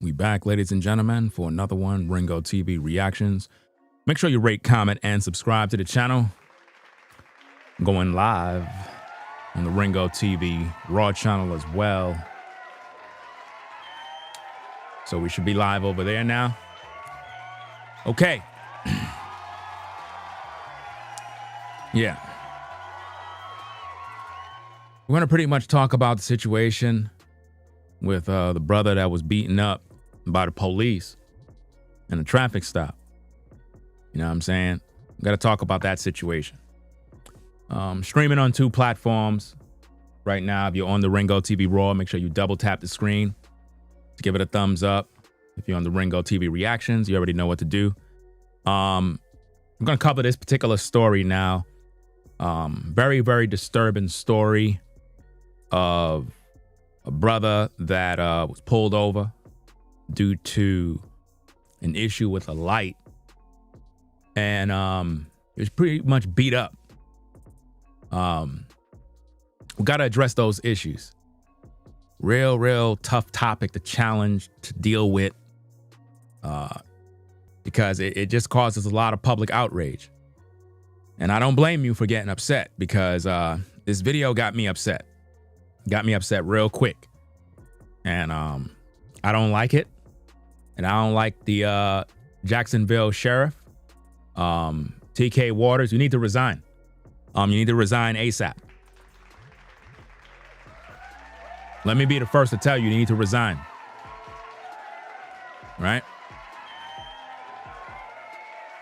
We back, ladies and gentlemen, for another one, Ringo TV Reactions. Make sure you rate, comment, and subscribe to the channel. I'm going live on the Ringo TV Raw channel as well. So we should be live over there now. Okay. Yeah. We're going to pretty much talk about the situation with the brother that was beaten up by the police in a traffic stop. You know what I'm saying? Got to talk about that situation. Streaming on 2 platforms right now. If you're on the Ringo TV Raw, make sure you double tap the screen to give it a thumbs up. If you're on the Ringo TV Reactions, you already know what to do. I'm going to cover this particular story now. Very, very disturbing story of a brother that was pulled over due to an issue with a light, and he was pretty much beat up. We got to address those issues. Real tough topic to challenge, to deal with, because it just causes a lot of public outrage. And I don't blame you for getting upset, because this video got me upset. Got me upset real quick. And I don't like it. And I don't like the Jacksonville Sheriff, T.K. Waters. You need to resign. You need to resign ASAP. Let me be the first to tell you, you need to resign. Right?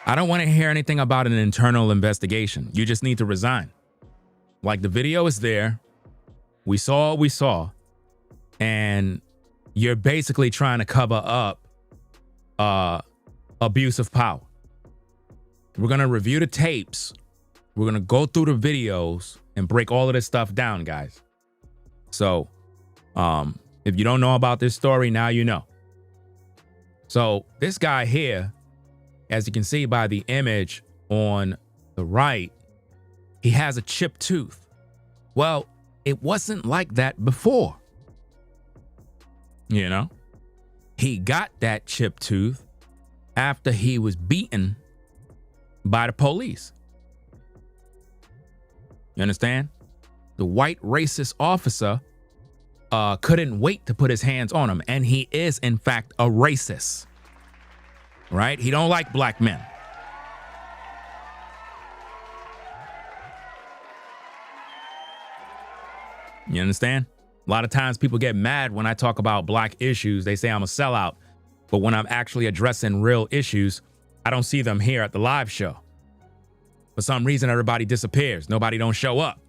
I don't want to hear anything about an internal investigation. You just need to resign. Like, the video is there. We saw what we saw. And you're basically trying to cover up abuse of power. We're going to review the tapes. We're going to go through the videos and break all of this stuff down, guys. So, if you don't know about this story, now you know. So, this guy here, as you can see by the image on the right, he has a chipped tooth. Well, it wasn't like that before. You know, he got that chipped tooth after he was beaten by the police. You understand? The white racist officer couldn't wait to put his hands on him. And he is, in fact, a racist. Right? He don't like black men. You understand? A lot of times people get mad when I talk about black issues. They say I'm a sellout. But when I'm actually addressing real issues, I don't see them here at the live show. For some reason, everybody disappears. Nobody don't show up.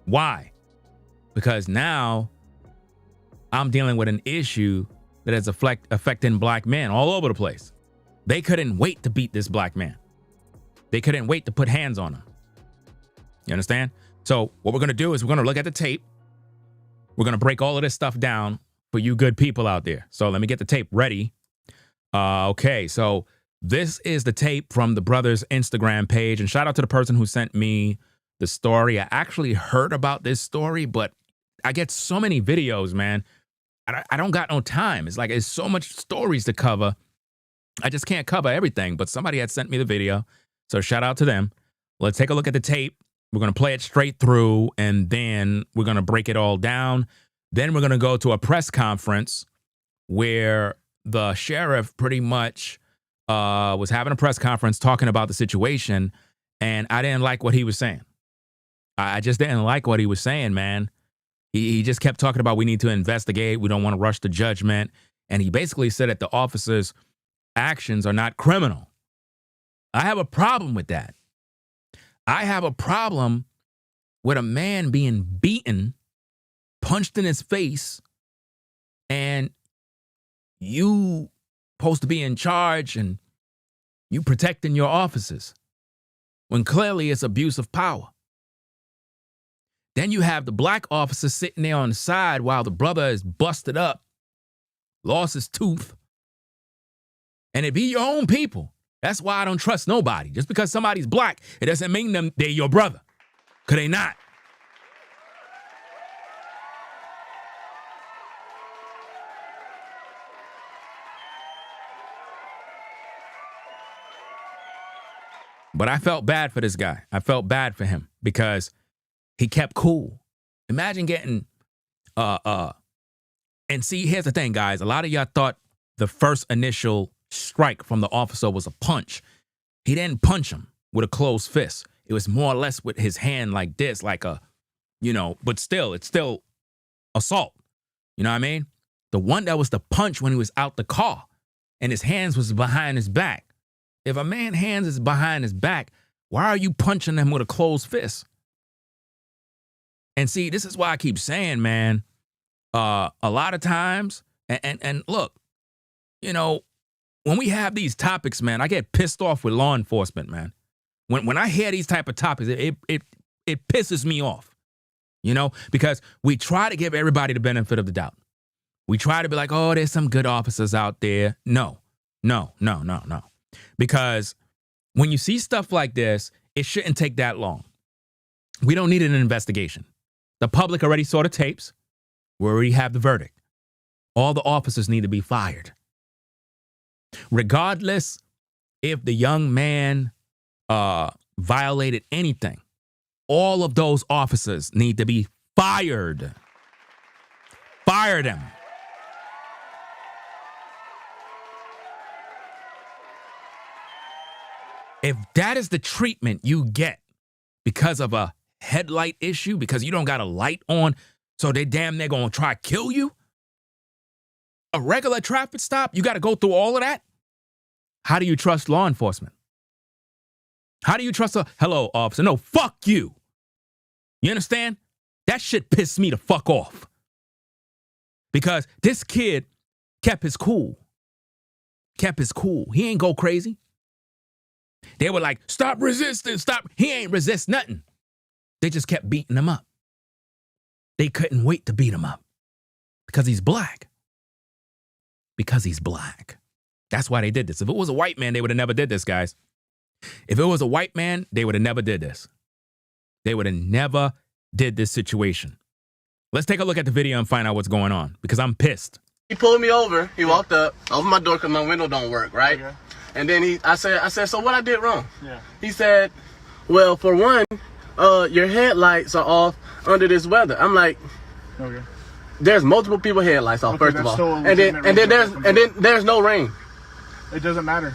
Why? Because now I'm dealing with an issue that is affecting black men all over the place. They couldn't wait to beat this black man. They couldn't wait to put hands on him. You understand? So what we're going to do is we're going to look at the tape. We're going to break all of this stuff down for you good people out there. So let me get the tape ready. Okay, so this is the tape from the brother's Instagram page. And shout out to the person who sent me the story. I actually heard about this story, but I get so many videos, man. I don't got no time. It's like, it's so much stories to cover. I just can't cover everything, but somebody had sent me the video. So shout out to them. Let's take a look at the tape. We're going to play it straight through, and then we're going to break it all down. Then we're going to go to a press conference where the sheriff pretty much was having a press conference talking about the situation, and I didn't like what he was saying. I just didn't like what he was saying, man. He just kept talking about we need to investigate. We don't want to rush to judgment. And he basically said that the officers' actions are not criminal. I have a problem with that. I have a problem with a man being beaten, punched in his face, and you supposed to be in charge and you protecting your officers when clearly it's abuse of power. Then you have the black officer sitting there on the side while the brother is busted up, lost his tooth, and it be your own people. That's why I don't trust nobody. Just because somebody's black, it doesn't mean they're your brother. Because they not. But I felt bad for this guy. I felt bad for him because he kept cool. Imagine getting, and see, here's the thing, guys. A lot of y'all thought the first initial strike from the officer was a punch. He didn't punch him with a closed fist. It was more or less with his hand like this, like a, you know, but still, it's still assault. You know what I mean? The one that was the punch when he was out the car and his hands was behind his back. If a man's hands is behind his back, why are you punching him with a closed fist? And see, this is why I keep saying, man, a lot of times, and look, you know, when we have these topics, man, I get pissed off with law enforcement, man. When I hear these type of topics, it pisses me off, you know, because we try to give everybody the benefit of the doubt. We try to be like, oh, there's some good officers out there. No. Because when you see stuff like this, it shouldn't take that long. We don't need an investigation. The public already saw the tapes. We already have the verdict. All the officers need to be fired. Regardless if the young man violated anything, all of those officers need to be fired. Fire them. If that is the treatment you get because of a headlight issue, because you don't got a light on, so they're gonna try to kill you, a regular traffic stop, you got to go through all of that? How do you trust law enforcement? How do you trust hello, officer? No, fuck you. You understand? That shit pissed me the fuck off. Because this kid kept his cool. He ain't go crazy. They were like, stop resisting, stop. He ain't resist nothing. They just kept beating him up. They couldn't wait to beat him up because he's black. That's why they did this. If it was a white man, they would have never did this, guys. If it was a white man, they would have never did this. They would have never did this situation. Let's take a look at the video and find out what's going on because I'm pissed. He pulled me over. He walked up, opened my door because my window don't work, right? Okay. And then I said, so what I did wrong? Yeah. He said, well, for one, your headlights are off under this weather. I'm like, okay. There's multiple people headlights off, first of all. And then there's no rain. It doesn't matter.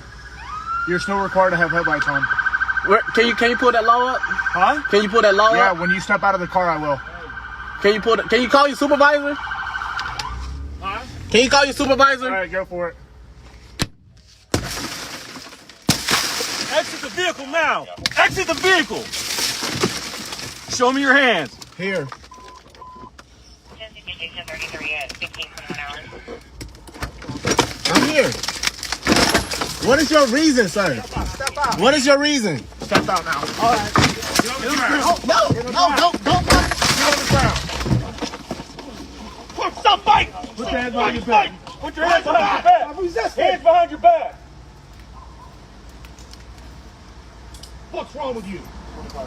You're still required to have headlights on. Can you pull that law up? Huh? Can you pull that law up? Yeah, when you step out of the car, I will. Can you call your supervisor? Huh? Can you call your supervisor? All right, go for it. Exit the vehicle now. Exit the vehicle. Show me your hands. Here. I'm here. What is your reason, sir? Step out. What is your reason? Step out now. All right. Get on the ground. Don't. Get on the ground. Stop fighting. Put your hands behind your back. Put your hands behind your back. Hands behind your back. What's wrong with you? I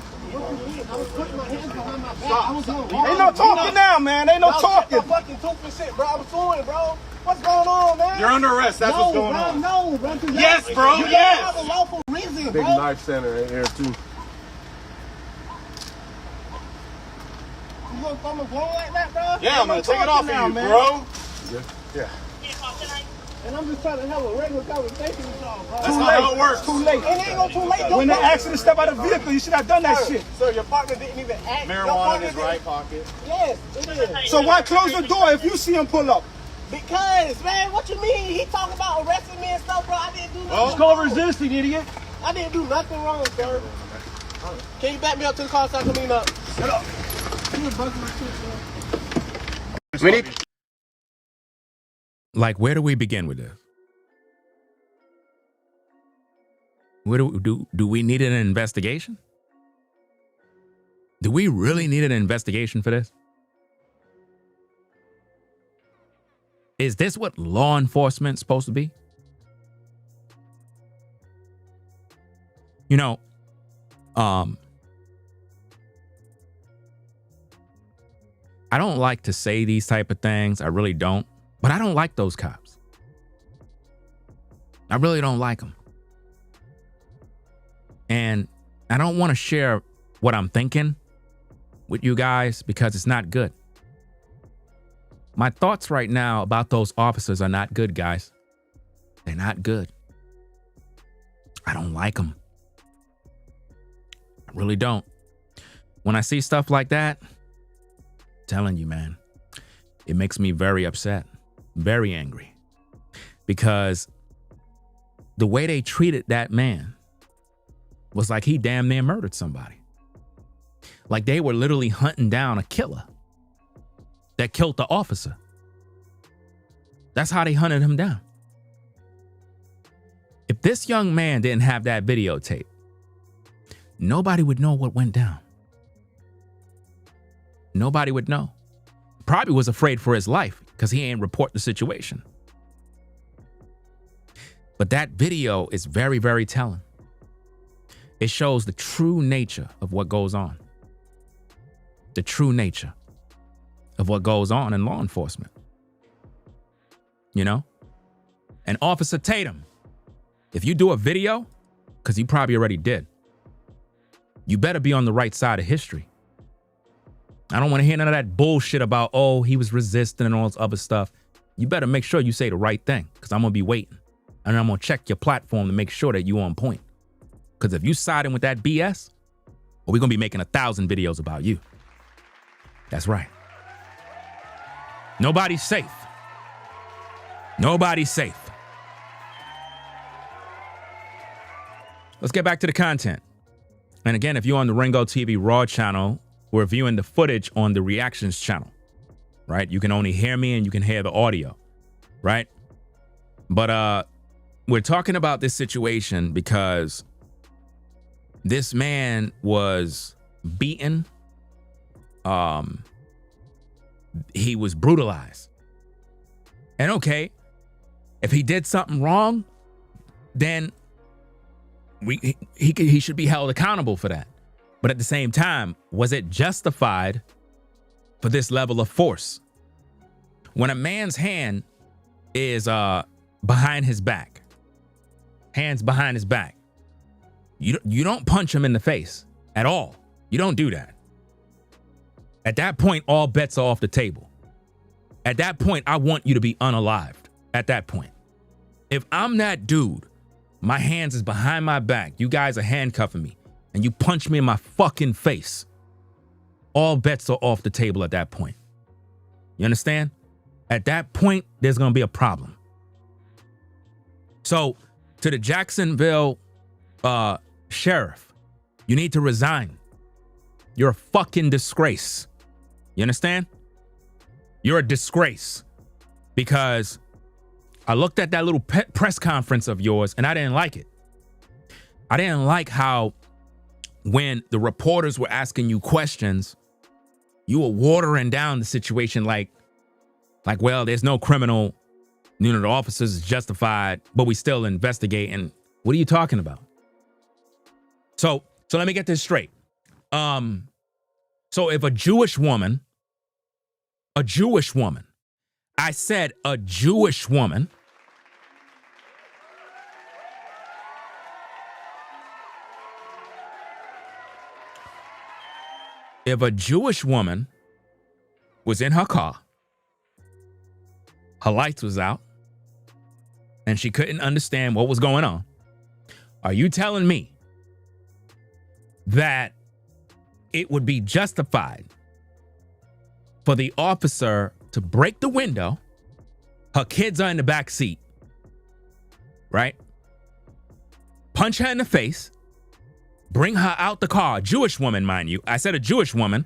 was putting my hands behind my back. Ain't no talking now, man. Ain't no talking. I'm fucking talking shit, bro. I was doing it, bro. What's going on, man? You're under arrest. That's what's going on. No, bro. Yes, bro. You Yes. have a lawful reason, bro. Big knife center in here, too. You gonna throw my phone like that, bro? Yeah, I'm gonna take it off of you, bro. Yeah. And I'm just trying to have a regular conversation with y'all, bro. That's not how it works. Too late. It ain't gonna too late. When they asked you to step out of the vehicle, you should have done that shit. Sir, your partner didn't even ask. Marijuana in his right pocket. Yes, it is. So why close the door if you see him pull up? Because, man, what you mean? He talking about arresting me and stuff, bro. I didn't do nothing. It's called resisting, idiot. I didn't do nothing wrong, sir. Can you back me up to the car so I can clean up? Shut up. You was busting my shit, sir. Like, where do we begin with this? Where do we need an investigation? Do we really need an investigation for this? Is this what law enforcement's supposed to be? You know, I don't like to say these type of things. I really don't. But I don't like those cops. I really don't like them. And I don't want to share what I'm thinking with you guys because it's not good. My thoughts right now about those officers are not good, guys. They're not good. I don't like them. I really don't. When I see stuff like that, I'm telling you, man, it makes me very upset, very angry. Because the way they treated that man was like he damn near murdered somebody. Like they were literally hunting down a killer that killed the officer. That's how they hunted him down. If this young man didn't have that videotape, nobody would know what went down. Nobody would know. Probably was afraid for his life because he ain't report the situation. But that video is very, very telling. It shows the true nature of what goes on. The true nature of what goes on in law enforcement. You know? And Officer Tatum, if you do a video, because you probably already did, you better be on the right side of history. I don't want to hear none of that bullshit about, oh, he was resisting and all this other stuff. You better make sure you say the right thing, because I'm going to be waiting. And I'm going to check your platform to make sure that you on point. Because if you siding with that BS, well, we're going to be making 1,000 videos about you. That's right. Nobody's safe. Nobody's safe. Let's get back to the content. And again, if you're on the Ringo TV Raw channel, we're viewing the footage on the reactions channel, right? You can only hear me and you can hear the audio, right? But we're talking about this situation because this man was beaten. He was brutalized. And okay, if he did something wrong, then he should be held accountable for that. But at the same time, was it justified for this level of force? When a man's hand is behind his back, hands behind his back, you don't punch him in the face at all. You don't do that. At that point, all bets are off the table. At that point, I want you to be unalived. At that point, if I'm that dude, my hands is behind my back, you guys are handcuffing me, and you punch me in my fucking face, all bets are off the table at that point. You understand? At that point, there's going to be a problem. So, to the Jacksonville sheriff, you need to resign. You're a fucking disgrace. You understand? You're a disgrace. Because I looked at that little press conference of yours and I didn't like it. I didn't like how when the reporters were asking you questions, you were watering down the situation like, well, there's no criminal, the officers is justified, but we still investigating. What are you talking about? So let me get this straight. So if a Jewish woman, I said a Jewish woman, if a Jewish woman was in her car, her lights was out, and she couldn't understand what was going on, are you telling me that it would be justified for the officer to break the window, her kids are in the back seat, right? Punch her in the face, bring her out the car, Jewish woman, mind you. I said a Jewish woman.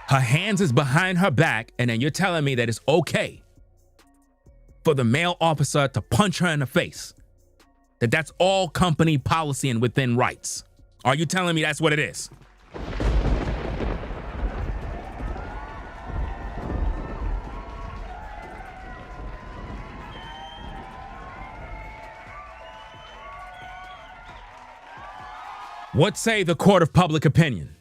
Her hands is behind her back, and then you're telling me that it's okay for the male officer to punch her in the face. That's all company policy and within rights. Are you telling me that's what it is? What say the court of public opinion?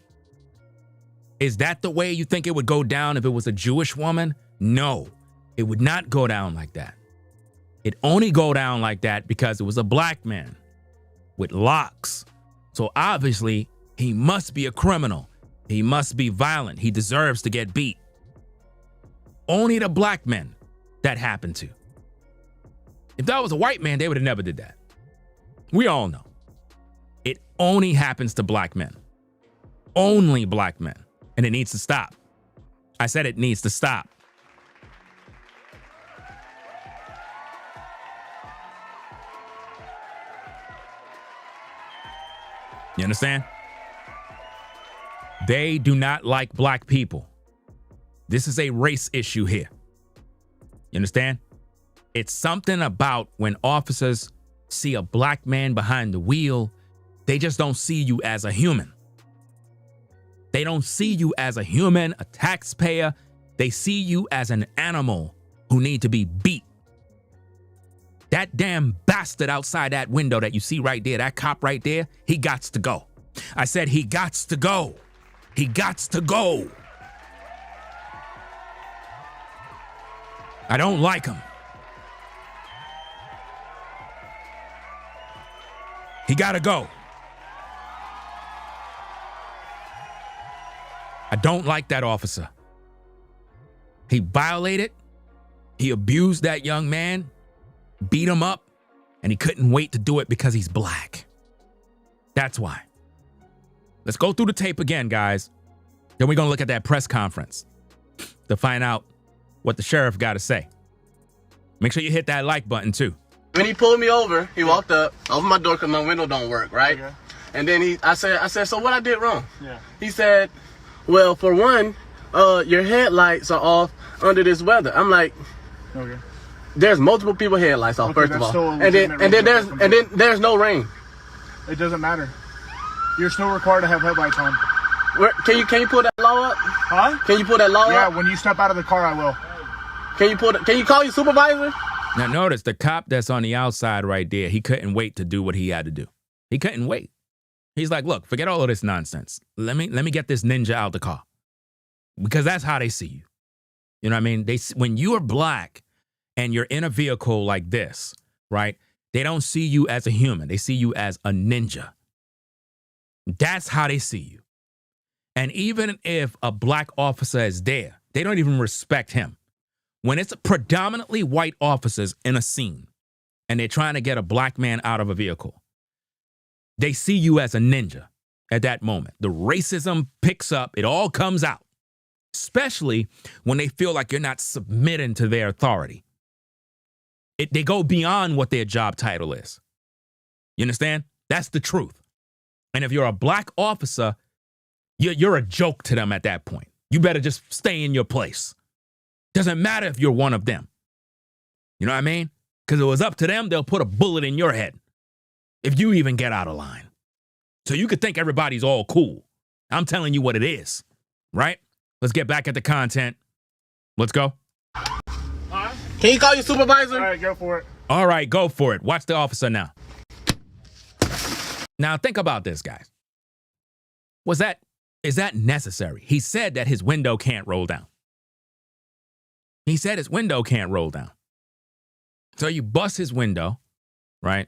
Is that the way you think it would go down if it was a Jewish woman? No, it would not go down like that. It only go down like that because it was a black man with locks. So obviously, he must be a criminal. He must be violent. He deserves to get beat. Only the black men that happened to. If that was a white man, they would have never did that. We all know. It only happens to black men. Only black men. And it needs to stop. I said it needs to stop. You understand? They do not like black people. This is a race issue here. You understand? It's something about when officers see a black man behind the wheel, they just don't see you as a human. They don't see you as a human, a taxpayer. They see you as an animal who need to be beat. That damn bastard outside that window that you see right there, that cop right there, he gots to go. I said he gots to go. He gots to go. I don't like him. He gotta go. I don't like that officer. He violated, he abused that young man, beat him up, and he couldn't wait to do it because he's black. That's why. Let's go through the tape again, guys. Then we're gonna look at that press conference to find out what the sheriff got to say. Make sure you hit that like button too. When he pulled me over, he walked up, opened my door because my window don't work, right? Okay. And then I said, so what I did wrong? Yeah. He said, well, for one, your headlights are off under this weather. I'm like, okay. There's multiple people headlights off, okay, first of all. And then there's no rain. It doesn't matter. You're still required to have headlights on. Can you pull that law up? Huh? Can you pull that law up? Yeah, when you step out of the car, I will. Can you call your supervisor? Now notice the cop that's on the outside right there, he couldn't wait to do what he had to do. He couldn't wait. He's like, look, forget all of this nonsense. Let me get this ninja out the car. Because that's how they see you. You know what I mean? When you are black and you're in a vehicle like this, right? They don't see you as a human. They see you as a ninja. That's how they see you. And even if a black officer is there, they don't even respect him. When it's predominantly white officers in a scene and they're trying to get a black man out of a vehicle, they see you as a ninja at that moment. The racism picks up. It all comes out, especially when they feel like you're not submitting to their authority. They go beyond what their job title is. You understand? That's the truth. And if you're a black officer, you're a joke to them at that point. You better just stay in your place. Doesn't matter if you're one of them. You know what I mean? Because if it was up to them, they'll put a bullet in your head if you even get out of line. So you could think everybody's all cool. I'm telling you what it is, right? Let's get back at the content. Let's go. Can you call your supervisor? All right, go for it. All right, go for it. Watch the officer now. Now think about this, guys. Is that necessary? He said that his window can't roll down. He said his window can't roll down. So you bust his window, right?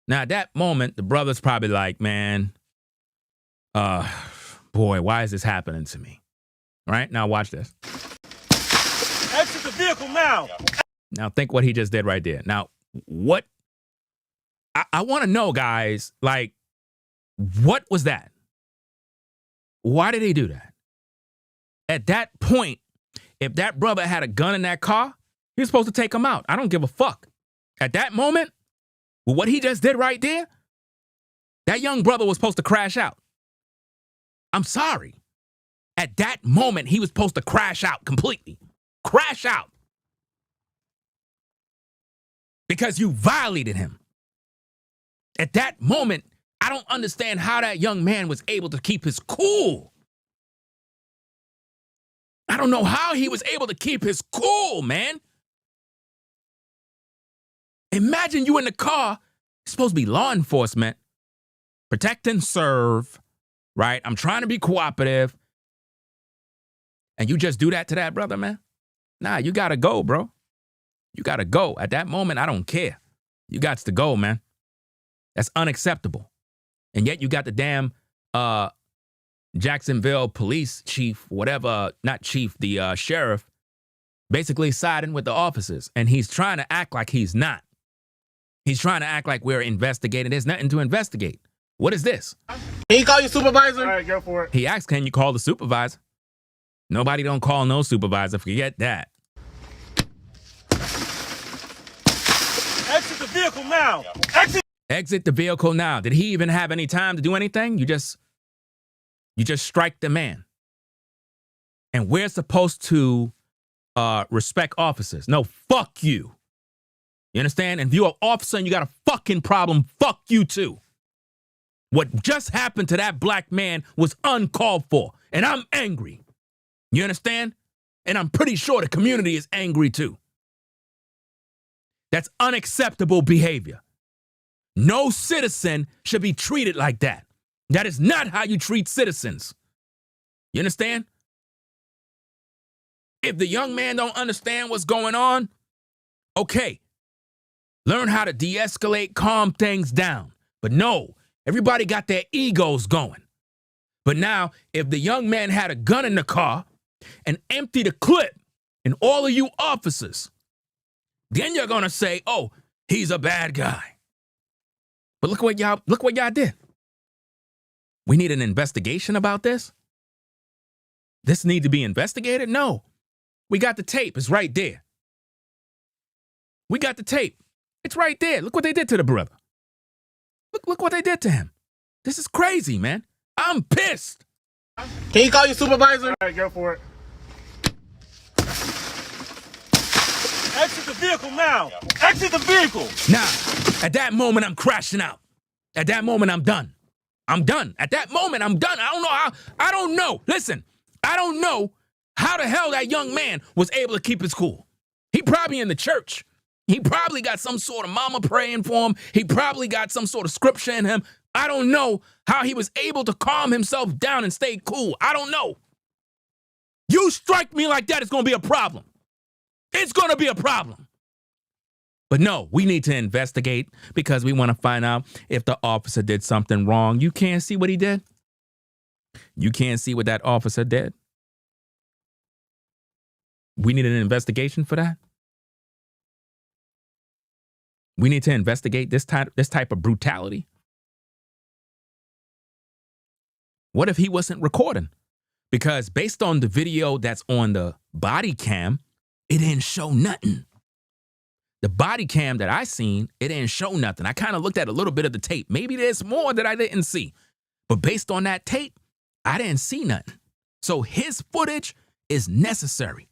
Now at that moment, the brother's probably like, man, boy, why is this happening to me? Right? Now watch this. Exit the vehicle now. Now think what he just did right there. Now, what? I want to know, guys, like, what was that? Why did he do that? At that point, if that brother had a gun in that car, he was supposed to take him out. I don't give a fuck. At that moment, with what he just did right there, that young brother was supposed to crash out. I'm sorry. At that moment, he was supposed to crash out completely. Crash out. Because you violated him. At that moment, I don't understand how that young man was able to keep his cool. I don't know how he was able to keep his cool, man. Imagine you in the car. It's supposed to be law enforcement. Protect and serve, right? I'm trying to be cooperative. And you just do that to that brother, man? Nah, you gotta go, bro. You got to go. At that moment, I don't care. You got to go, man. That's unacceptable. And yet you got the damn Jacksonville police chief, whatever, not chief, the sheriff, basically siding with the officers. And he's trying to act like he's not. He's trying to act like we're investigating. There's nothing to investigate. What is this? Can you call your supervisor? All right, go for it. He asked, can you call the supervisor? Nobody don't call no supervisor. Forget that. Exit the vehicle now. Exit. Exit the vehicle now. Did he even have any time to do anything? You just strike the man. And we're supposed to respect officers. No, fuck you. You understand? And if you're an officer and you got a fucking problem, fuck you too. What just happened to that black man was uncalled for. And I'm angry. You understand? And I'm pretty sure the community is angry too. That's unacceptable behavior. No citizen should be treated like that. That is not how you treat citizens. You understand? If the young man don't understand what's going on, okay. Learn how to de-escalate, calm things down. But no, everybody got their egos going. But now, if the young man had a gun in the car and emptied a clip in all of you officers, then you're gonna say, oh, he's a bad guy. But look what y'all did. We need an investigation about this? This need to be investigated? No. We got the tape. It's right there. We got the tape. It's right there. Look what they did to the brother. Look what they did to him. This is crazy, man. I'm pissed. Can you call your supervisor? All right, go for it. Exit the vehicle now. Exit the vehicle. Now, at that moment, I'm crashing out. At that moment, I'm done. I'm done. At that moment, I'm done. I don't know. Listen, I don't know how the hell that young man was able to keep his cool. He probably in the church. He probably got some sort of mama praying for him. He probably got some sort of scripture in him. I don't know how he was able to calm himself down and stay cool. I don't know. You strike me like that, it's going to be a problem. It's going to be a problem. But no, we need to investigate because we want to find out if the officer did something wrong. You can't see what he did. You can't see what that officer did. We need an investigation for that. We need to investigate this type of brutality. What if he wasn't recording? Because based on the video that's on the body cam, it didn't show nothing. The body cam that I seen, it didn't show nothing. I kind of looked at a little bit of the tape. Maybe there's more that I didn't see. But based on that tape, I didn't see nothing. So his footage is necessary.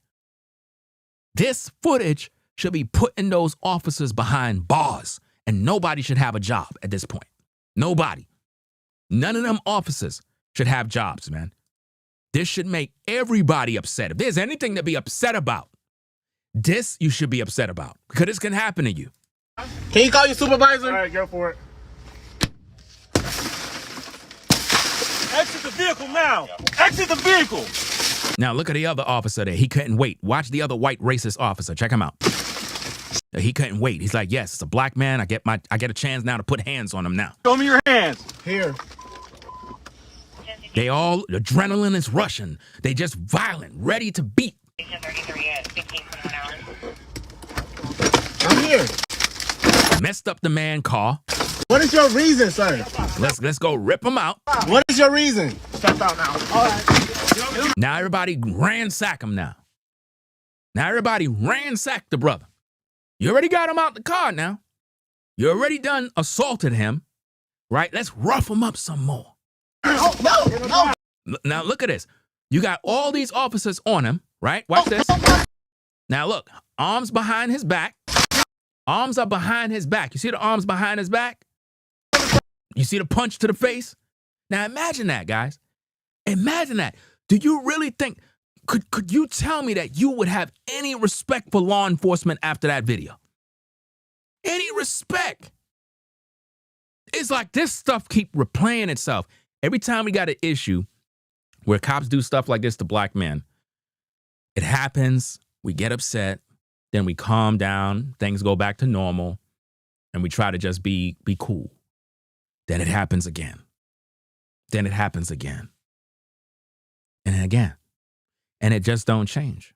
This footage should be putting those officers behind bars, and nobody should have a job at this point. Nobody. None of them officers should have jobs, man. This should make everybody upset. If there's anything to be upset about, this you should be upset about because this can happen to you. Can you call your supervisor? All right, go for it. Exit the vehicle now. Exit the vehicle. Now look at the other officer there. He couldn't wait. Watch the other white racist officer. Check him out. He couldn't wait. He's like, yes, it's a black man. I get a chance now to put hands on him now. Show me your hands. Here. They all, adrenaline is rushing. They just violent, ready to beat. I'm here. Messed up the man car. What is your reason, sir? Let's go rip him out. What is your reason? Step out now. All right. Now everybody ransack him now. Now everybody ransack the brother. You already got him out the car now. You already done assaulted him, right? Let's rough him up some more. No. Now look at this. You got all these officers on him, right? Watch this. Now look, arms behind his back. Arms are behind his back. You see the arms behind his back? You see the punch to the face? Now imagine that, guys. Imagine that. Do you really think, could you tell me that you would have any respect for law enforcement after that video? Any respect? It's like this stuff keep replaying itself. Every time we got an issue where cops do stuff like this to black men, it happens, we get upset, Then we calm down, things go back to normal, and we try to just be cool. Then it happens again. Then it happens again. And again. And it just don't change.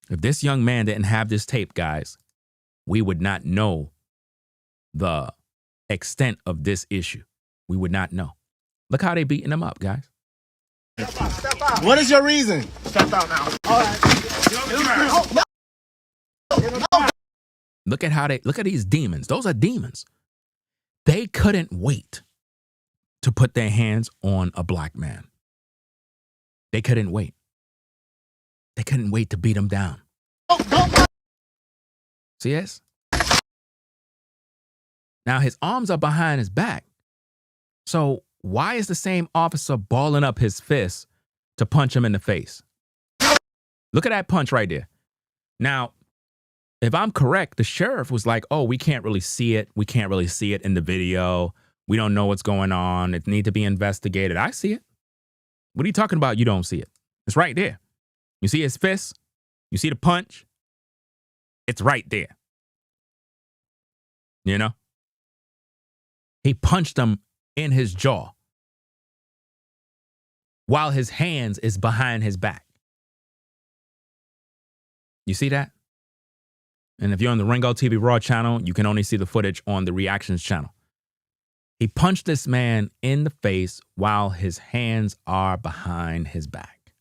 If this young man didn't have this tape, guys, we would not know the extent of this issue. We would not know. Look how they beating him up, guys. Step out. What is your reason? Step out now. All right. Look at these demons. Those are demons. They couldn't wait to put their hands on a black man. They couldn't wait. They couldn't wait to beat him down. See this? Now his arms are behind his back. So why is the same officer balling up his fist to punch him in the face? Look at that punch right there. Now, if I'm correct, the sheriff was like, oh, we can't really see it. We can't really see it in the video. We don't know what's going on. It needs to be investigated. I see it. What are you talking about? You don't see it. It's right there. You see his fist? You see the punch? It's right there. You know? He punched him in his jaw while his hands is behind his back. You see that? And if you're on the Ringo TV Raw channel, you can only see the footage on the Reactions channel. He punched this man in the face while his hands are behind his back.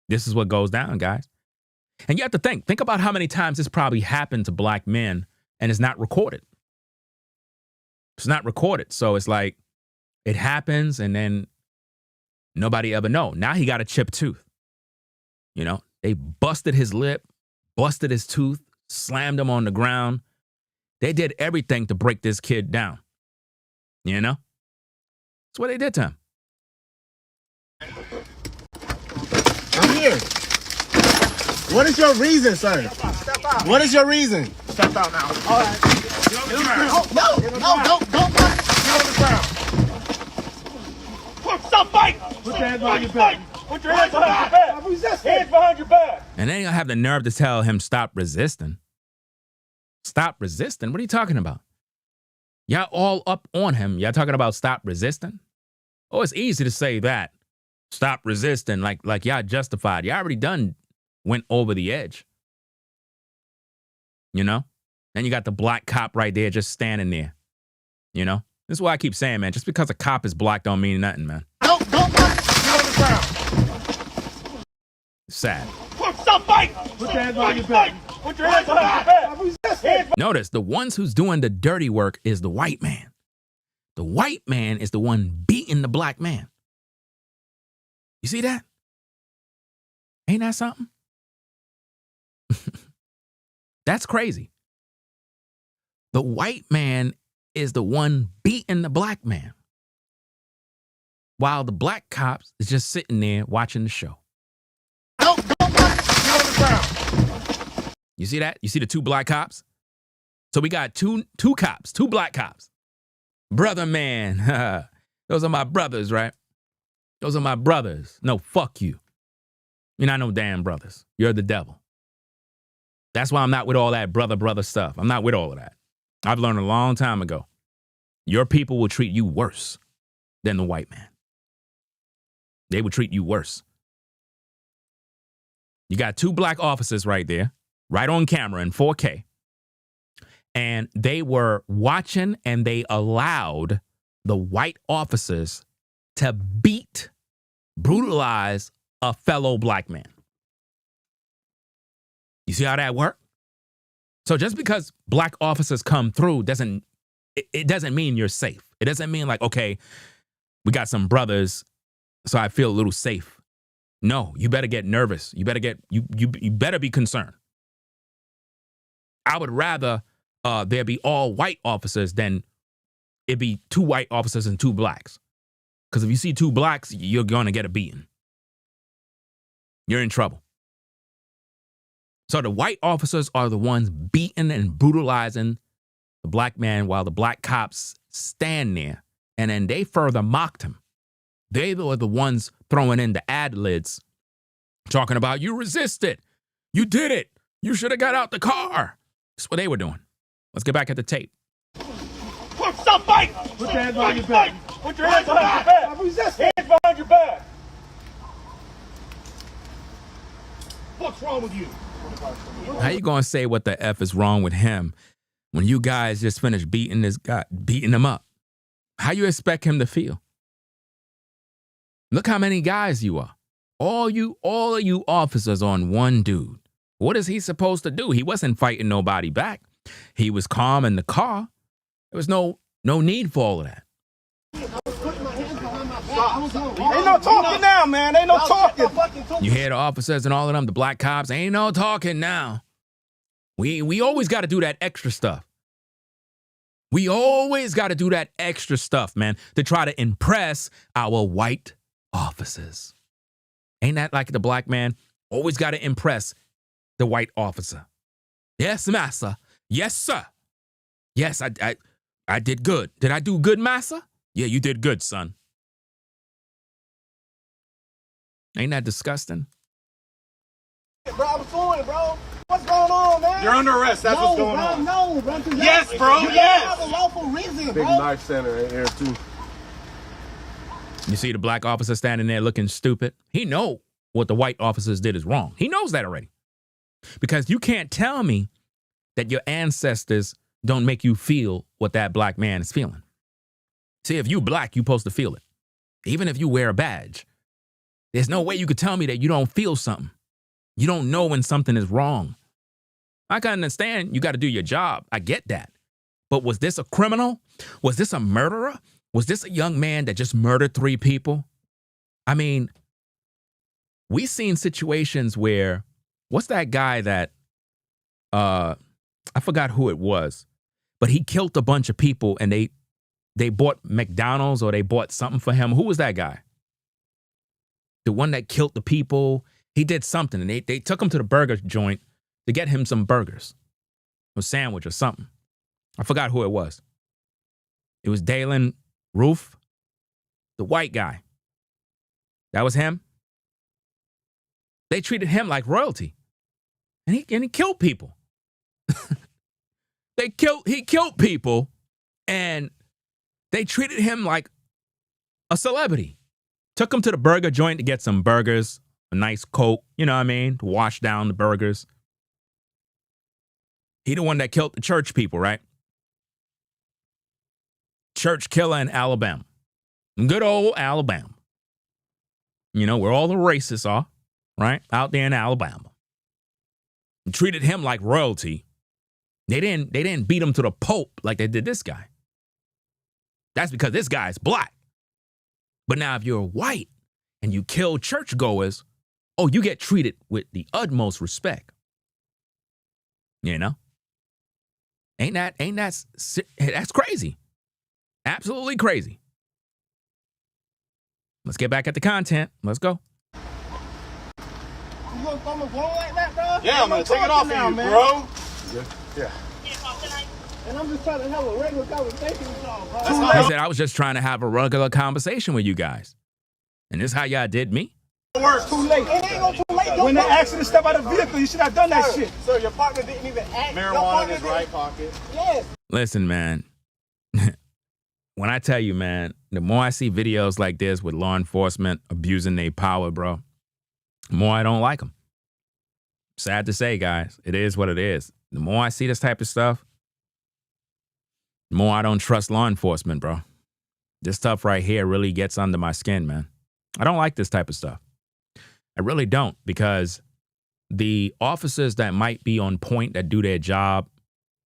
This is what goes down, guys. And you have to think about how many times this probably happened to black men and it's not recorded. It's not recorded. So it's like it happens and then nobody ever know. Now he got a chipped tooth. You know, they busted his lip, busted his tooth, slammed him on the ground. They did everything to break this kid down. You know? That's what they did to him. I'm here. What is your reason, sir? Step out. What is your reason? Step out now. All right. No, don't. Get on the ground. Stop fighting! Put your hands behind your back. Put your hands behind your back. I'm resisting. Hands behind your back. And then you have the nerve to tell him stop resisting. Stop resisting? What are you talking about? Y'all all up on him. Y'all talking about stop resisting? Oh, it's easy to say that. Stop resisting like y'all justified. Y'all already went over the edge. You know? Then you got the black cop right there just standing there. You know? This is why I keep saying, man, just because a cop is black don't mean nothing, man. Don't. Get on the ground. Sad. Stop fighting! Put your hands behind your back. Put your hands behind your back. I'm resisting. Notice the ones who's doing the dirty work is the white man. The white man is the one beating the black man. You see that? Ain't that something? That's crazy. The white man is the one beating the black man, while the black cops is just sitting there watching the show. Don't. Get on the ground. You see that? You see the two black cops? So we got two cops, two black cops. Brother man. Those are my brothers, right? Those are my brothers. No, fuck you. You're not no damn brothers. You're the devil. That's why I'm not with all that brother stuff. I'm not with all of that. I've learned a long time ago. Your people will treat you worse than the white man. They will treat you worse. You got two black officers right there, right on camera in 4K. And they were watching and they allowed the white officers to brutalize a fellow black man. You see how that worked? So just because black officers come through doesn't mean you're safe. It doesn't mean like, okay, we got some brothers, so I feel a little safe. No, you better get nervous. You better be concerned. I would rather there be all white officers than it be two white officers and two blacks. Because if you see two blacks, you're going to get a beating. You're in trouble. So the white officers are the ones beating and brutalizing the black man while the black cops stand there. And then they further mocked him. They were the ones throwing in the ad-libs Talking about you resisted. You did it. You should have got out the car. That's what they were doing. Let's get back at the tape. Stop fighting! Put your hands behind your back. Put your hands behind your back. Hands behind your back. What's wrong with you? How you gonna say what the F is wrong with him when you guys just finished beating this guy, beating him up? How you expect him to feel? Look how many guys you are. All of you officers on one dude. What is he supposed to do? He wasn't fighting nobody back. He was calm in the car. There was no need for all of that. Ain't no talking now, man. Ain't no talking. You hear the officers and all of them, the black cops, ain't no talking now. We always got to do that extra stuff. We always got to do that extra stuff, man, to try to impress our white officers. Ain't that like the black man? Always got to impress the white officer. Yes, massa. Yes, sir. Yes, I did good. Did I do good, massa? Yeah, you did good, son. Ain't that disgusting? Bro, I was going, bro. What's going on, man? You're under arrest. That's what's going on. No, bro. Yes, bro. You Yes. have a lawful reason, Big bro. knife center in here too. You see the black officer standing there looking stupid? He know what the white officers did is wrong. He knows that already. Because you can't tell me that your ancestors don't make you feel what that black man is feeling. See, if you black, you're supposed to feel it. Even if you wear a badge. There's no way you could tell me that you don't feel something. You don't know when something is wrong. I can understand you got to do your job. I get that. But was this a criminal? Was this a murderer? Was this a young man that just murdered 3 people? I mean, we've seen situations where, what's that guy that, I forgot who it was, but he killed a bunch of people and they bought McDonald's or they bought something for him. Who was that guy? The one that killed the people. He did something and they took him to the burger joint to get him some burgers, a sandwich or something. I forgot who it was. It was Dalen Roof, the white guy. That was him. They treated him like royalty. And he killed people. He killed people and they treated him like a celebrity. Took him to the burger joint to get some burgers, a nice Coke, you know what I mean, to wash down the burgers. He the one that killed the church people, right? Church killer in Alabama. Good old Alabama. You know, where all the racists are, right? Out there in Alabama. And treated him like royalty. They didn't beat him to the Pope like they did this guy. That's because this guy is black. But now if you're white and you kill churchgoers, oh, you get treated with the utmost respect. You know? That's crazy. Absolutely crazy. Let's get back at the content. Let's go. You gonna throw my phone like that, bro? Yeah, I'm gonna take it off of you, bro. Yeah. And I'm just trying to have a regular conversation with y'all, bro. I said I was just trying to have a regular conversation with you guys. And this is how y'all did me? Works. Too late. It ain't gonna too late. When they asked you to step out of the vehicle, you should have done that shit. Sir, your partner didn't even ask. Marijuana in his right pocket. Yes. Listen, man. When I tell you, man, the more I see videos like this with law enforcement abusing their power, bro, the more I don't like them. Sad to say, guys, it is what it is. The more I see this type of stuff, the more I don't trust law enforcement, bro. This stuff right here really gets under my skin, man. I don't like this type of stuff. I really don't, because the officers that might be on point, that do their job,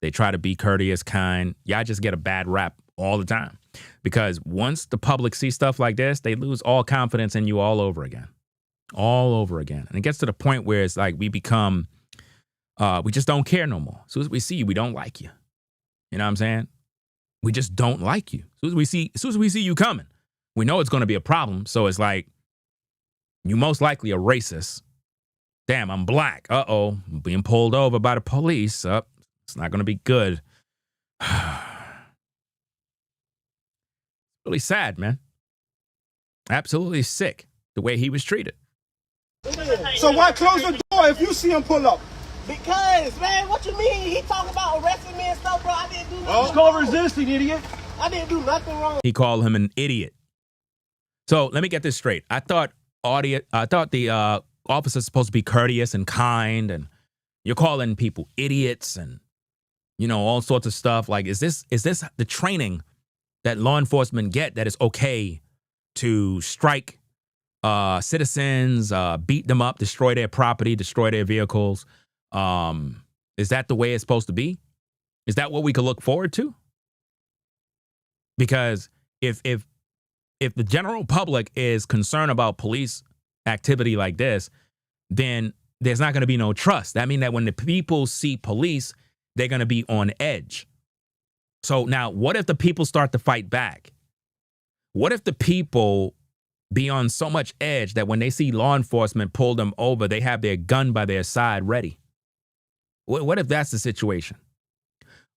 they try to be courteous, kind, y'all just get a bad rap all the time. Because once the public sees stuff like this, they lose all confidence in you all over again. All over again. And it gets to the point where it's like we become, we just don't care no more. As soon as we see you, we don't like you. You know what I'm saying? We just don't like you. As soon as we see you coming, we know it's going to be a problem. So it's like, you most likely a racist. Damn, I'm black. Uh-oh, I'm being pulled over by the police. It's not going to be good. Really sad, man. Absolutely sick the way he was treated. So why close the door if you see him pull up? Because, man, what you mean? He talking about arresting me and stuff, bro. I didn't do nothing. It's called resisting, idiot. I didn't do nothing wrong. He called him an idiot. So let me get this straight. I thought the officer's supposed to be courteous and kind, and you're calling people idiots and, you know, all sorts of stuff. Like, is this the training that law enforcement get, that it's okay to strike citizens, beat them up, destroy their property, destroy their vehicles? Is that the way it's supposed to be? Is that what we could look forward to? Because if the general public is concerned about police activity like this, then there's not going to be no trust. That means that when the people see police, they're going to be on edge. So now, what if the people start to fight back? What if the people be on so much edge that when they see law enforcement pull them over, they have their gun by their side ready? What if that's the situation?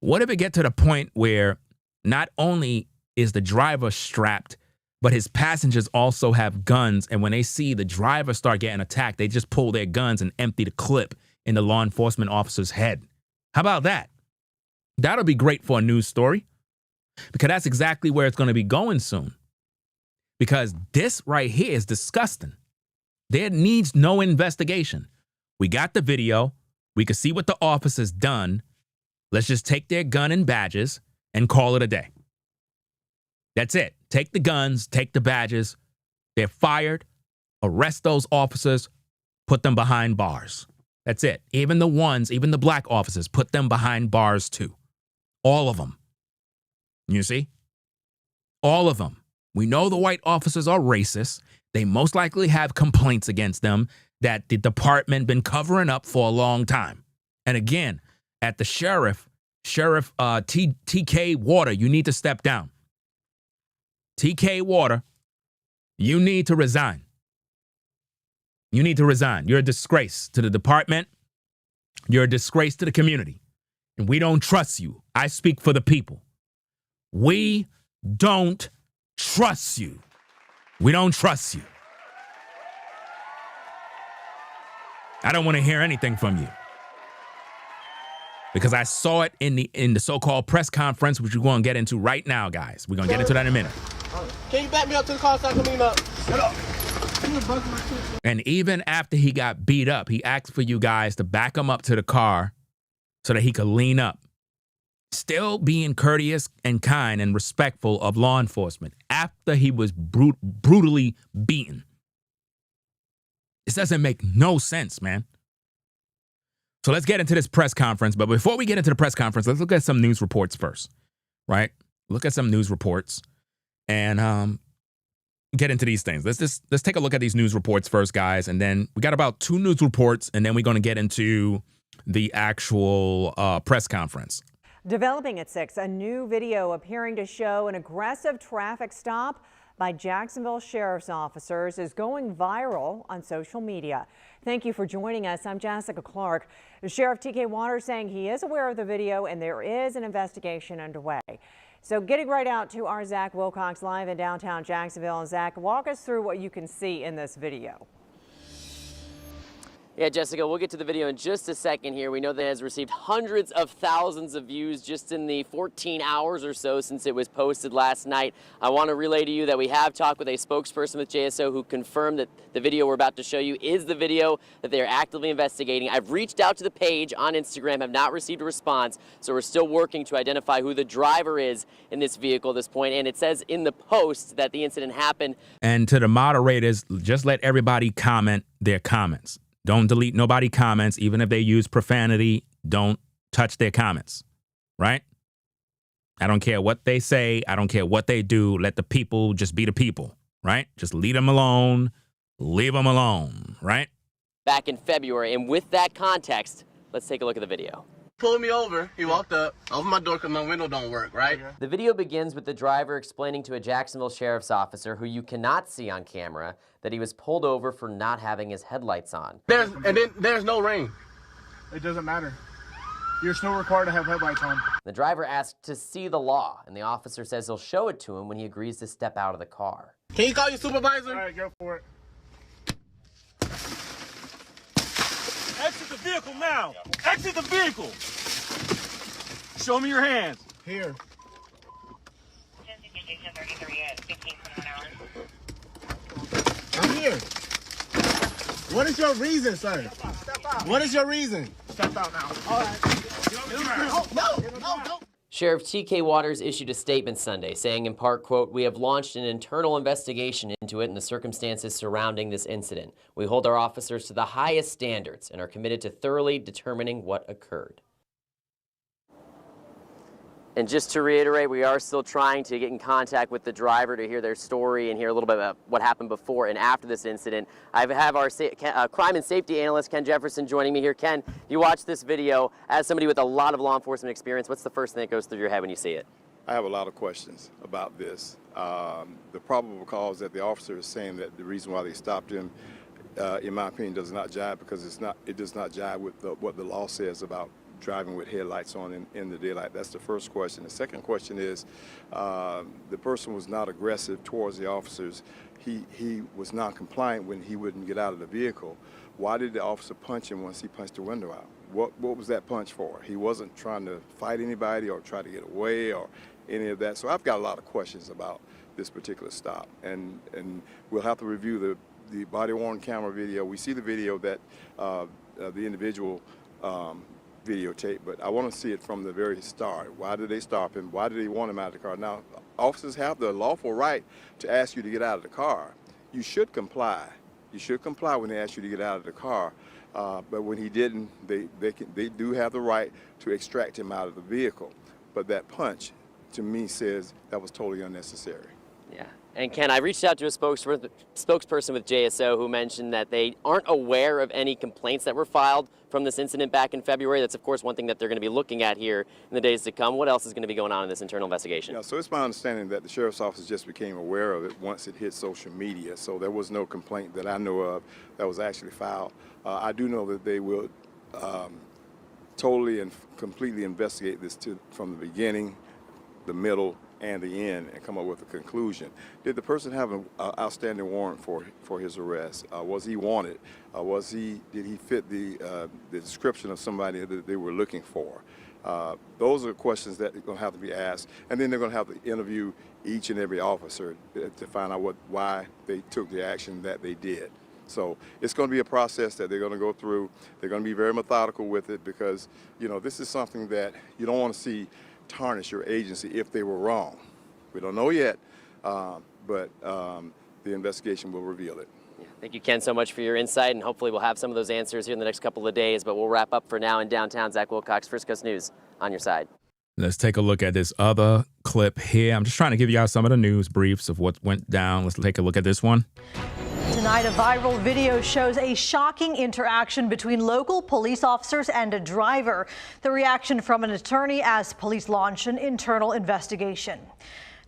What if it get to the point where not only is the driver strapped, but his passengers also have guns, and when they see the driver start getting attacked, they just pull their guns and empty the clip in the law enforcement officer's head? How about that? That'll be great for a news story, because that's exactly where it's going to be going soon. Because this right here is disgusting. There needs no investigation. We got the video. We can see what the officer's done. Let's just take their gun and badges and call it a day. That's it. Take the guns, take the badges. They're fired. Arrest those officers. Put them behind bars. That's it. Even the black officers, put them behind bars too. All of them. You see? All of them. We know the white officers are racist. They most likely have complaints against them that the department been covering up for a long time. And again, at the Sheriff T.K. Water, you need to step down. T.K. Water, you need to resign. You need to resign. You're a disgrace to the department. You're a disgrace to the community. And we don't trust you. I speak for the people. We don't trust you. We don't trust you. I don't want to hear anything from you. Because I saw it in the so-called press conference, which we're going to get into right now, guys. We're going to get into that in a minute. Can you back me up to the car so I can lean up? Shut up. And even after he got beat up, he asked for you guys to back him up to the car so that he could lean up. Still being courteous and kind and respectful of law enforcement after he was brutally beaten. This doesn't make no sense, man. So let's get into this press conference. But before we get into the press conference, let's look at some news reports first, right? Look at some news reports and get into these things. Let's take a look at these news reports first, guys. And then we got about 2 news reports, and then we're going to get into the actual press conference. Developing at 6, a new video appearing to show an aggressive traffic stop by Jacksonville Sheriff's officers is going viral on social media. Thank you for joining us. I'm Jessica Clark. Sheriff T.K. saying he is aware of the video and there is an investigation underway. So getting right out to our Zach Wilcox live in downtown Jacksonville. And Zach, walk us through what you can see in this video. Yeah, Jessica, we'll get to the video in just a second here. We know that it has received hundreds of thousands of views just in the 14 hours or so since it was posted last night. I want to relay to you that we have talked with a spokesperson with JSO who confirmed that the video we're about to show you is the video that they are actively investigating. I've reached out to the page on Instagram, have not received a response, so we're still working to identify who the driver is in this vehicle at this point. And it says in the post that the incident happened. And to the moderators, just let everybody comment their comments. Don't delete nobody's comments. Even if they use profanity, don't touch their comments, right? I don't care what they say. I don't care what they do. Let the people just be the people, right? Just leave them alone. Leave them alone, right? Back in February. And with that context, let's take a look at the video. Pulled me over. He walked up, opened my door because my window don't work, right? Okay. The video begins with the driver explaining to a Jacksonville Sheriff's officer, who you cannot see on camera, that he was pulled over for not having his headlights on. There's no rain. It doesn't matter. You're still required to have headlights on. The driver asked to see the law, and the officer says he'll show it to him when he agrees to step out of the car. Can you call your supervisor? All right, go for it. Exit the vehicle now. Exit the vehicle. Show me your hands. Here. I'm here. What is your reason, sir? Step out. What is your reason? Step out now. All right. No. Sheriff T.K. Waters issued a statement Sunday saying in part, quote, "We have launched an internal investigation into it and the circumstances surrounding this incident. We hold our officers to the highest standards and are committed to thoroughly determining what occurred." And just to reiterate, we are still trying to get in contact with the driver to hear their story and hear a little bit about what happened before and after this incident. I have our crime and safety analyst, Ken Jefferson, joining me here. Ken, you watched this video. As somebody with a lot of law enforcement experience, what's the first thing that goes through your head when you see it? I have a lot of questions about this. The probable cause that the officer is saying that the reason why they stopped him, in my opinion, does not jive because it does not jive with what the law says about driving with headlights on in the daylight. That's the first question. The second question is the person was not aggressive towards the officers. He was non-compliant when he wouldn't get out of the vehicle. Why did the officer punch him once he punched the window out? What was that punch for? He wasn't trying to fight anybody or try to get away or any of that. So I've got a lot of questions about this particular stop. And we'll have to review the body-worn camera video. We see the video that the individual videotape, but I want to see it from the very start. Why did they stop him? Why did they want him out of the car? Now, officers have the lawful right to ask you to get out of the car. You should comply. You should comply when they ask you to get out of the car. But when he didn't, they do have the right to extract him out of the vehicle. But that punch, to me, says that was totally unnecessary. Yeah. And Ken, I reached out to a spokesperson with JSO who mentioned that they aren't aware of any complaints that were filed from this incident back in February. That's, of course, one thing that they're going to be looking at here in the days to come. What else is going to be going on in this internal investigation? Yeah, so it's my understanding that the sheriff's office just became aware of it once it hit social media. So there was no complaint that I know of that was actually filed. I do know that they will totally and completely investigate this from the beginning, the middle, and the end, and come up with a conclusion. Did the person have an outstanding warrant for his arrest? Was he wanted? Did he fit the description of somebody that they were looking for? Those are questions that are going to have to be asked, and then they're going to have to interview each and every officer to find out why they took the action that they did. So it's going to be a process that they're going to go through. They're going to be very methodical with it because, you know, this is something that you don't want to see tarnish your agency if they were wrong. We don't know yet, but the investigation will reveal it. Yeah. Thank you, Ken, so much for your insight, and hopefully we'll have some of those answers here in the next couple of days, but we'll wrap up for now in downtown. Zach Wilcox, First Coast News, on your side. Let's take a look at this other clip here. I'm just trying to give y'all some of the news briefs of what went down. Let's take a look at this one. Tonight, a viral video shows a shocking interaction between local police officers and a driver. The reaction from an attorney as police launch an internal investigation.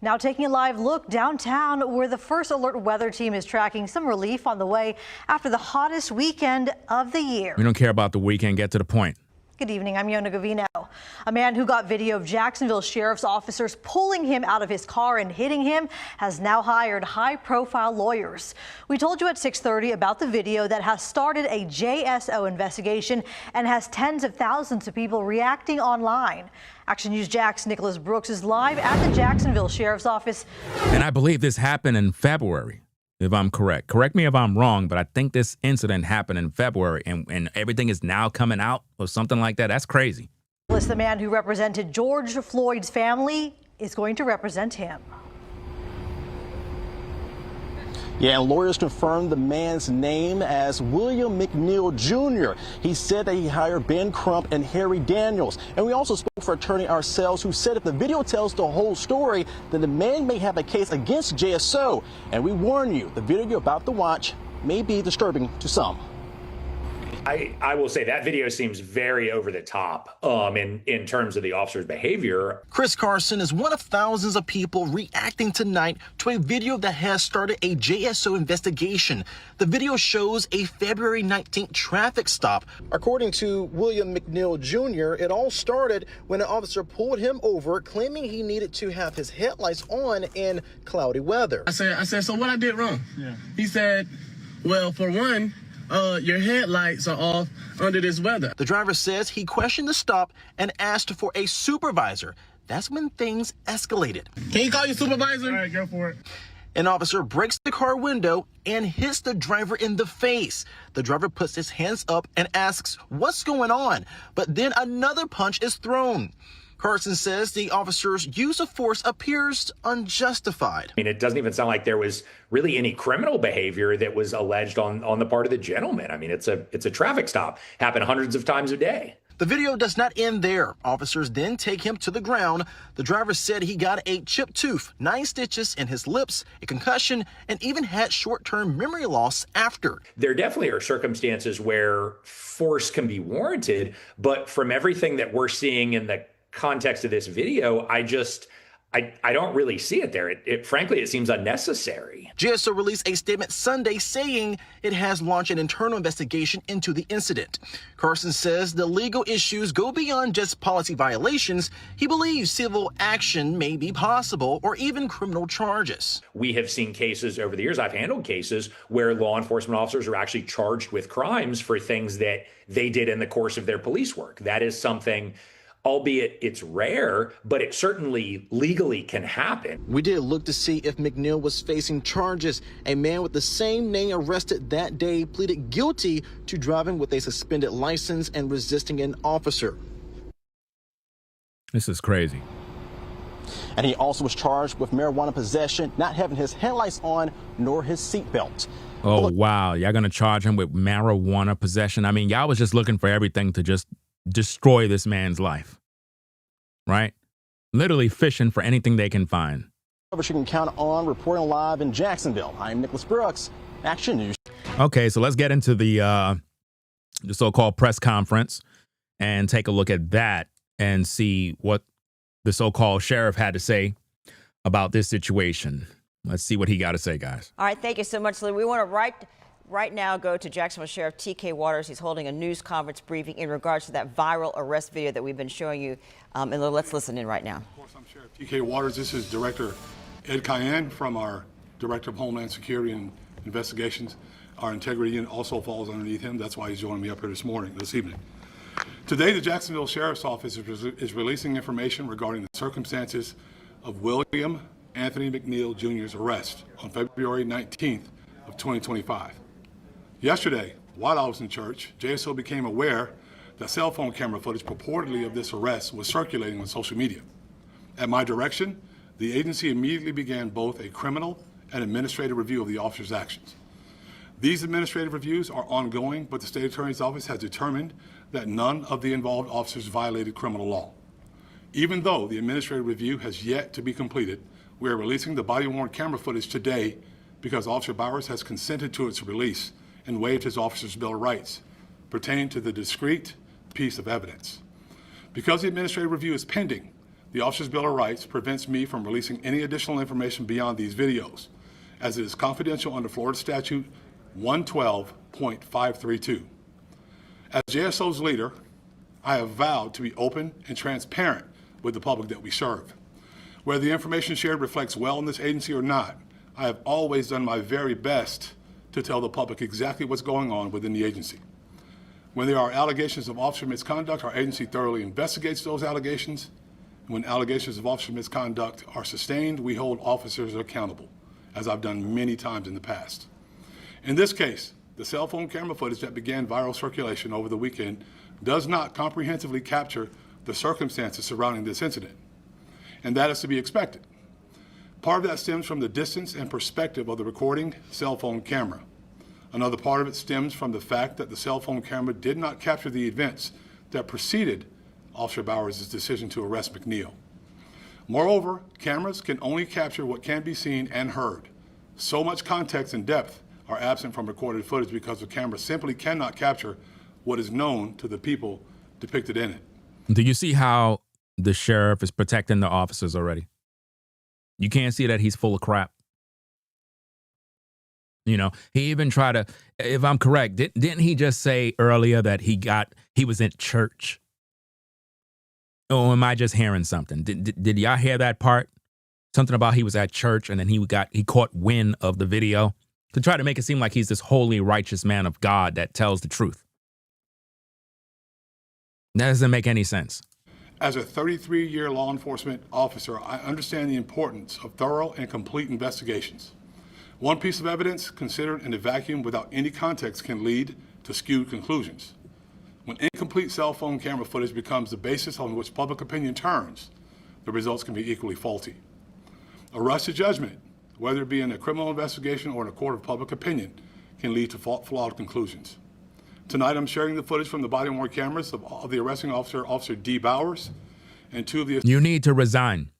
Now taking a live look downtown where the First Alert weather team is tracking some relief on the way after the hottest weekend of the year. We don't care about the weekend. Get to the point. Good evening, I'm Yona Gavino. A man who got video of Jacksonville Sheriff's officers pulling him out of his car and hitting him has now hired high-profile lawyers. We told you at 6:30 about the video that has started a JSO investigation and has tens of thousands of people reacting online. Action News Jack's Nicholas Brooks is live at the Jacksonville Sheriff's Office. And I believe this happened in February. If I'm correct. Correct me if I'm wrong, but I think this incident happened in February and everything is now coming out or something like that. That's crazy. The man who represented George Floyd's family is going to represent him. Yeah, and lawyers confirmed the man's name as William McNeil Jr. He said that he hired Ben Crump and Harry Daniels. And we also spoke for attorney ourselves who said if the video tells the whole story, then the man may have a case against JSO. And we warn you, the video you're about to watch may be disturbing to some. I will say that video seems very over the top in terms of the officer's behavior. Chris Carson is one of thousands of people reacting tonight to a video that has started a JSO investigation. The video shows a February 19th traffic stop. According to William McNeil Jr., it all started when an officer pulled him over, claiming he needed to have his headlights on in cloudy weather. I said, so what I did wrong? Yeah. He said, well, for one, your headlights are off under this weather. The driver says he questioned the stop and asked for a supervisor. That's when things escalated. Can you call your supervisor? All right, go for it. An officer breaks the car window and hits the driver in the face. The driver puts his hands up and asks, "What's going on?" But then another punch is thrown. Carson says the officer's use of force appears unjustified. I mean, it doesn't even sound like there was really any criminal behavior that was alleged on the part of the gentleman. I mean, it's a traffic stop. Happened hundreds of times a day. The video does not end there. Officers then take him to the ground. The driver said he got a chipped tooth, 9 stitches in his lips, a concussion, and even had short-term memory loss after. There definitely are circumstances where force can be warranted, but from everything that we're seeing in the context of this video, I don't really see it there. Frankly, it seems unnecessary. GSO released a statement Sunday saying it has launched an internal investigation into the incident. Carson says the legal issues go beyond just policy violations. He believes civil action may be possible or even criminal charges. We have seen cases over the years, I've handled cases where law enforcement officers are actually charged with crimes for things that they did in the course of their police work. That is something, albeit it's rare, but it certainly legally can happen. We did look to see if McNeil was facing charges. A man with the same name arrested that day pleaded guilty to driving with a suspended license and resisting an officer. This is crazy. And he also was charged with marijuana possession, not having his headlights on, nor his seatbelt. Oh, wow. Y'all going to charge him with marijuana possession? I mean, y'all was just looking for everything to just destroy this man's life, right? Literally fishing for anything they can find. You can count on reporting live in Jacksonville. I'm Nicholas Brooks, Action News. Okay, so let's get into the so-called press conference and take a look at that and see what the so-called sheriff had to say about this situation. Let's see what he got to say, guys. All right, thank you so much, Lee. We want to right now go to Jacksonville Sheriff T.K. He's holding a news conference briefing in regards to that viral arrest video that we've been showing you. And let's listen in right now. Of course, I'm Sheriff T.K. This is Director Ed Cayenne from our Director of Homeland Security and Investigations. Our integrity unit also falls underneath him. That's why he's joining me up here this evening. Today, the Jacksonville Sheriff's Office is releasing information regarding the circumstances of William Anthony McNeil Jr.'s arrest on February 19th of 2025. Yesterday, while I was in church, JSO became aware that cell phone camera footage purportedly of this arrest was circulating on social media. At my direction, the agency immediately began both a criminal and administrative review of the officer's actions. These administrative reviews are ongoing, but the State Attorney's Office has determined that none of the involved officers violated criminal law. Even though the administrative review has yet to be completed, we are releasing the body-worn camera footage today because Officer Bowers has consented to its release and waived his officer's Bill of Rights pertaining to the discrete piece of evidence. Because the administrative review is pending, the officer's Bill of Rights prevents me from releasing any additional information beyond these videos, as it is confidential under Florida Statute 112.532. As JSO's leader, I have vowed to be open and transparent with the public that we serve. Whether the information shared reflects well in this agency or not, I have always done my very best to tell the public exactly what's going on within the agency. When there are allegations of officer misconduct, our agency thoroughly investigates those allegations. When allegations of officer misconduct are sustained, we hold officers accountable, as I've done many times in the past. In this case, the cell phone camera footage that began viral circulation over the weekend does not comprehensively capture the circumstances surrounding this incident, and that is to be expected. Part of that stems from the distance and perspective of the recording cell phone camera. Another part of it stems from the fact that the cell phone camera did not capture the events that preceded Officer Bowers' decision to arrest McNeil. Moreover, cameras can only capture what can be seen and heard. So much context and depth are absent from recorded footage because the camera simply cannot capture what is known to the people depicted in it. Do you see how the sheriff is protecting the officers already? You can't see that he's full of crap. You know, he even tried to, if I'm correct, didn't he just say earlier that he was in church? Or am I just hearing something? Did y'all hear that part? Something about he was at church and then he caught wind of the video to try to make it seem like he's this holy, righteous man of God that tells the truth. That doesn't make any sense. As a 33-year law enforcement officer, I understand the importance of thorough and complete investigations. One piece of evidence considered in a vacuum without any context can lead to skewed conclusions. When incomplete cell phone camera footage becomes the basis on which public opinion turns, the results can be equally faulty. A rush to judgment, whether it be in a criminal investigation or in a court of public opinion, can lead to flawed conclusions. Tonight, I'm sharing the footage from the body-worn cameras of the arresting officer, Officer D. Bowers, and two of the... You need to resign.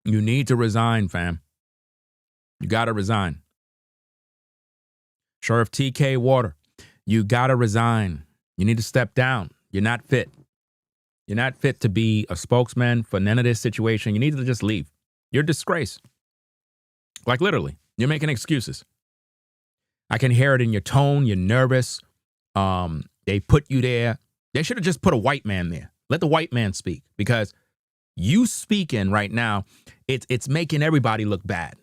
You need to resign, fam. You got to resign. Sheriff T.K. Water, you got to resign. You need to step down. You're not fit. You're not fit to be a spokesman for none of this situation. You need to just leave. You're a disgrace. Like literally, you're making excuses. I can hear it in your tone. You're nervous. They put you there. They should have just put a white man there. Let the white man speak, because you speaking right now, it's making everybody look bad,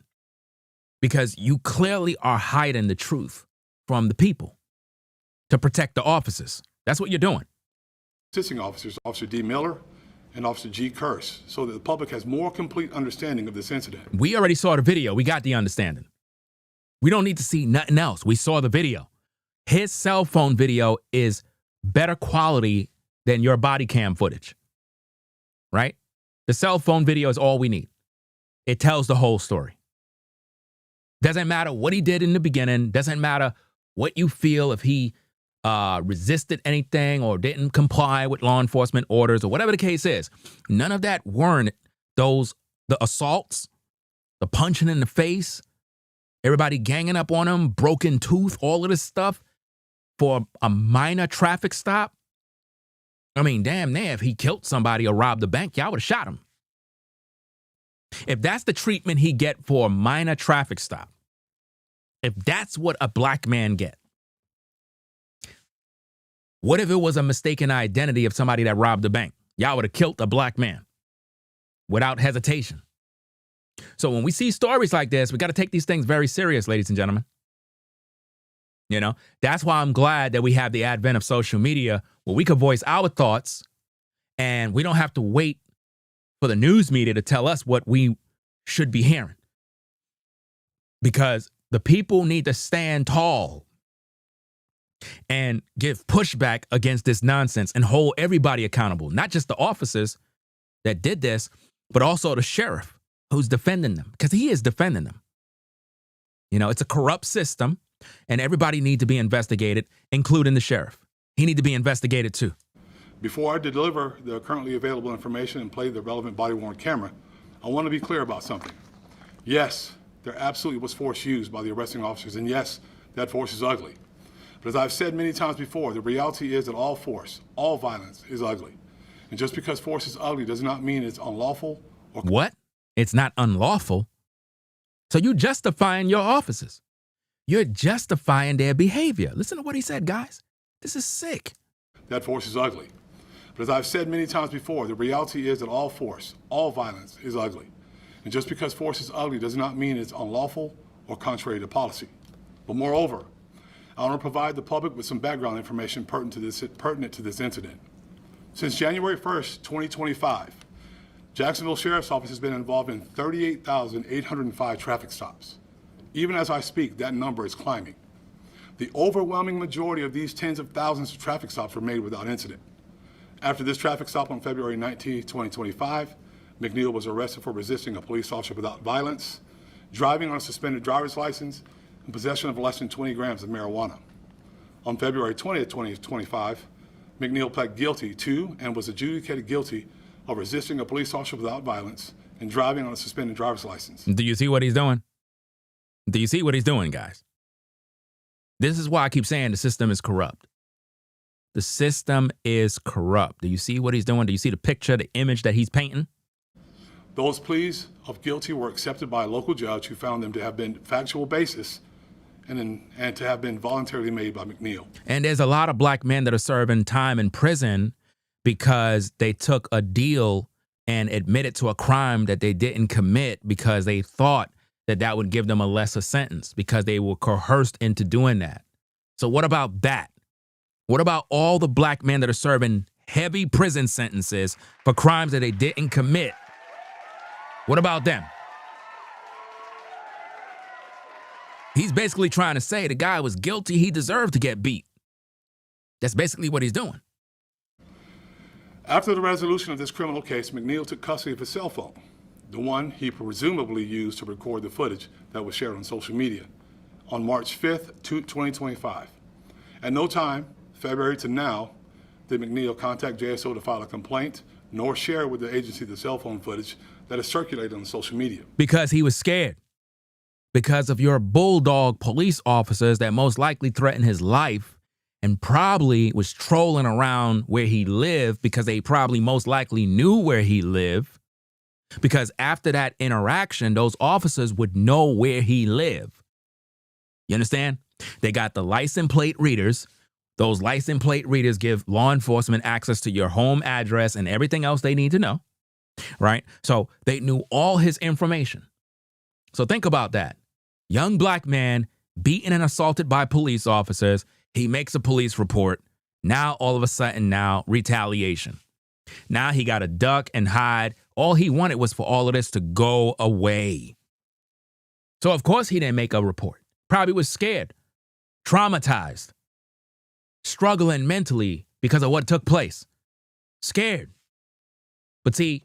because you clearly are hiding the truth from the people to protect the officers. That's what you're doing. Assisting officers, Officer D. Miller and Officer G. Curse, so that the public has more complete understanding of this incident. We already saw the video. We got the understanding. We don't need to see nothing else. We saw the video. His cell phone video is better quality than your body cam footage, right? The cell phone video is all we need. It tells the whole story. Doesn't matter what he did in the beginning. Doesn't matter what you feel, if he resisted anything or didn't comply with law enforcement orders or whatever the case is. None of that warrant the assaults, the punching in the face, everybody ganging up on him, broken tooth, all of this stuff for a minor traffic stop. I mean, damn near if he killed somebody or robbed a bank, y'all would have shot him. If that's the treatment he get for a minor traffic stop, if that's what a black man get, what if it was a mistaken identity of somebody that robbed a bank? Y'all would have killed a black man without hesitation. So when we see stories like this, we got to take these things very serious, ladies and gentlemen. You know, that's why I'm glad that we have the advent of social media where we can voice our thoughts and we don't have to wait for the news media to tell us what we should be hearing. Because the people need to stand tall and give pushback against this nonsense and hold everybody accountable, not just the officers that did this, but also the sheriff who's defending them, because he is defending them. You know, it's a corrupt system and everybody needs to be investigated, including the sheriff. He needs to be investigated too. Before I deliver the currently available information and play the relevant body-worn camera, I want to be clear about something. Yes, there absolutely was force used by the arresting officers, and yes, that force is ugly. But as I've said many times before, the reality is that all force, all violence is ugly. And just because force is ugly does not mean it's unlawful or... What? It's not unlawful? So you're justifying your officers. You're justifying their behavior. Listen to what he said, guys. This is sick. That force is ugly. But as I've said many times before, the reality is that all force, all violence is ugly. And just because force is ugly does not mean it's unlawful or contrary to policy. But moreover, I want to provide the public with some background information pertinent to this incident. Since January 1st, 2025, Jacksonville Sheriff's Office has been involved in 38,805 traffic stops. Even as I speak, that number is climbing. The overwhelming majority of these tens of thousands of traffic stops were made without incident. After this traffic stop on February 19, 2025, McNeil was arrested for resisting a police officer without violence, driving on a suspended driver's license, and possession of less than 20 grams of marijuana. On February 20, 2025, McNeil pled guilty to and was adjudicated guilty of resisting a police officer without violence and driving on a suspended driver's license. Do you see what he's doing? Do you see what he's doing, guys? This is why I keep saying the system is corrupt. The system is corrupt. Do you see what he's doing? Do you see the picture, the image that he's painting? Those pleas of guilty were accepted by a local judge who found them to have been factual basis and to have been voluntarily made by McNeil. And there's a lot of black men that are serving time in prison because they took a deal and admitted to a crime that they didn't commit because they thought that would give them a lesser sentence because they were coerced into doing that. So what about that? What about all the black men that are serving heavy prison sentences for crimes that they didn't commit? What about them? He's basically trying to say the guy was guilty. He deserved to get beat. That's basically what he's doing. After the resolution of this criminal case, McNeil took custody of his cell phone, the one he presumably used to record the footage that was shared on social media, on March 5th, 2025. At no time, February to now, did McNeil contact JSO to file a complaint, nor share with the agency the cell phone footage that is circulated on social media. Because he was scared. Because of your bulldog police officers that most likely threatened his life and probably was trolling around where he lived because they probably most likely knew where he lived. Because after that interaction, those officers would know where he lived. You understand? They got the license plate readers. Those license plate readers give law enforcement access to your home address and everything else they need to know, right? So they knew all his information. So think about that. Young black man beaten and assaulted by police officers. He makes a police report. Now, all of a sudden, now retaliation. Now he got to duck and hide. All he wanted was for all of this to go away. So, of course, he didn't make a report. Probably was scared, traumatized, struggling mentally because of what took place. Scared. But see,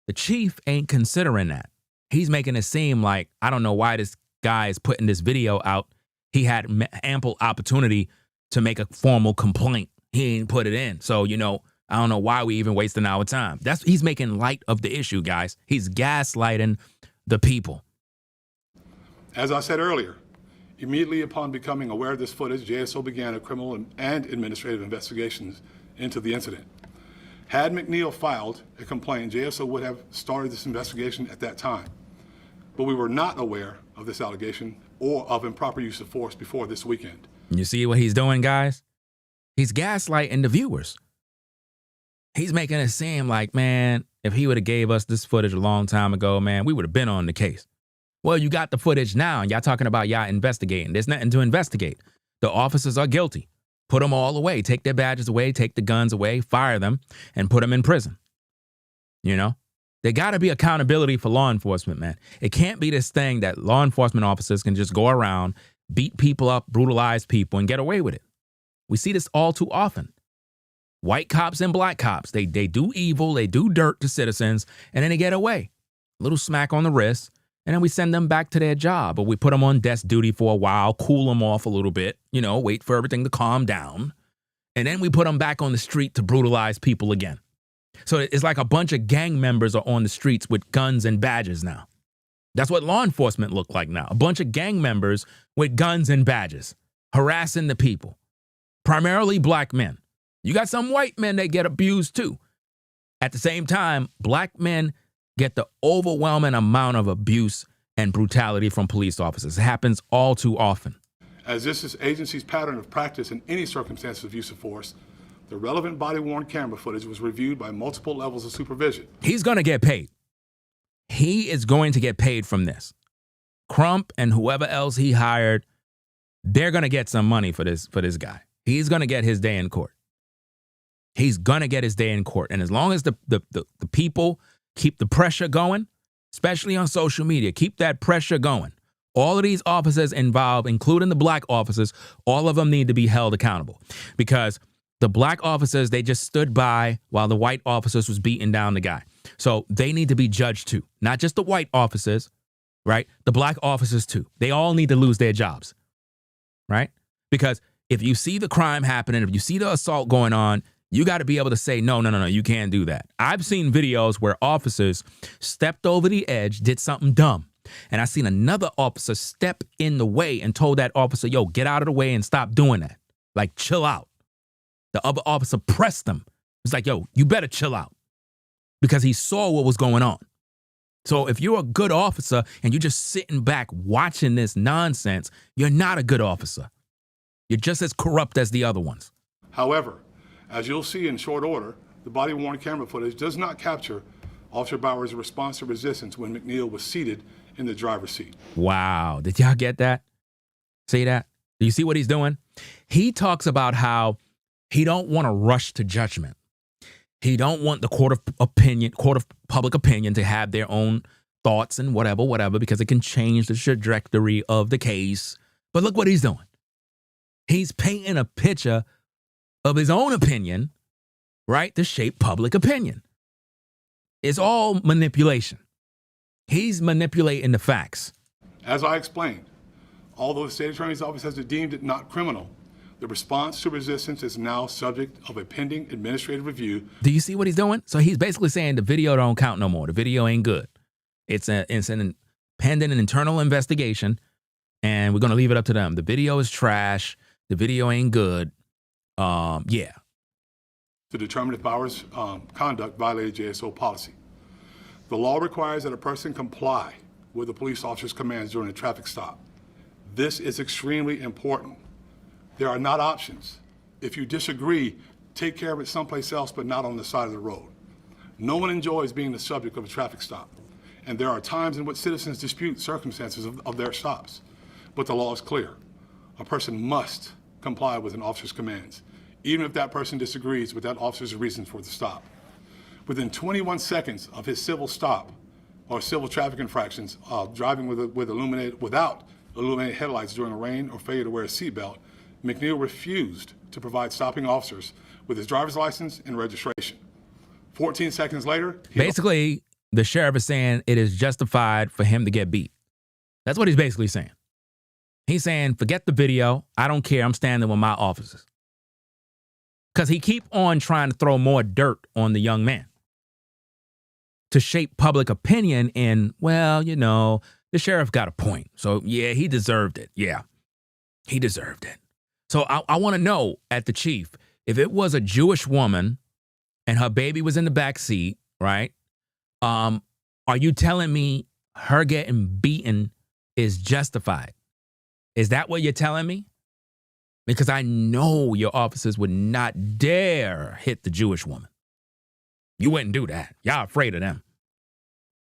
the chief ain't considering that. He's making it seem like, I don't know why this guy is putting this video out. He had ample opportunity to make a formal complaint. He ain't put it in. So, I don't know why we even wasting our time. He's making light of the issue, guys. He's gaslighting the people. As I said earlier, immediately upon becoming aware of this footage, JSO began a criminal and administrative investigations into the incident. Had McNeil filed a complaint, JSO would have started this investigation at that time. But we were not aware of this allegation or of improper use of force before this weekend. You see what he's doing, guys? He's gaslighting the viewers. He's making it seem like, man, if he would have gave us this footage a long time ago, man, we would have been on the case. Well, you got the footage now, and y'all talking about y'all investigating. There's nothing to investigate. The officers are guilty. Put them all away. Take their badges away. Take the guns away. Fire them and put them in prison. There got to be accountability for law enforcement, man. It can't be this thing that law enforcement officers can just go around, beat people up, brutalize people, and get away with it. We see this all too often. White cops and black cops, they do evil, they do dirt to citizens, and then they get away. A little smack on the wrist, and then we send them back to their job, or we put them on desk duty for a while, cool them off a little bit, wait for everything to calm down, and then we put them back on the street to brutalize people again. So it's like a bunch of gang members are on the streets with guns and badges now. That's what law enforcement look like now. A bunch of gang members with guns and badges, harassing the people, primarily black men. You got some white men that get abused too. At the same time, black men get the overwhelming amount of abuse and brutality from police officers. It happens all too often. As this is agency's pattern of practice in any circumstances of use of force, the relevant body-worn camera footage was reviewed by multiple levels of supervision. He's going to get paid. He is going to get paid from this. Crump and whoever else he hired, they're going to get some money for this guy. He's going to get his day in court. He's going to get his day in court. And as long as the people keep the pressure going, especially on social media, keep that pressure going. All of these officers involved, including the black officers, all of them need to be held accountable because the black officers, they just stood by while the white officers was beating down the guy. So they need to be judged too. Not just the white officers, right? The black officers too. They all need to lose their jobs, right? Because if you see the crime happening, if you see the assault going on, you got to be able to say, no, you can't do that. I've seen videos where officers stepped over the edge, did something dumb. And I seen another officer step in the way and told that officer, yo, get out of the way and stop doing that. Like, chill out. The other officer pressed him. It's like, yo, you better chill out because he saw what was going on. So if you're a good officer and you're just sitting back watching this nonsense, you're not a good officer. You're just as corrupt as the other ones. However, as you'll see in short order, the body-worn camera footage does not capture Officer Bauer's response to resistance when McNeil was seated in the driver's seat. Wow. Did y'all get that? See that? Do you see what he's doing? He talks about how he don't want to rush to judgment. He don't want the court of public opinion to have their own thoughts and whatever, because it can change the trajectory of the case. But look what he's doing. He's painting a picture of his own opinion, right, to shape public opinion. It's all manipulation. He's manipulating the facts. As I explained, although the state attorney's office has deemed it not criminal, the response to resistance is now subject of a pending administrative review. Do you see what he's doing? So he's basically saying the video don't count no more. The video ain't good. It's an pending an internal investigation, and we're going to leave it up to them. The video is trash. The video ain't good. Yeah. To determine if Bauer's conduct violated JSO policy. The law requires that a person comply with the police officer's commands during a traffic stop. This is extremely important. There are not options. If you disagree, take care of it someplace else, but not on the side of the road. No one enjoys being the subject of a traffic stop. And there are times in which citizens dispute circumstances of their stops. But the law is clear. A person must comply with an officer's commands, even if that person disagrees with that officer's reasons for the stop. Within 21 seconds of his civil stop or civil traffic infractions, driving without illuminated headlights during rain or failure to wear a seatbelt, McNeil refused to provide stopping officers with his driver's license and registration. 14 seconds later, basically, the sheriff is saying it is justified for him to get beat. That's what he's basically saying. He's saying, forget the video. I don't care. I'm standing with my officers. Because he keep on trying to throw more dirt on the young man to shape public opinion in, well, you know, the sheriff got a point. So, yeah, he deserved it. Yeah, he deserved it. So I want to know at the chief, if it was a Jewish woman and her baby was in the back seat, right? Are you telling me her getting beaten is justified? Is that what you're telling me? Because I know your officers would not dare hit the Jewish woman. You wouldn't do that. Y'all afraid of them.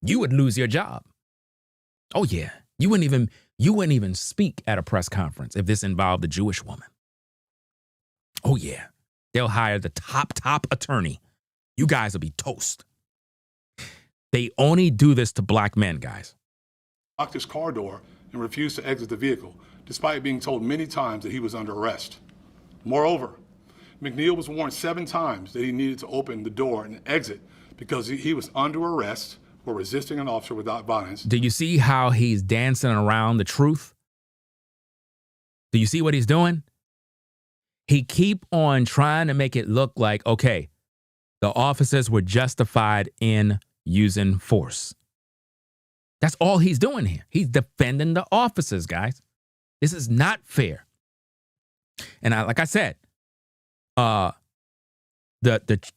You would lose your job. Oh yeah, you wouldn't even speak at a press conference if this involved a Jewish woman. Oh yeah, they'll hire the top attorney. You guys will be toast. They only do this to black men, guys. Locked his car door and refused to exit the vehicle, despite being told many times that he was under arrest. Moreover, McNeil was warned 7 times that he needed to open the door and exit because he was under arrest for resisting an officer without violence. Do you see how he's dancing around the truth? Do you see what he's doing? He keep on trying to make it look like, okay, the officers were justified in using force. That's all he's doing here. He's defending the officers, guys. This is not fair. And like I said, the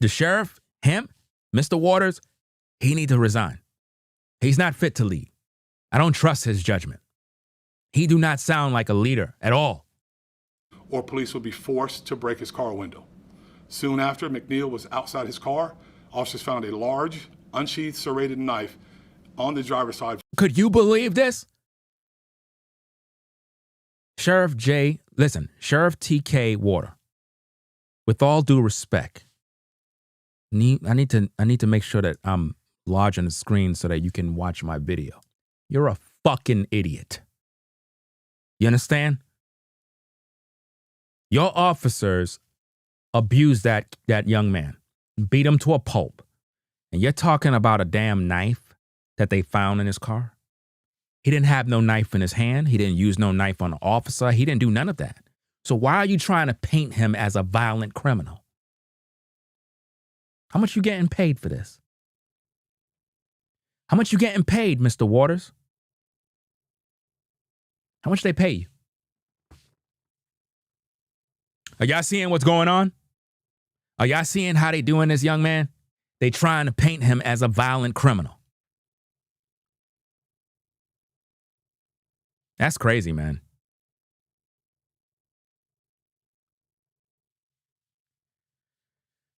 sheriff, him, Mr. Waters, he needs to resign. He's not fit to lead. I don't trust his judgment. He do not sound like a leader at all. Or police would be forced to break his car window. Soon after McNeil was outside his car, officers found a large, unsheathed, serrated knife on the driver's side. Could you believe this? Sheriff T.K. Water, with all due respect, I need to make sure that I'm large on the screen so that you can watch my video. You're a fucking idiot. You understand? Your officers abused that young man, beat him to a pulp. And you're talking about a damn knife that they found in his car? He didn't have no knife in his hand. He didn't use no knife on an officer. He didn't do none of that. So why are you trying to paint him as a violent criminal? How much you getting paid for this? How much you getting paid, Mr. Waters? How much they pay you? Are y'all seeing what's going on? Are y'all seeing how they doing this young man? They trying to paint him as a violent criminal. That's crazy, man.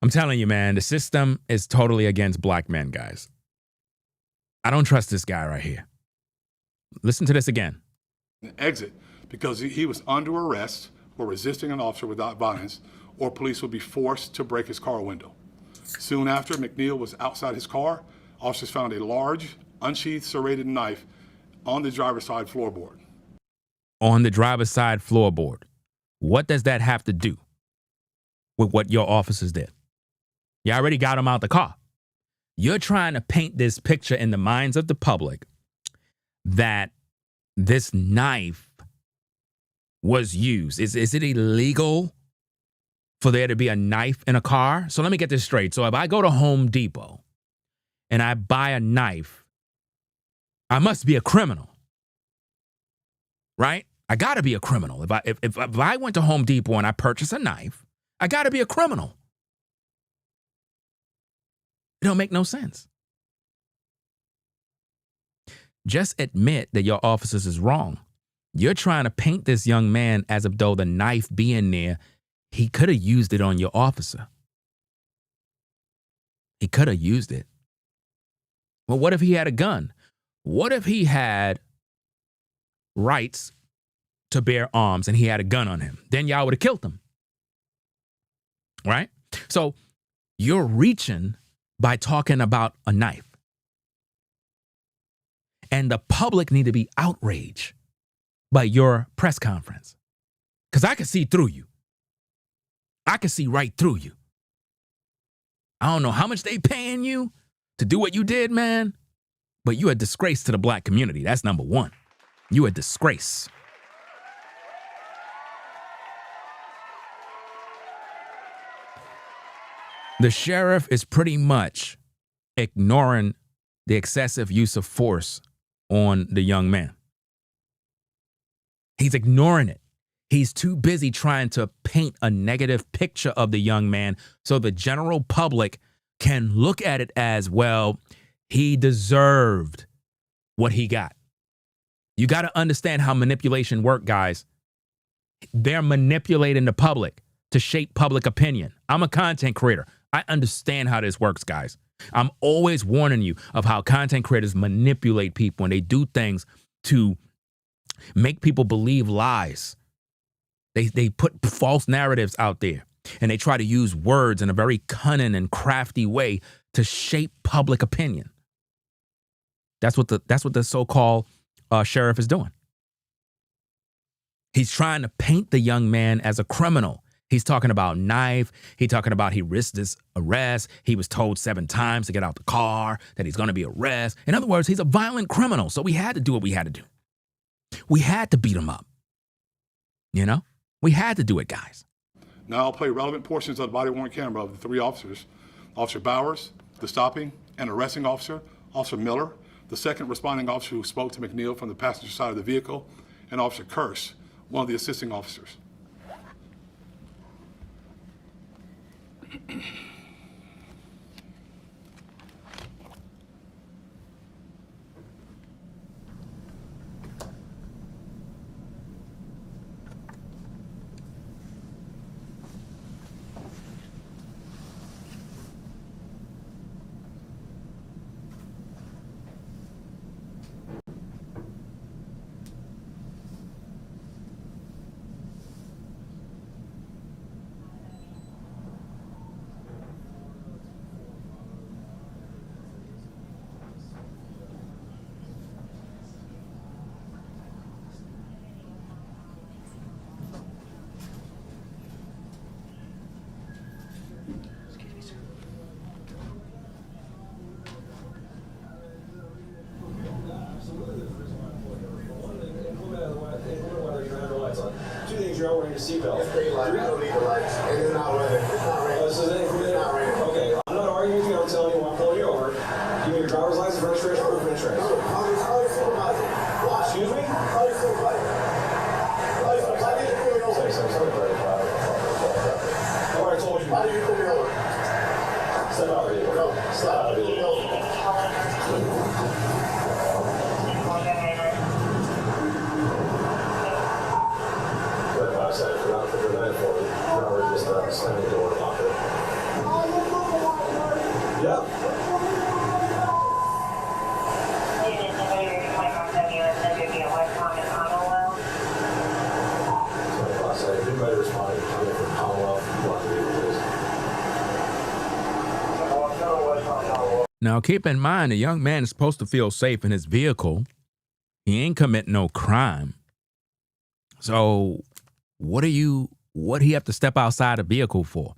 I'm telling you, man, the system is totally against black men, guys. I don't trust this guy right here. Listen to this again. Exit because he was under arrest for resisting an officer without violence, or police would be forced to break his car window. Soon after, McNeil was outside his car. Officers found a large, unsheathed, serrated knife on the driver's side floorboard. On the driver's side floorboard. What does that have to do with what your officers did? You already got him out the car. You're trying to paint this picture in the minds of the public that this knife was used. Is it illegal for there to be a knife in a car? So let me get this straight. So if I go to Home Depot and I buy a knife, I must be a criminal, right? I got to be a criminal. If I went to Home Depot and I purchased a knife, I got to be a criminal. It don't make no sense. Just admit that your officers is wrong. You're trying to paint this young man as if though the knife being there, he could have used it on your officer. He could have used it. Well, what if he had a gun? What if he had rights to bear arms and he had a gun on him? Then y'all would have killed him. Right? So you're reaching by talking about a knife. And the public need to be outraged by your press conference. Because I can see through you. I can see right through you. I don't know how much they paying you to do what you did, man. But you a disgrace to the black community. That's number one. You a disgrace. The sheriff is pretty much ignoring the excessive use of force on the young man. He's ignoring it. He's too busy trying to paint a negative picture of the young man so the general public can look at it as, well, he deserved what he got. You got to understand how manipulation works, guys. They're manipulating the public to shape public opinion. I'm a content creator. I understand how this works, guys. I'm always warning you of how content creators manipulate people and they do things to make people believe lies. They put false narratives out there and they try to use words in a very cunning and crafty way to shape public opinion. That's what the so-called sheriff is doing. He's trying to paint the young man as a criminal. He's talking about knife. He's talking about he risked this arrest. He was told 7 times to get out the car, that he's going to be arrested. In other words, he's a violent criminal. So we had to do what we had to do. We had to beat him up. You know? We had to do it, guys. Now I'll play relevant portions of the body-worn camera of the 3 officers. Officer Bowers, the stopping and arresting officer. Officer Miller, the second responding officer who spoke to McNeil from the passenger side of the vehicle. And Officer Kirsch, one of the assisting officers. You're not wearing your seatbelt. It's green light. I don't need the lights. And it's not red. It's not red. It's not red. Okay. I'm not arguing with you. I'm telling you why I'm pulling you over. Give me your driver's license, registration, proof of insurance. Call your supervisor. Excuse me? Call your supervisor. Call your supervisor. Why did you pull me over? I already told you. Why did you pull me over? Step out of here. No. Step out of here. Slam the door, lock it. Yep. anybody responding coming from Commonwealth, block the vehicle, please. Now, keep in mind, the young man is supposed to feel safe in his vehicle. He ain't committing no crime. So what do you have to step outside a vehicle for?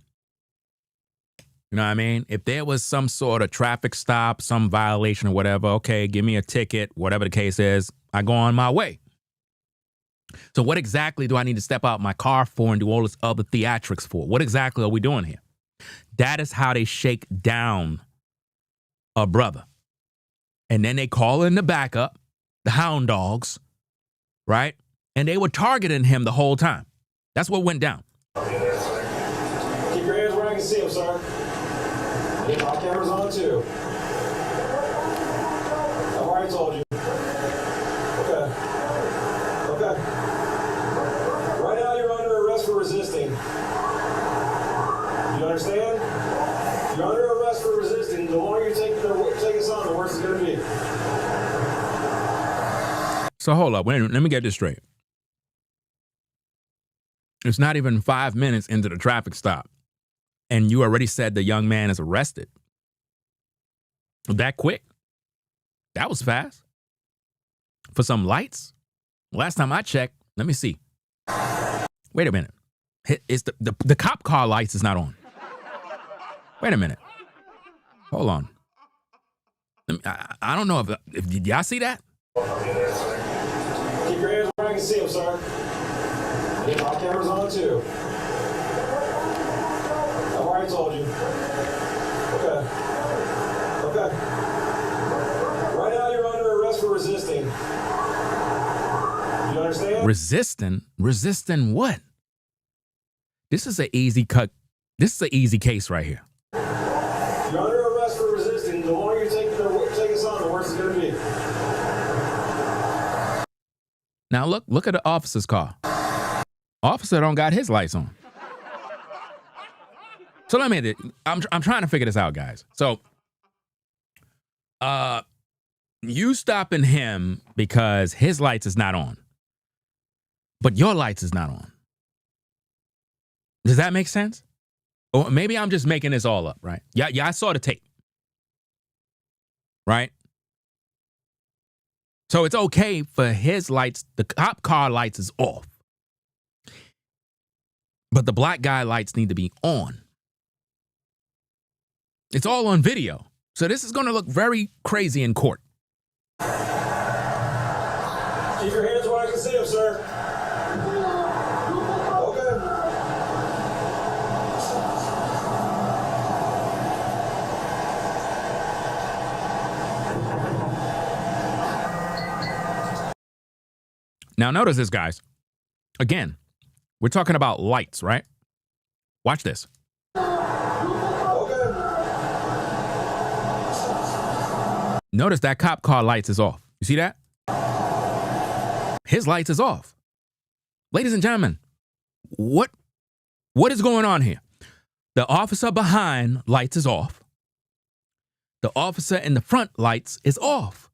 You know what I mean? If there was some sort of traffic stop, some violation or whatever, okay, give me a ticket, whatever the case is, I go on my way. So what exactly do I need to step out my car for and do all this other theatrics for? What exactly are we doing here? That is how they shake down a brother. And then they call in the backup, the hound dogs, right? And they were targeting him the whole time. That's what went down. Keep your hands where I can see them, sir. And my camera's on too. I've already told you. Okay. Okay. Right now you're under arrest for resisting. You understand? You're under arrest for resisting. The longer you take us on, the worse it's going to be. So hold up. Wait, let me get this straight. It's not even 5 minutes into the traffic stop, and you already said the young man is arrested. That quick? That was fast. For some lights? Last time I checked, let me see. Wait a minute. It's the cop car lights is not on. Wait a minute. Hold on. I don't know if did y'all see that? Keep your hands where I can see them, sir. And my camera's on too. I've already told you. Okay. Okay. Right now you're under arrest for resisting. You understand? Resisting? Resisting what? This is an easy cut. This is an easy case right here. You're under arrest for resisting. The longer you take us on, the worse it's going to be. Now look at the officer's car. Officer don't got his lights on. So I'm trying to figure this out, guys. So, you stopping him because his lights is not on, but your lights is not on. Does that make sense? Or maybe I'm just making this all up, right? Yeah, I saw the tape, right? So it's okay for his lights, the cop car lights is off. But the black guy lights need to be on. It's all on video. So this is going to look very crazy in court. Keep your hands where I can see them, sir. Okay. Now notice this, guys. Again, we're talking about lights, right? Watch this. Notice that cop car lights is off. You see that? His lights is off. Ladies and gentlemen, what is going on here? The officer behind lights is off. The officer in the front lights is off.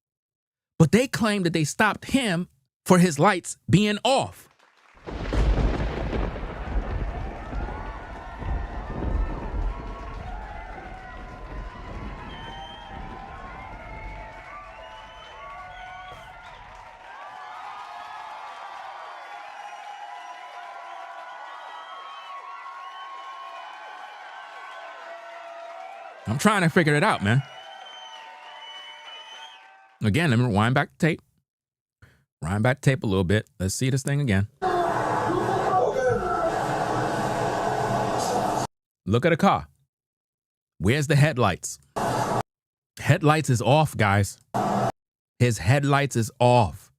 But they claim that they stopped him for his lights being off. I'm trying to figure it out, man. Again, let me rewind back the tape. Rewind back the tape a little bit. Let's see this thing again. Look at the car. Where's the headlights? Headlights is off, guys. His headlights is off.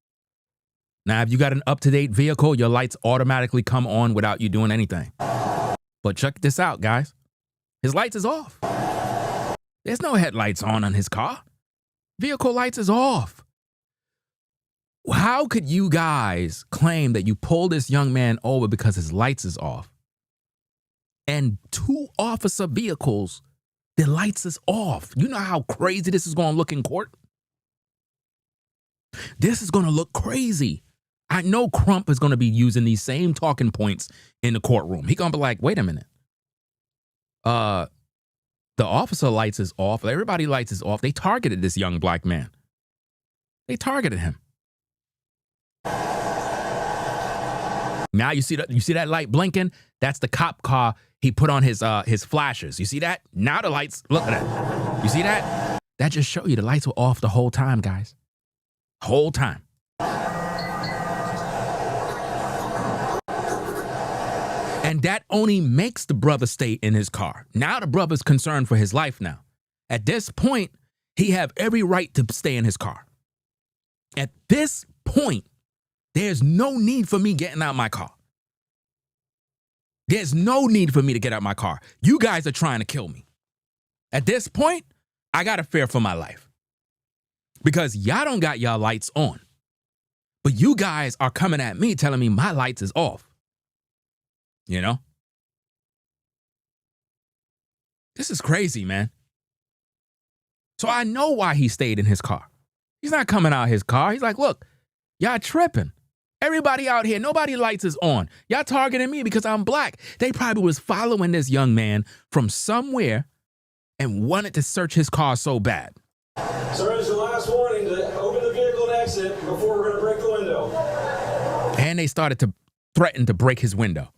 Now, if you got an up-to-date vehicle, your lights automatically come on without you doing anything. But check this out, guys. His lights is off. There's no headlights on his car. Vehicle lights is off. How could you guys claim that you pulled this young man over because his lights is off? And 2 officer vehicles, their lights is off. You know how crazy this is going to look in court? This is going to look crazy. I know Crump is going to be using these same talking points in the courtroom. He going to be like, wait a minute. The officer lights is off. Everybody lights is off. They targeted this young black man. They targeted him. Now you see that light blinking? That's the cop car he put on his flashers. You see that? Now the lights, look at that. You see that? That just show you the lights were off the whole time, guys. Whole time. And that only makes the brother stay in his car. Now the brother's concerned for his life now. At this point, he have every right to stay in his car. At this point, there's no need for me getting out my car. There's no need for me to get out my car. You guys are trying to kill me. At this point, I got to fear for my life. Because y'all don't got y'all lights on. But you guys are coming at me telling me my lights is off. You know? This is crazy, man. So I know why he stayed in his car. He's not coming out his car. He's like, look, y'all tripping. Everybody out here, nobody lights is on. Y'all targeting me because I'm black. They probably was following this young man from somewhere and wanted to search his car so bad. Sir, it's your last warning to open the vehicle and exit before we're going to break the window. And they started to threaten to break his window.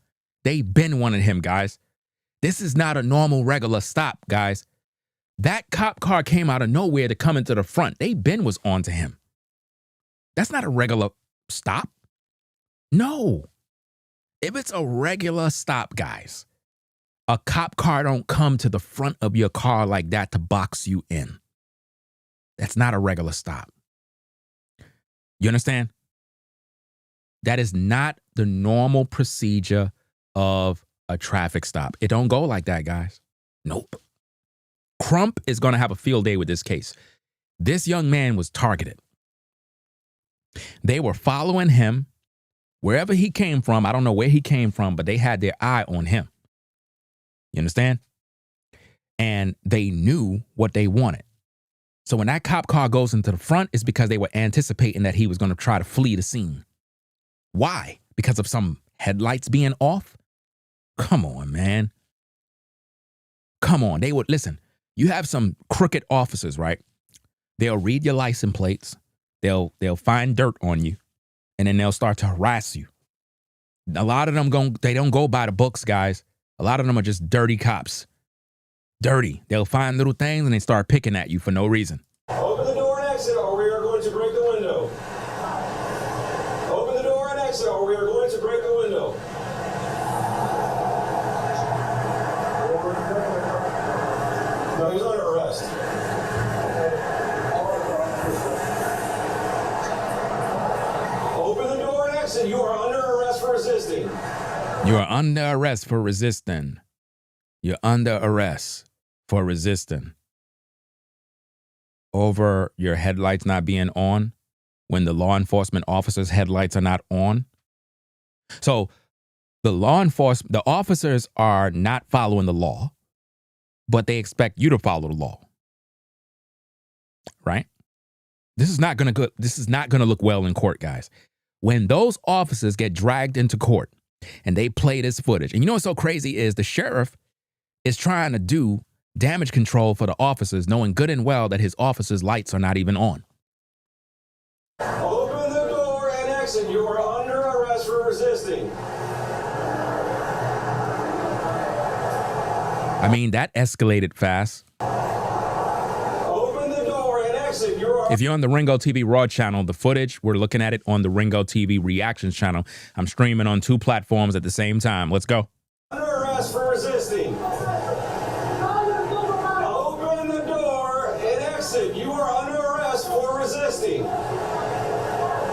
They been wanting him, guys. This is not a normal, regular stop, guys. That cop car came out of nowhere to come into the front. They been was on to him. That's not a regular stop. No. If it's a regular stop, guys, a cop car don't come to the front of your car like that to box you in. That's not a regular stop. You understand? That is not the normal procedure of a traffic stop. It don't go like that, guys. Nope. Crump is going to have a field day with this case. This young man was targeted. They were following him wherever he came from. I don't know where he came from, but they had their eye on him. You understand? And they knew what they wanted. So when that cop car goes into the front, it's because they were anticipating that he was going to try to flee the scene. Why? Because of some headlights being off? Come on, man. Come on. They would, listen, you have some crooked officers, right? They'll read your license plates. They'll find dirt on you. And then they'll start to harass you. A lot of them they don't go by the books, guys. A lot of them are just dirty cops. Dirty. They'll find little things and they start picking at you for no reason. Open the door and exit or we are going to break the window. Open the door and exit or we are going to break the window. No, he's under arrest. Open the door and exit. You are under arrest for resisting. You are under arrest for resisting. You're under arrest for resisting. Over your headlights not being on when the law enforcement officers' headlights are not on. So the officers are not following the law, but they expect you to follow the law. Right? This is not going to look well in court, guys. When those officers get dragged into court and they play this footage, and you know what's so crazy is the sheriff is trying to do damage control for the officers, knowing good and well that his officers' lights are not even on. Open the door and exit. You are under arrest for resisting. I mean, that escalated fast. Open the door and exit. If you're on the Ringo TV Raw channel, the footage, we're looking at it on the Ringo TV Reactions channel. I'm streaming on 2 platforms at the same time. Let's go. Under arrest for resisting. Open the door and exit. You are under arrest for resisting.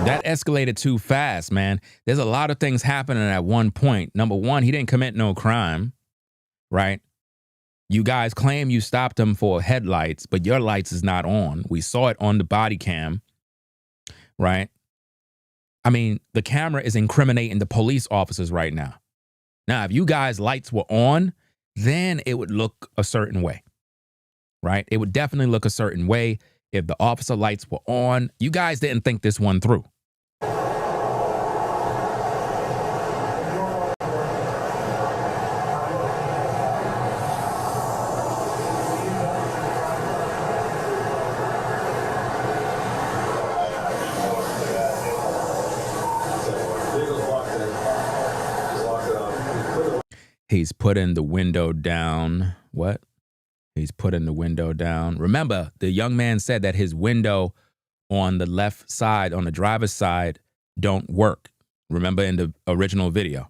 That escalated too fast, man. There's a lot of things happening at one point. Number one, he didn't commit no crime, right? You guys claim you stopped him for headlights, but your lights is not on. We saw it on the body cam, right? I mean, the camera is incriminating the police officers right now. Now, if you guys' lights were on, then it would look a certain way, right? It would definitely look a certain way if the officer lights were on. You guys didn't think this one through. He's putting the window down. What? He's putting the window down. Remember, the young man said that his window on the left side, on the driver's side, don't work. Remember in the original video.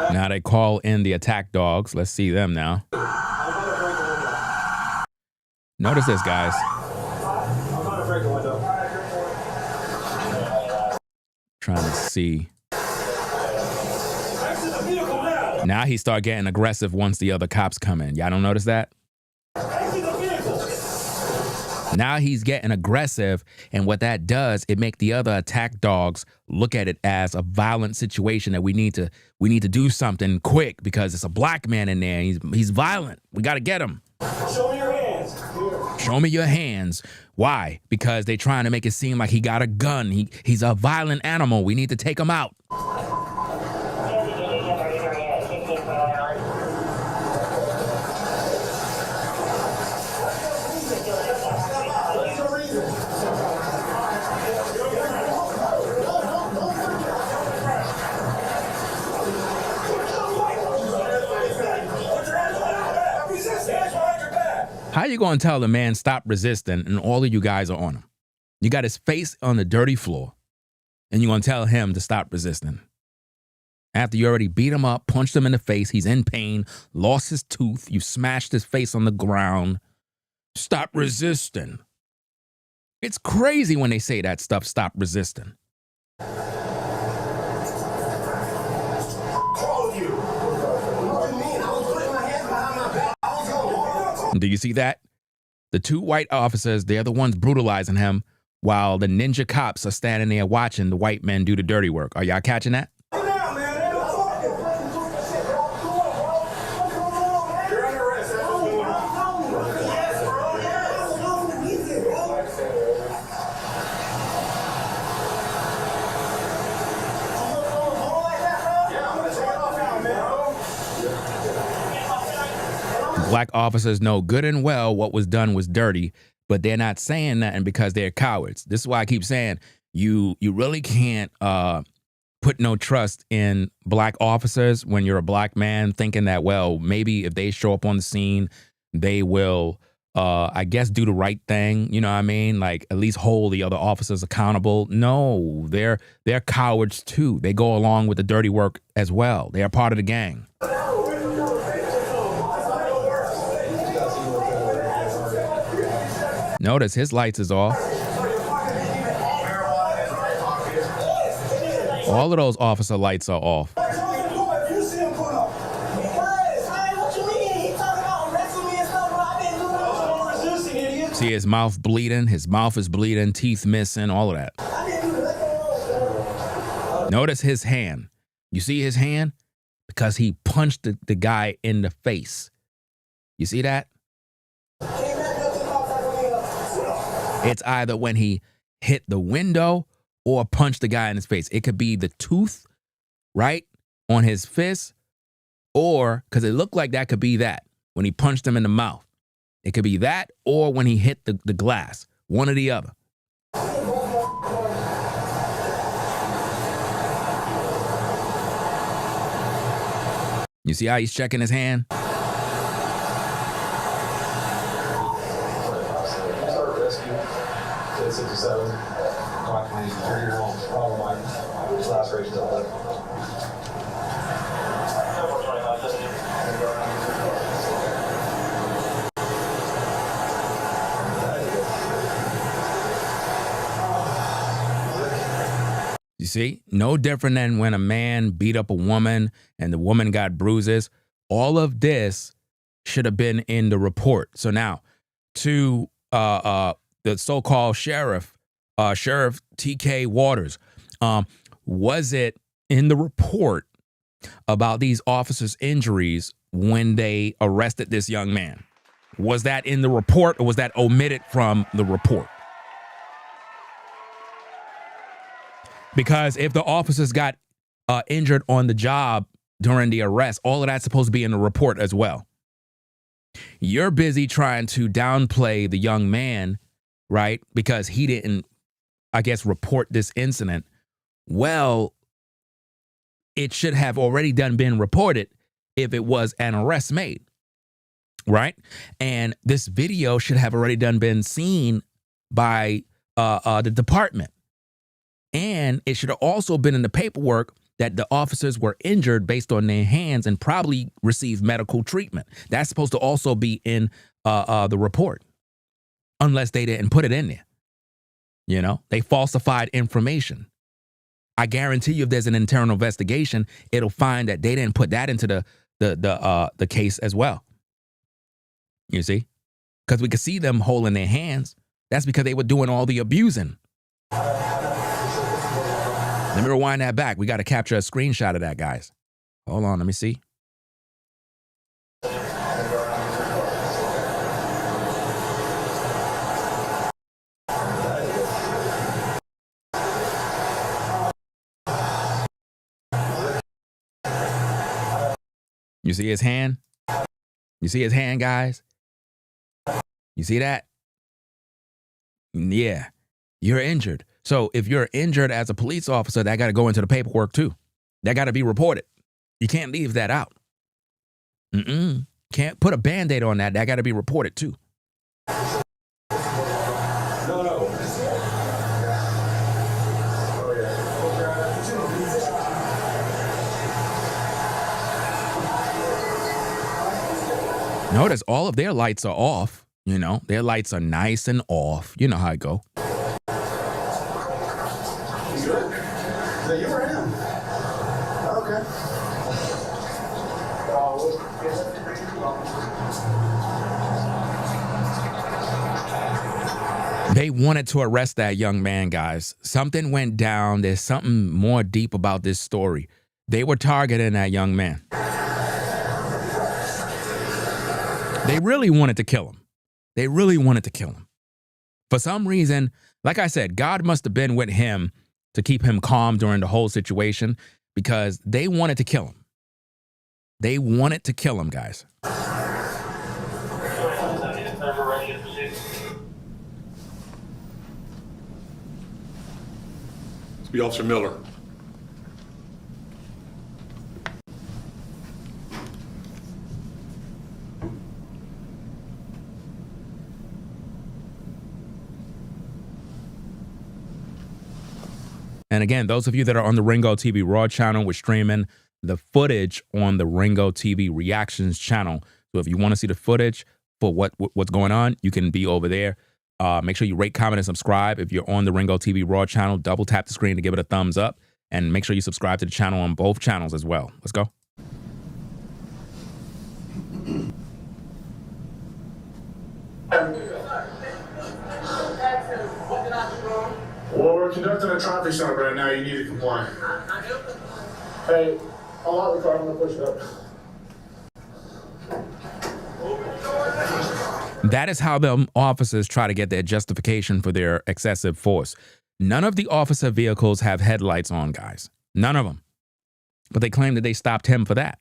Now they call in the attack dogs. Let's see them now. Notice this, guys. Trying to see. Now he start getting aggressive once the other cops come in. Y'all don't notice that? Now he's getting aggressive, and what that does, it make the other attack dogs look at it as a violent situation that we need to do something quick because it's a black man in there. He's violent. We got to get him. Show me your hands. Show me your hands. Why? Because they trying to make it seem like he got a gun. He's a violent animal. We need to take him out. How you going to tell the man stop resisting and all of you guys are on him? You got his face on the dirty floor and you're going to tell him to stop resisting. After you already beat him up, punched him in the face, he's in pain, lost his tooth, you smashed his face on the ground. Stop resisting. It's crazy when they say that stuff, stop resisting. Do you see that? The two white officers, they're the ones brutalizing him while the ninja cops are standing there watching the white men do the dirty work. Are y'all catching that? Black officers know good and well what was done was dirty, but they're not saying nothing because they're cowards. This is why I keep saying you really can't put no trust in black officers when you're a black man thinking that, well, maybe if they show up on the scene, they will, I guess, do the right thing. You know what I mean? Like at least hold the other officers accountable. No, they're cowards too. They go along with the dirty work as well. They are part of the gang. Notice his lights is off. All of those officer lights are off. See his mouth bleeding. His mouth is bleeding, teeth missing, all of that. Notice his hand. You see his hand? Because he punched the guy in the face. You see that? It's either when he hit the window or punched the guy in his face. It could be the tooth, right, on his fist, or, because it looked like that could be that, when he punched him in the mouth. It could be that or when he hit the glass, one or the other. You see how he's checking his hand? You see, no different than when a man beat up a woman and the woman got bruises. All of this should have been in the report. So now to the so-called Sheriff T.K. Waters, Was it in the report about these officers' injuries when they arrested this young man? Was that in the report, or was that omitted from the report? Because if the officers got injured on the job during the arrest, all of that's supposed to be in the report as well. You're busy trying to downplay the young man, right? Because he didn't, I guess, report this incident. Well, it should have already been reported if it was an arrest made, right? And this video should have already been seen by the department. And it should have also been in the paperwork that the officers were injured based on their hands and probably received medical treatment. That's supposed to also be in the report, unless they didn't put it in there. You know, they falsified information. I guarantee you, if there's an internal investigation, it'll find that they didn't put that into the case as well. You see, because we could see them holding their hands. That's because they were doing all the abusing. Let me rewind that back. We got to capture a screenshot of that, guys. Hold on, let me see. You see his hand? You see his hand, guys? You see that? Yeah, you're injured. So if you're injured as a police officer, that got to go into the paperwork too. That got to be reported. You can't leave that out. Can't put a Band-Aid on that. That got to be reported too. Notice all of their lights are off. You know, their lights are nice and off. You know how it go. You were him. Okay. They wanted to arrest that young man, guys. Something went down. There's something more deep about this story. They were targeting that young man. They really wanted to kill him. They really wanted to kill him. For some reason, like I said, God must have been with him to keep him calm during the whole situation, because they wanted to kill him. They wanted to kill him, guys. It's be Officer Miller. And again, those of you that are on the Ringo TV Raw channel, we're streaming the footage on the Ringo TV Reactions channel. So if you want to see the footage for what's going on, you can be over there. Make sure you rate, comment, and subscribe. If you're on the Ringo TV Raw channel, double tap the screen to give it a thumbs up. And make sure you subscribe to the channel on both channels as well. Let's go. Well, we're conducting a traffic stop right now. You need to comply. Hey, I'll out the car. I'm going to push it up. That is how the officers try to get their justification for their excessive force. None of the officer vehicles have headlights on, guys. None of them. But they claim that they stopped him for that.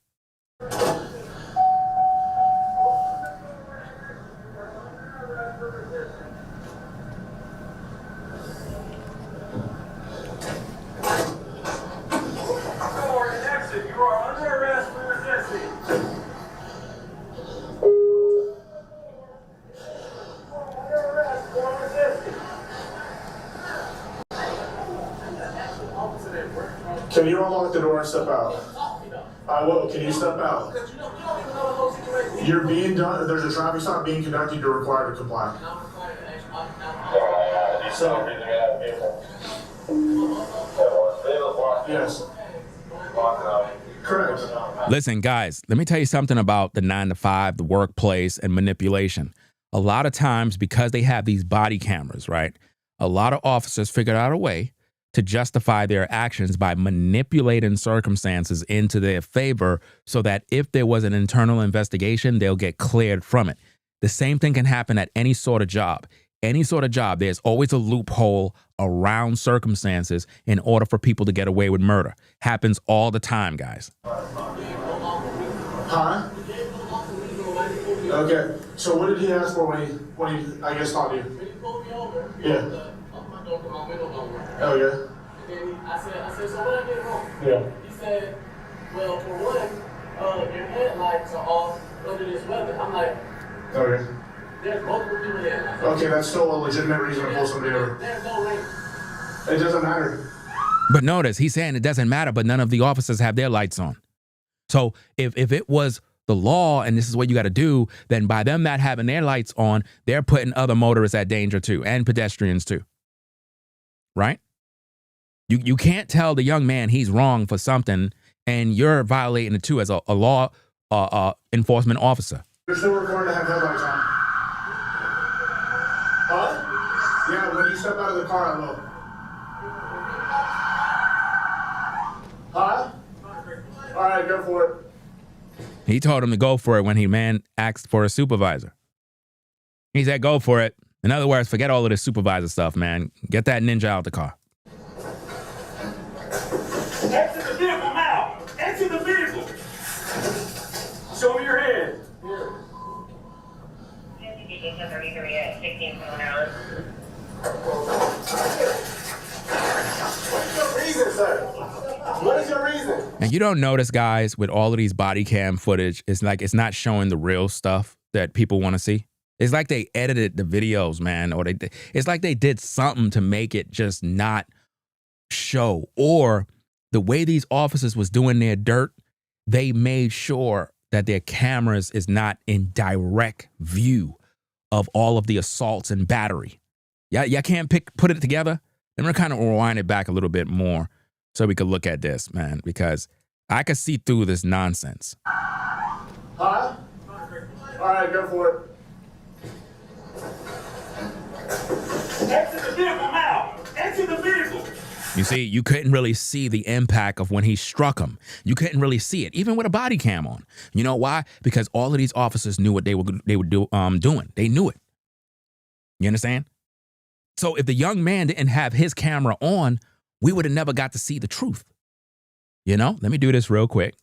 Can you unlock the door and step out? I will. Can you step out? You're being done. There's a traffic stop being conducted. You're required to comply. So, yes. Correct. Listen, guys, let me tell you something about the 9-to-5, the workplace, and manipulation. A lot of times, because they have these body cameras, right? A lot of officers figured out a way to justify their actions by manipulating circumstances into their favor so that if there was an internal investigation, they'll get cleared from it. The same thing can happen at any sort of job. Any sort of job, there's always a loophole around circumstances in order for people to get away with murder. Happens all the time, guys. Huh? Okay. So what did he ask for when he I guess, talked to you? When he pulled me over. Yeah. My door from my window don't work. Oh, yeah. And then I said, so what I did wrong? Yeah. He said, well, for one, your headlights are off under this weather. I'm like, okay. There's multiple people headlights. Okay, that's still a legitimate reason to pull somebody over. There's no rain. It doesn't matter. But notice, he's saying it doesn't matter, but none of the officers have their lights on. So if it was the law and this is what you got to do, then by them not having their lights on, they're putting other motorists at danger too, and pedestrians too. Right? You can't tell the young man he's wrong for something and you're violating it too as a law enforcement officer. You're still required to have headlights on. Huh? Yeah, when you step out of the car, I will. Huh? All right, go for it. He told him to go for it when he asked for a supervisor. He said, go for it. In other words, forget all of this supervisor stuff, man. Get that ninja out the car. Exit the vehicle now. Exit the vehicle. Show me your hand. Here. What's your reason, sir? What is your reason? And you don't notice, guys, with all of these body cam footage, it's like it's not showing the real stuff that people want to see. It's like they edited the videos, man, or it's like they did something to make it just not show. Or the way these officers was doing their dirt, they made sure that their cameras is not in direct view of all of the assaults and battery. Y'all can't put it together? Then we're kind of rewind it back a little bit more so we could look at this, man, because I could see through this nonsense. Huh? All right, go for it. Exit the vehicle now. Exit the vehicle. You see, you couldn't really see the impact of when he struck him. You couldn't really see it, even with a body cam on. You know why? Because all of these officers knew what they were doing. They knew it. You understand? So if the young man didn't have his camera on, we would have never got to see the truth. You know, let me do this real quick.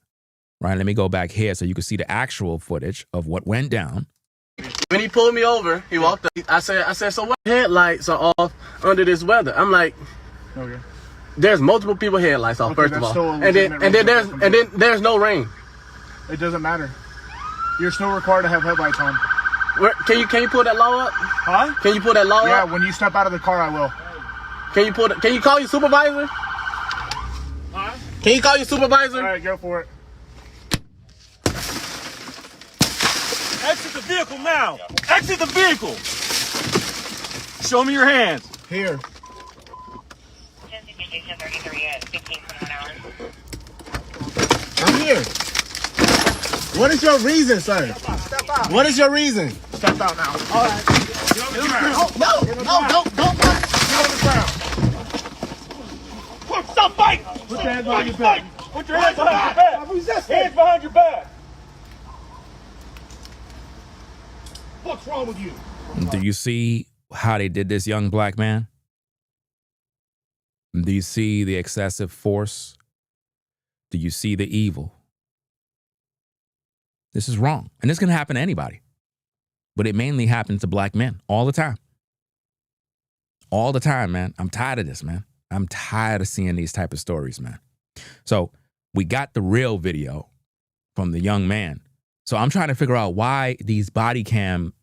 Right, let me go back here so you can see the actual footage of what went down. When he pulled me over, he walked up. I said, so what headlights are off under this weather? I'm like, okay. There's multiple people headlights off, first of all. And then there's no rain. It doesn't matter. You're still required to have headlights on. Can you pull that law up? Huh? Can you pull that law up? Yeah, when you step out of the car, I will. Can you call your supervisor? Huh? Can you call your supervisor? All right, go for it. Exit the vehicle now. Exit the vehicle. Show me your hands. Here. I'm here. What is your reason, sir? Step out. What is your reason? Step out now. All right. Get on the ground. No, don't. Get on the ground. Stop fighting. Put your hands behind your back. Put your hands behind your back. Hands behind your back. What's wrong with you? Do you see how they did this young black man? Do you see the excessive force? Do you see the evil? This is wrong. And this can happen to anybody. But it mainly happens to black men all the time. All the time, man. I'm tired of this, man. I'm tired of seeing these type of stories, man. So we got the real video from the young man. So I'm trying to figure out why these body cam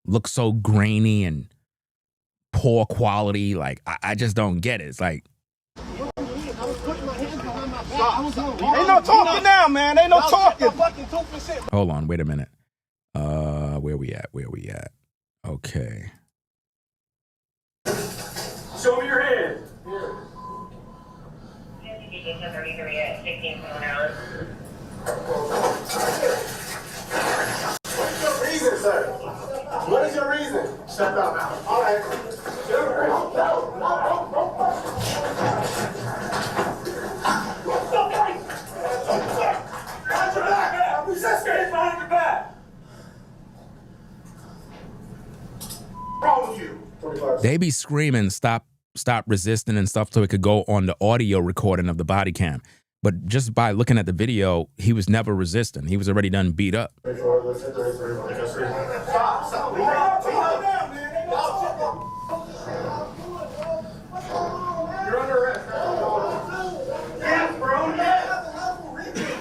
look so grainy and poor quality. Like, I just don't get it. It's like, Ain't no talking now, man. Ain't no talking. hold on, wait a minute. Where we at? Okay. Show me your hand. What's your reason, sir? What is your reason? Step out now. All right. They be screaming, stop resisting and stuff so it could go on the audio recording of the body cam. But just by looking at the video, he was never resisting. He was already done beat up.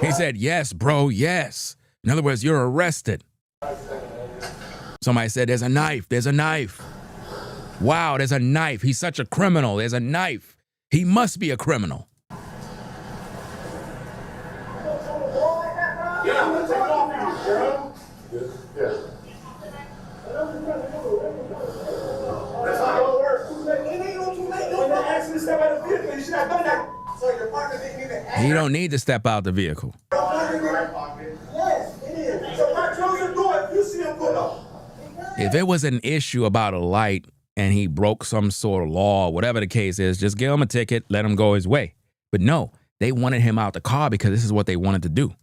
He said, yes, bro, yes. In other words, you're arrested. Somebody said, there's a knife, there's a knife. Wow, there's a knife. He's such a criminal. There's a knife. He must be a criminal. He don't need to step out the vehicle. If it was an issue about a light and he broke some sort of law, whatever the case is, just give him a ticket, let him go his way. But no, they wanted him out the car because this is what they wanted to do.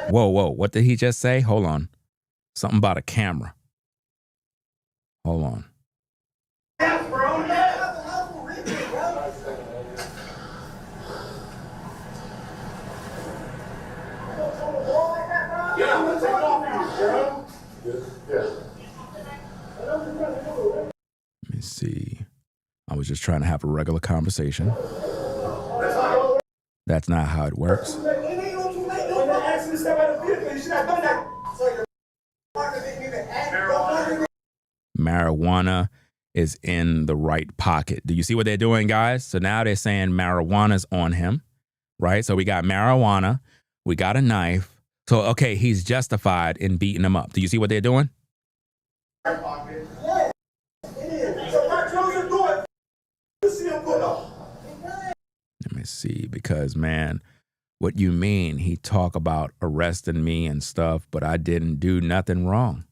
Whoa, whoa, what did he just say? Hold on. Something about a camera. Hold on. Let me see. I was just trying to have a regular conversation. That's not how it works. Marijuana is in the right pocket. Do you see what they're doing, guys? So now they're saying marijuana's on him, right? So we got marijuana, we got a knife. So, okay, he's justified in beating him up. Do you see what they're doing? Let me see, because, man, what you mean? He talk about arresting me and stuff, but I didn't do nothing wrong.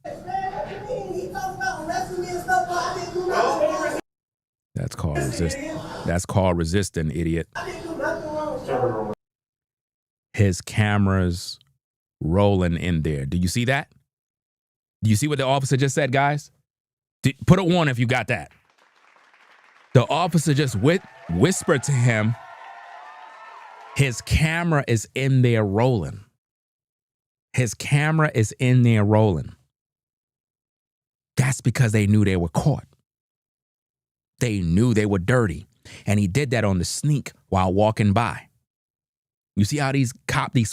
That's called resisting. That's called resisting, idiot. His camera's rolling in there. Do you see that? Do you see what the officer just said, guys? Put a 1 if you got that. The officer just whispered to him, his camera is in there rolling. His camera is in there rolling. That's because they knew they were caught. They knew they were dirty. And he did that on the sneak while walking by. You see how these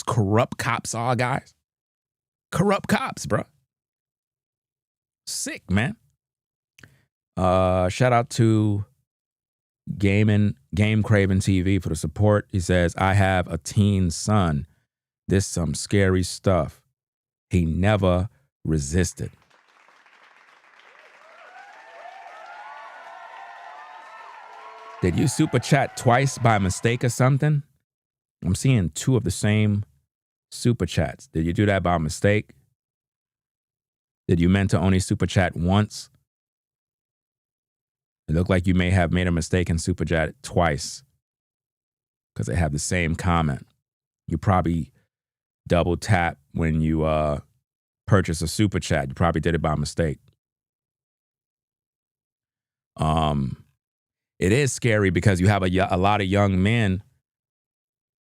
corrupt cops are, guys? Corrupt cops, bro. Sick, man. Shout out to Game Craven TV for the support. He says, I have a teen son. This some scary stuff. He never resisted. Did you super chat twice by mistake or something? I'm seeing 2 of the same super chats. Did you do that by mistake? Did you meant to only super chat once? It looked like you may have made a mistake and super chat twice because they have the same comment. You probably double tap when you purchase a super chat. You probably did it by mistake. It is scary because you have a lot of young men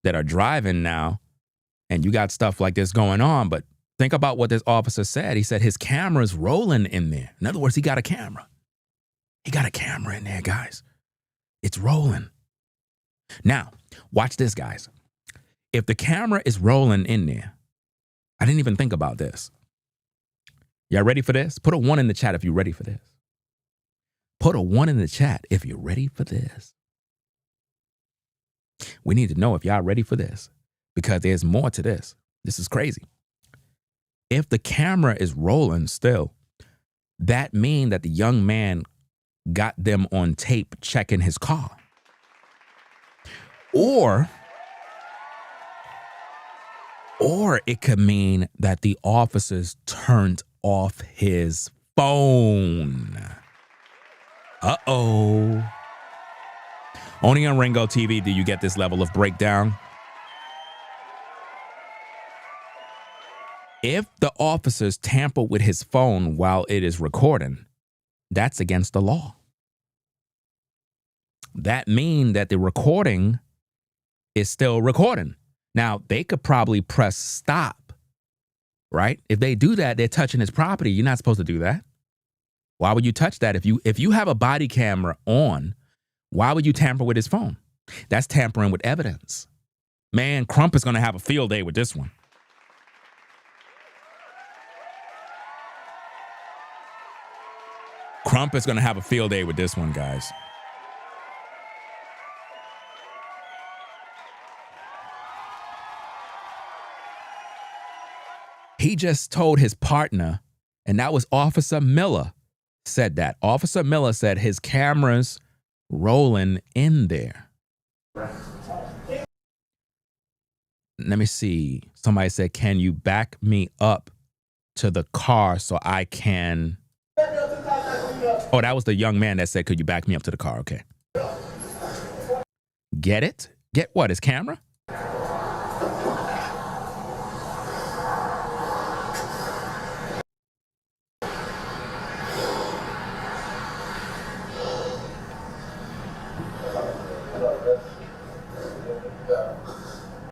that are driving now, and you got stuff like this going on. But think about what this officer said. He said his camera's rolling in there. In other words, he got a camera. He got a camera in there, guys. It's rolling. Now, watch this, guys. If the camera is rolling in there, I didn't even think about this. Y'all ready for this? Put a 1 in the chat if you're ready for this. Put a 1 in the chat if you're ready for this. We need to know if y'all ready for this because there's more to this. This is crazy. If the camera is rolling still, that means that the young man got them on tape checking his car. Or it could mean that the officers turned off his phone. Uh-oh. Only on Ringo TV do you get this level of breakdown. If the officers tamper with his phone while it is recording, that's against the law. That means that the recording is still recording. Now, they could probably press stop, right? If they do that, they're touching his property. You're not supposed to do that. Why would you touch that? If you have a body camera on, why would you tamper with his phone? That's tampering with evidence. Man, Crump is going to have a field day with this one. Crump is going to have a field day with this one, guys. He just told his partner, and that was Officer Miller said that. Officer Miller said his camera's rolling in there. Let me see. Somebody said, can you back me up to the car so I can... Oh, that was the young man that said, could you back me up to the car? Okay. Get it? Get what? His camera?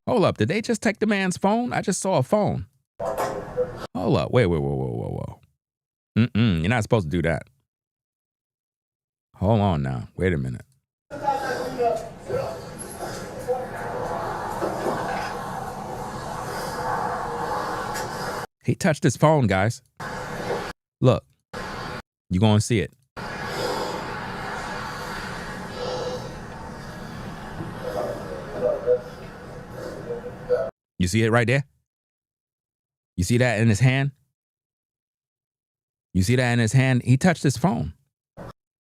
Hold up. Did they just take the man's phone? I just saw a phone. Hold up. Wait. Whoa. You're not supposed to do that. Hold on now. Wait a minute. He touched his phone, guys. Look. You're going to see it. You see it right there? You see that in his hand? You see that in his hand? He touched his phone.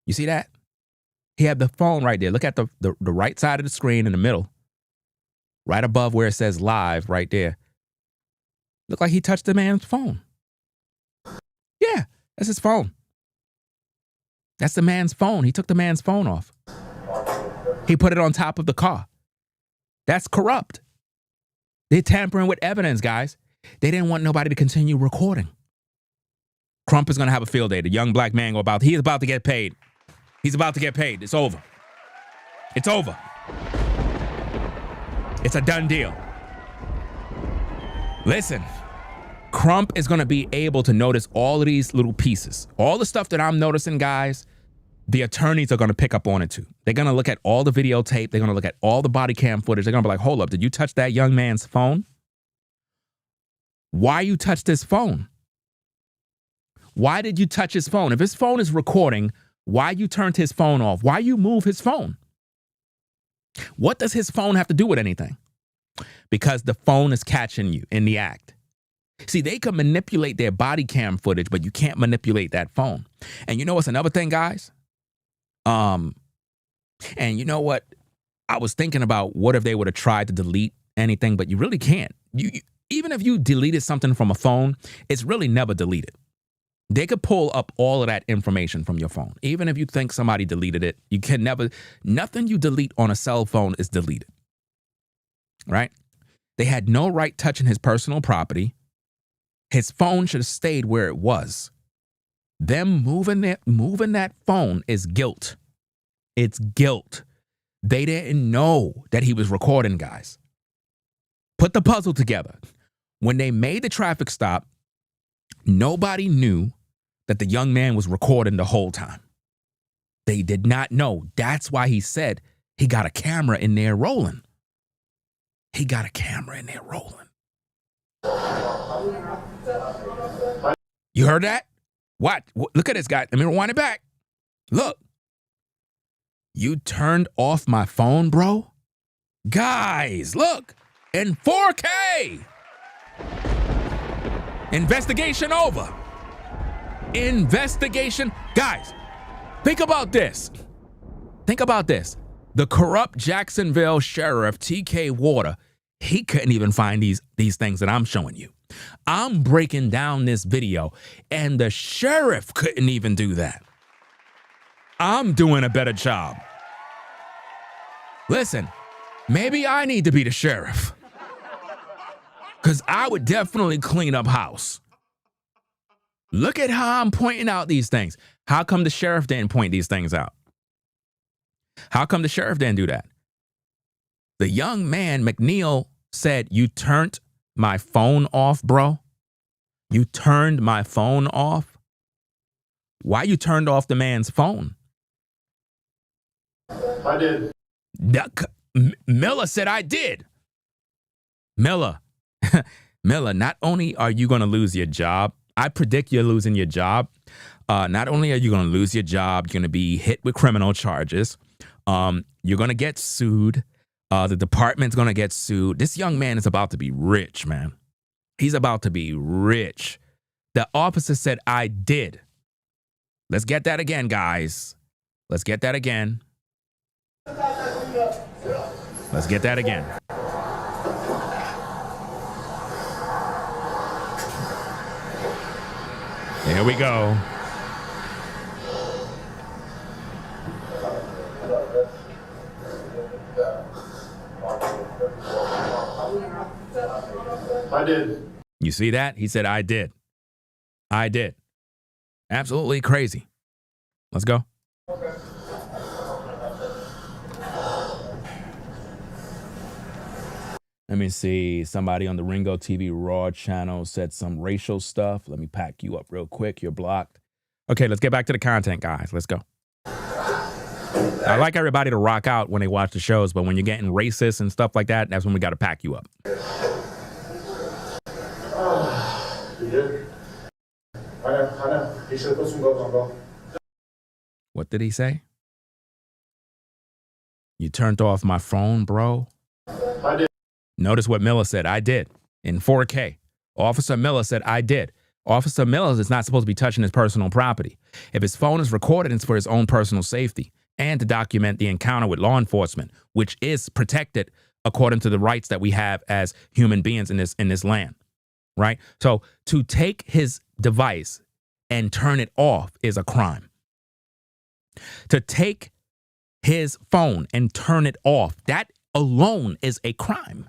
You see that? He had the phone right there. Look at the right side of the screen in the middle. Right above where it says live right there. Look like he touched the man's phone. Yeah, that's his phone. That's the man's phone. He took the man's phone off. He put it on top of the car. That's corrupt. They're tampering with evidence, guys. They didn't want nobody to continue recording. Crump is going to have a field day. The young black man he's about to get paid. He's about to get paid. It's over. It's over. It's a done deal. Listen, Crump is going to be able to notice all of these little pieces. All the stuff that I'm noticing, guys, the attorneys are going to pick up on it too. They're going to look at all the videotape. They're going to look at all the body cam footage. They're going to be like, hold up, did you touch that young man's phone? Why you touched his phone? Why did you touch his phone? If his phone is recording, why you turned his phone off? Why you move his phone? What does his phone have to do with anything? Because the phone is catching you in the act. See, they can manipulate their body cam footage, but you can't manipulate that phone. And you know what's another thing, guys? And you know what? I was thinking about what if they would have tried to delete anything, but you really can't. Even if you deleted something from a phone, it's really never deleted. They could pull up all of that information from your phone. Even if you think somebody deleted it, you can never, nothing you delete on a cell phone is deleted. Right? They had no right touching his personal property. His phone should have stayed where it was. Them moving that phone is guilt. It's guilt. They didn't know that he was recording, guys. Put the puzzle together. When they made the traffic stop, nobody knew that the young man was recording the whole time. They did not know. That's why he said he got a camera in there rolling. He got a camera in there rolling. You heard that? What? Look at this guy. Let me rewind it back. Look. You turned off my phone, bro? Guys, look. In 4K. Investigation over. Investigation. Guys, think about this. Think about this. The corrupt Jacksonville Sheriff T.K. He couldn't even find these things that I'm showing you. I'm breaking down this video, and the sheriff couldn't even do that. I'm doing a better job. Listen, maybe I need to be the sheriff. Because I would definitely clean up house. Look at how I'm pointing out these things. How come the sheriff didn't point these things out? How come the sheriff didn't do that? The young man, McNeil, said, you turned my phone off, bro. You turned my phone off. Why you turned off the man's phone? I did. Miller said I did. Miller, not only are you going to lose your job, I predict you're losing your job. Not only are you going to lose your job, you're going to be hit with criminal charges. You're going to get sued. The department's going to get sued. This young man is about to be rich, man. He's about to be rich. The officer said, I did. Let's get that again, guys. Let's get that again. Let's get that again. There we go. I did. You see that? He said, I did. I did. Absolutely crazy. Let's go. Let me see. Somebody on the Ringo TV Raw channel said some racial stuff. Let me pack you up real quick. You're blocked. Okay, let's get back to the content, guys. Let's go. I like everybody to rock out when they watch the shows, but when you're getting racist and stuff like that, that's when we got to pack you up. You did? I know. He should have put some gloves on, bro. What did he say? You turned off my phone, bro? I did. Notice what Miller said. I did. In 4K. Officer Miller said, I did. Officer Miller is not supposed to be touching his personal property. If his phone is recorded, it's for his own personal safety and to document the encounter with law enforcement, which is protected according to the rights that we have as human beings in this land, right? So to take his device and turn it off is a crime. To take his phone and turn it off, that alone is a crime.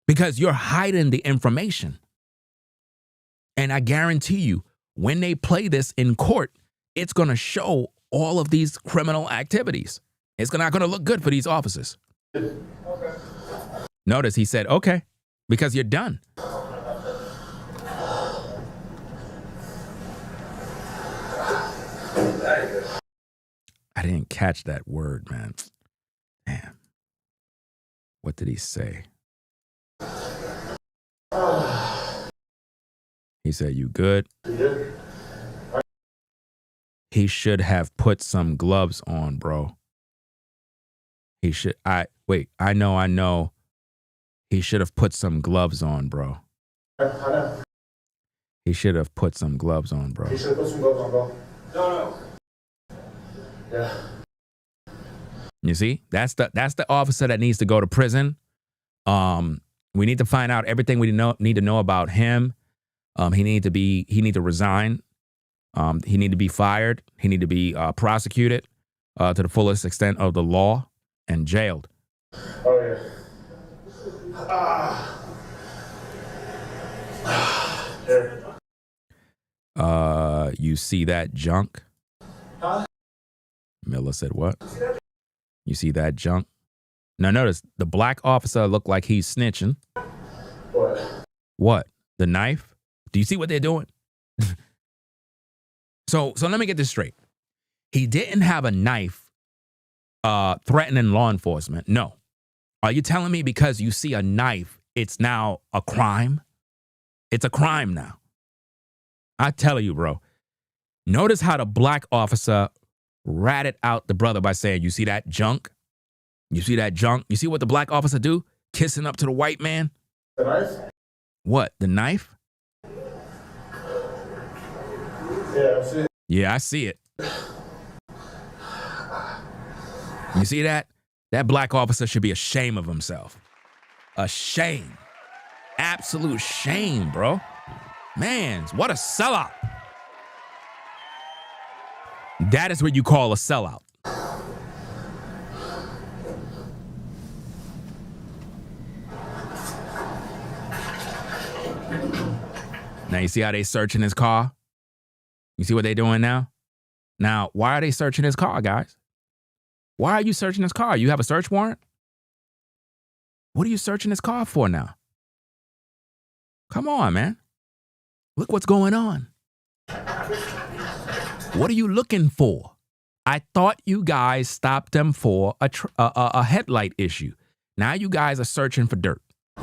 Because you're hiding the information. And I guarantee you, when they play this in court, it's going to show all of these criminal activities. It's not going to look good for these officers. Okay. Notice he said, okay, because you're done. I didn't catch that word, man. Damn. What did he say? He said, you good? He should have put some gloves on, bro. He should, I know. He should have put some gloves on, bro. He should have put some gloves on, bro. He should have put some gloves on, bro. No. Yeah. You see? That's the officer that needs to go to prison. We need to find out everything we need to know about him. He need to resign. He need to be fired. He need to be prosecuted to the fullest extent of the law and jailed. Oh yeah. You see that junk? Huh? Miller said what? You see that junk? Now notice the black officer looked like he's snitching. What? What? The knife? Do you see what they're doing? So let me get this straight. He didn't have a knife threatening law enforcement. No. Are you telling me because you see a knife, it's now a crime? It's a crime now. I tell you, bro. Notice how the black officer ratted out the brother by saying, you see that junk? You see that junk? You see what the black officer do? Kissing up to the white man? The knife? What, the knife? Yeah, I see it. Yeah, I see it. You see that? That black officer should be ashamed of himself. Ashamed. Absolute shame, bro. Man, what a sellout. That is what you call a sellout. you see how they searching his car? You see what they doing now? Now, why are they searching his car, guys? Why are you searching his car? You have a search warrant? What are you searching his car for now? Come on, man. Look what's going on. What are you looking for? I thought you guys stopped him for a headlight issue. Now you guys are searching for dirt. A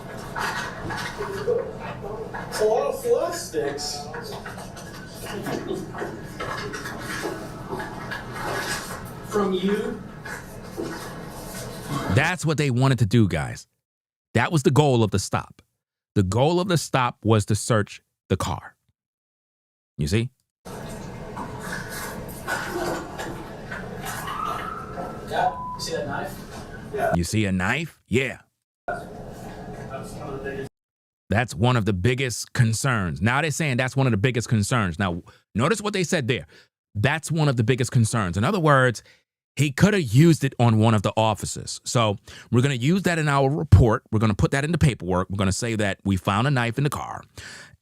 lot of flat sticks. From you? That's what they wanted to do, guys. That was the goal of the stop. The goal of the stop was to search the car. You see? Yeah. You see that knife? Yeah. You see a knife? Yeah. That's one of the biggest concerns. Now they're saying that's one of the biggest concerns. Now, notice what they said there. That's one of the biggest concerns. In other words, he could have used it on one of the officers. So we're going to use that in our report. We're going to put that in the paperwork. We're going to say that we found a knife in the car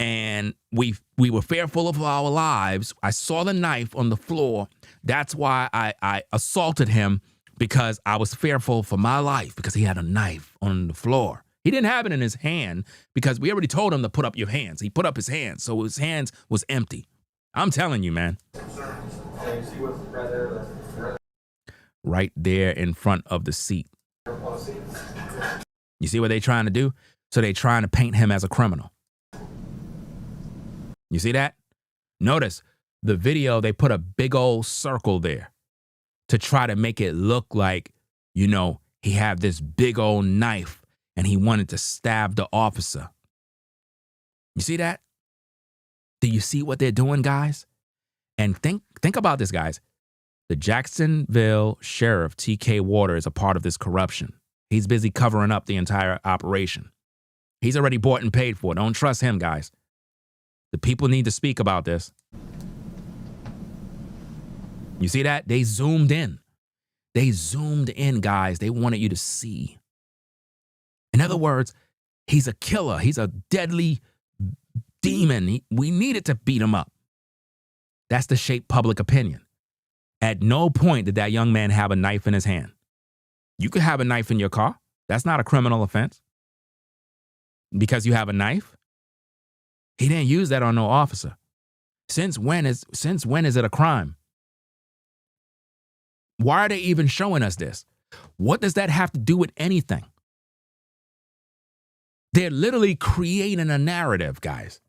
and we were fearful of our lives. I saw the knife on the floor. That's why I assaulted him, because I was fearful for my life because he had a knife on the floor. He didn't have it in his hand because we already told him to put up your hands. He put up his hands, so his hands was empty. I'm telling you, man. Right there in front of the seat. You see what they're trying to do? So they're trying to paint him as a criminal. You see that? Notice the video, they put a big old circle there to try to make it look like, you know, he had this big old knife and he wanted to stab the officer. You see that? Do you see what they're doing, guys? And think about this, guys. The Jacksonville Sheriff T.K. is a part of this corruption. He's busy covering up the entire operation. He's already bought and paid for it. Don't trust him, guys. The people need to speak about this. You see that? They zoomed in. They zoomed in, guys. They wanted you to see. In other words, he's a killer. He's a deadly demon. We needed to beat him up. That's to shape public opinion. At no point did that young man have a knife in his hand. You could have a knife in your car. That's not a criminal offense. Because you have a knife. He didn't use that on no officer. Since when is it a crime? Why are they even showing us this? What does that have to do with anything? They're literally creating a narrative, guys.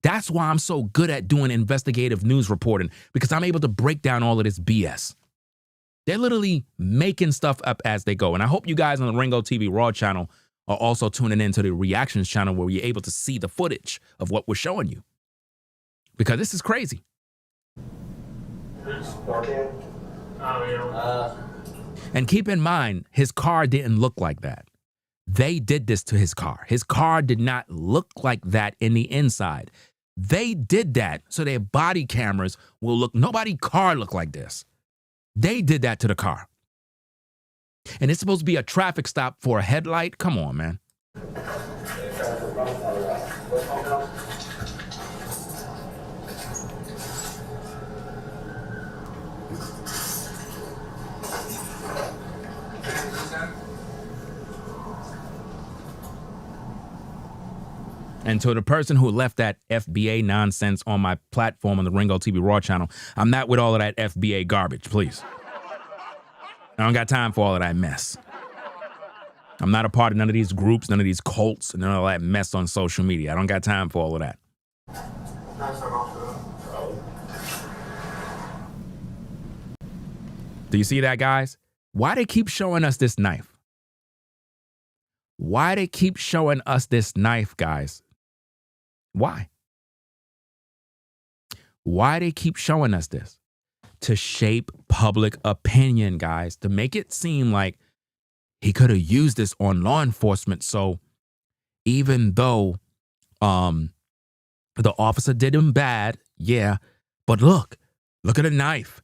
That's why I'm so good at doing investigative news reporting, because I'm able to break down all of this BS. They're literally making stuff up as they go. And I hope you guys on the Ringo TV Raw channel are also tuning into the reactions channel, where you're able to see the footage of what we're showing you. Because this is crazy. And keep in mind, his car didn't look like that. They did this to his car. His car did not look like that in the inside. They did that so their body cameras will look, nobody's car looked like this. They did that to the car. And it's supposed to be a traffic stop for a headlight? Come on, man. And to the person who left that FBA nonsense on my platform on the Ringo TV Raw channel, I'm not with all of that FBA garbage, please. I don't got time for all of that mess. I'm not a part of none of these groups, none of these cults, and none of that mess on social media. I don't got time for all of that. Do you see that, guys? Why they keep showing us this knife? Why they keep showing us this knife, guys? Why? Why they keep showing us this? To shape public opinion, guys. To make it seem like he could have used this on law enforcement. So even though the officer did him bad, yeah, but look at a knife.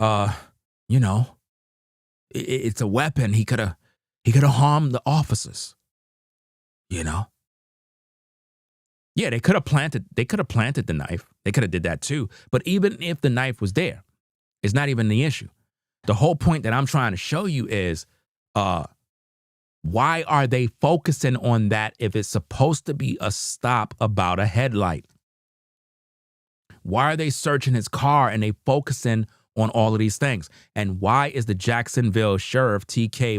You know, it's a weapon. He could have harmed the officers. You know? Yeah, they could have planted the knife. They could have did that too. But even if the knife was there, it's not even the issue. The whole point that I'm trying to show you is why are they focusing on that if it's supposed to be a stop about a headlight? Why are they searching his car and they focusing on all of these things? And why is the Jacksonville Sheriff T.K.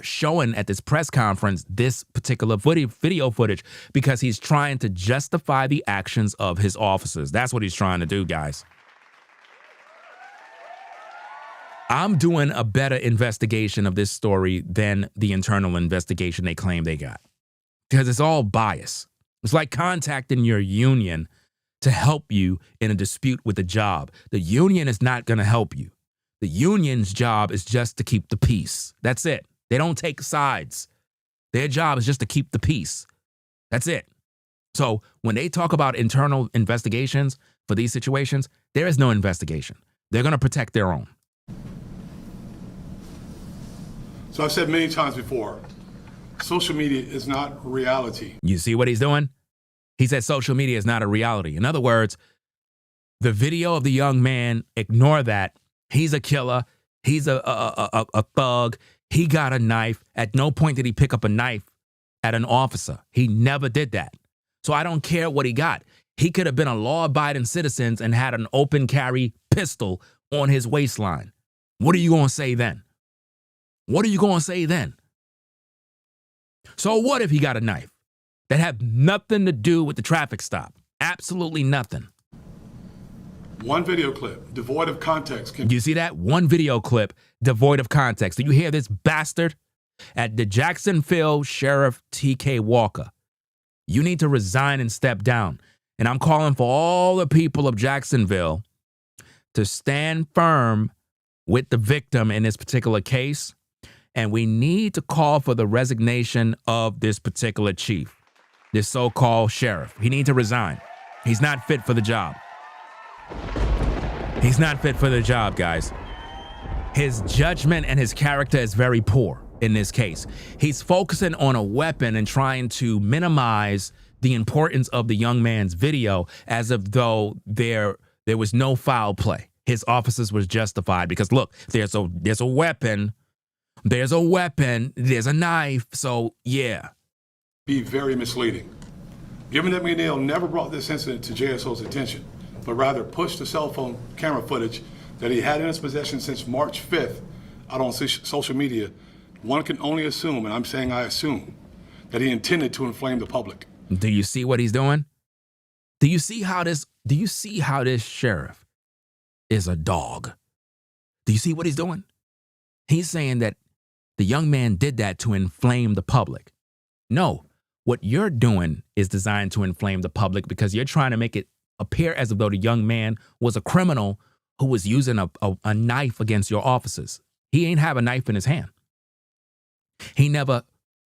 showing at this press conference this particular video footage? Because he's trying to justify the actions of his officers. That's what he's trying to do, guys. I'm doing a better investigation of this story than the internal investigation they claim they got, because it's all bias. It's like contacting your union to help you in a dispute with the job. The union is not going to help you. The union's job is just to keep the peace. That's it. They don't take sides. Their job is just to keep the peace. That's it. So when they talk about internal investigations for these situations, there is no investigation. They're going to protect their own. So I've said many times before, social media is not reality. You see what he's doing? He said social media is not a reality. In other words, the video of the young man, ignore that. He's a killer. He's a thug. He got a knife. At no point did he pick up a knife at an officer. He never did that. So I don't care what he got. He could have been a law-abiding citizen and had an open carry pistol on his waistline. What are you going to say then? What are you going to say then? So what if he got a knife that had nothing to do with the traffic stop? Absolutely nothing. One video clip devoid of context. You see that? One video clip devoid of context. Do you hear this bastard? At the Jacksonville Sheriff T.K. Walker, you need to resign and step down. And I'm calling for all the people of Jacksonville to stand firm with the victim in this particular case. And we need to call for the resignation of this particular chief, this so-called sheriff. He needs to resign. He's not fit for the job. He's not fit for the job, guys. His judgment and his character is very poor in this case. He's focusing on a weapon and trying to minimize the importance of the young man's video as if though there was no foul play. His officers was justified because, look, there's a weapon. There's a weapon, there's a knife, so yeah. Be very misleading. Given that McNeil never brought this incident to JSO's attention, but rather pushed the cell phone camera footage that he had in his possession since March 5th out on social media, one can only assume, and I'm saying I assume, that he intended to inflame the public. Do you see what he's doing? Do you see how this sheriff is a dog? Do you see what he's doing? He's saying that the young man did that to inflame the public. No, what you're doing is designed to inflame the public because you're trying to make it appear as though the young man was a criminal who was using a knife against your officers. He ain't have a knife in his hand. He never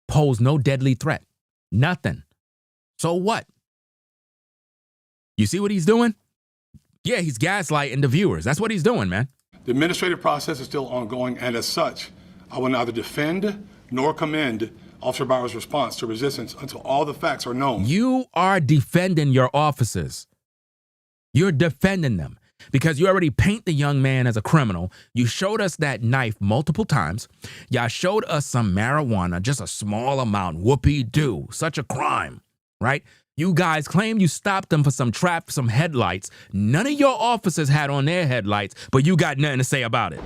posed no deadly threat. Nothing. So what? You see what he's doing? Yeah, he's gaslighting the viewers. That's what he's doing, man. The administrative process is still ongoing, and as such, I will neither defend nor commend Officer Bauer's response to resistance until all the facts are known. You are defending your officers. You're defending them because you already paint the young man as a criminal. You showed us that knife multiple times. Y'all showed us some marijuana, just a small amount. Whoopee-doo. Such a crime, right? You guys claim you stopped them for some headlights. None of your officers had on their headlights, but you got nothing to say about it.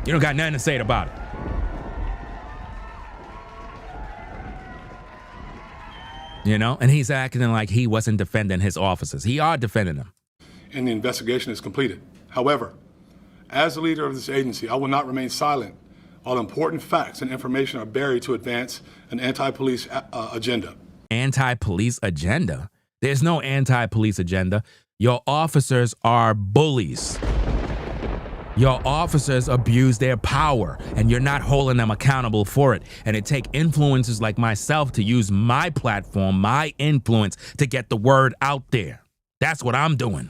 You don't got nothing to say about it. You know, and he's acting like he wasn't defending his officers. He are defending them. And the investigation is completed. However, as the leader of this agency, I will not remain silent while important facts and information are buried to advance an anti-police agenda. Anti-police agenda? There's no anti-police agenda. Your officers are bullies. Your officers abuse their power, and you're not holding them accountable for it. And it takes influencers like myself to use my platform, my influence, to get the word out there. That's what I'm doing.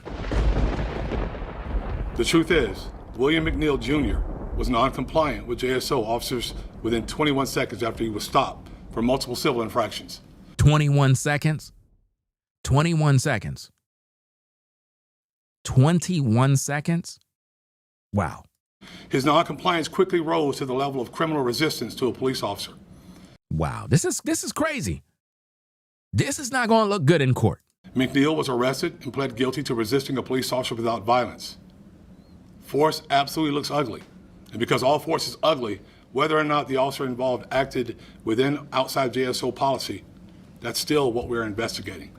The truth is, William McNeil Jr. was non-compliant with JSO officers within 21 seconds after he was stopped for multiple civil infractions. 21 seconds. 21 seconds. 21 seconds. Wow. His noncompliance quickly rose to the level of criminal resistance to a police officer. Wow. This is crazy. This is not going to look good in court. McNeil was arrested and pled guilty to resisting a police officer without violence. Force absolutely looks ugly. And because all force is ugly, whether or not the officer involved acted within outside JSO policy, that's still what we're investigating.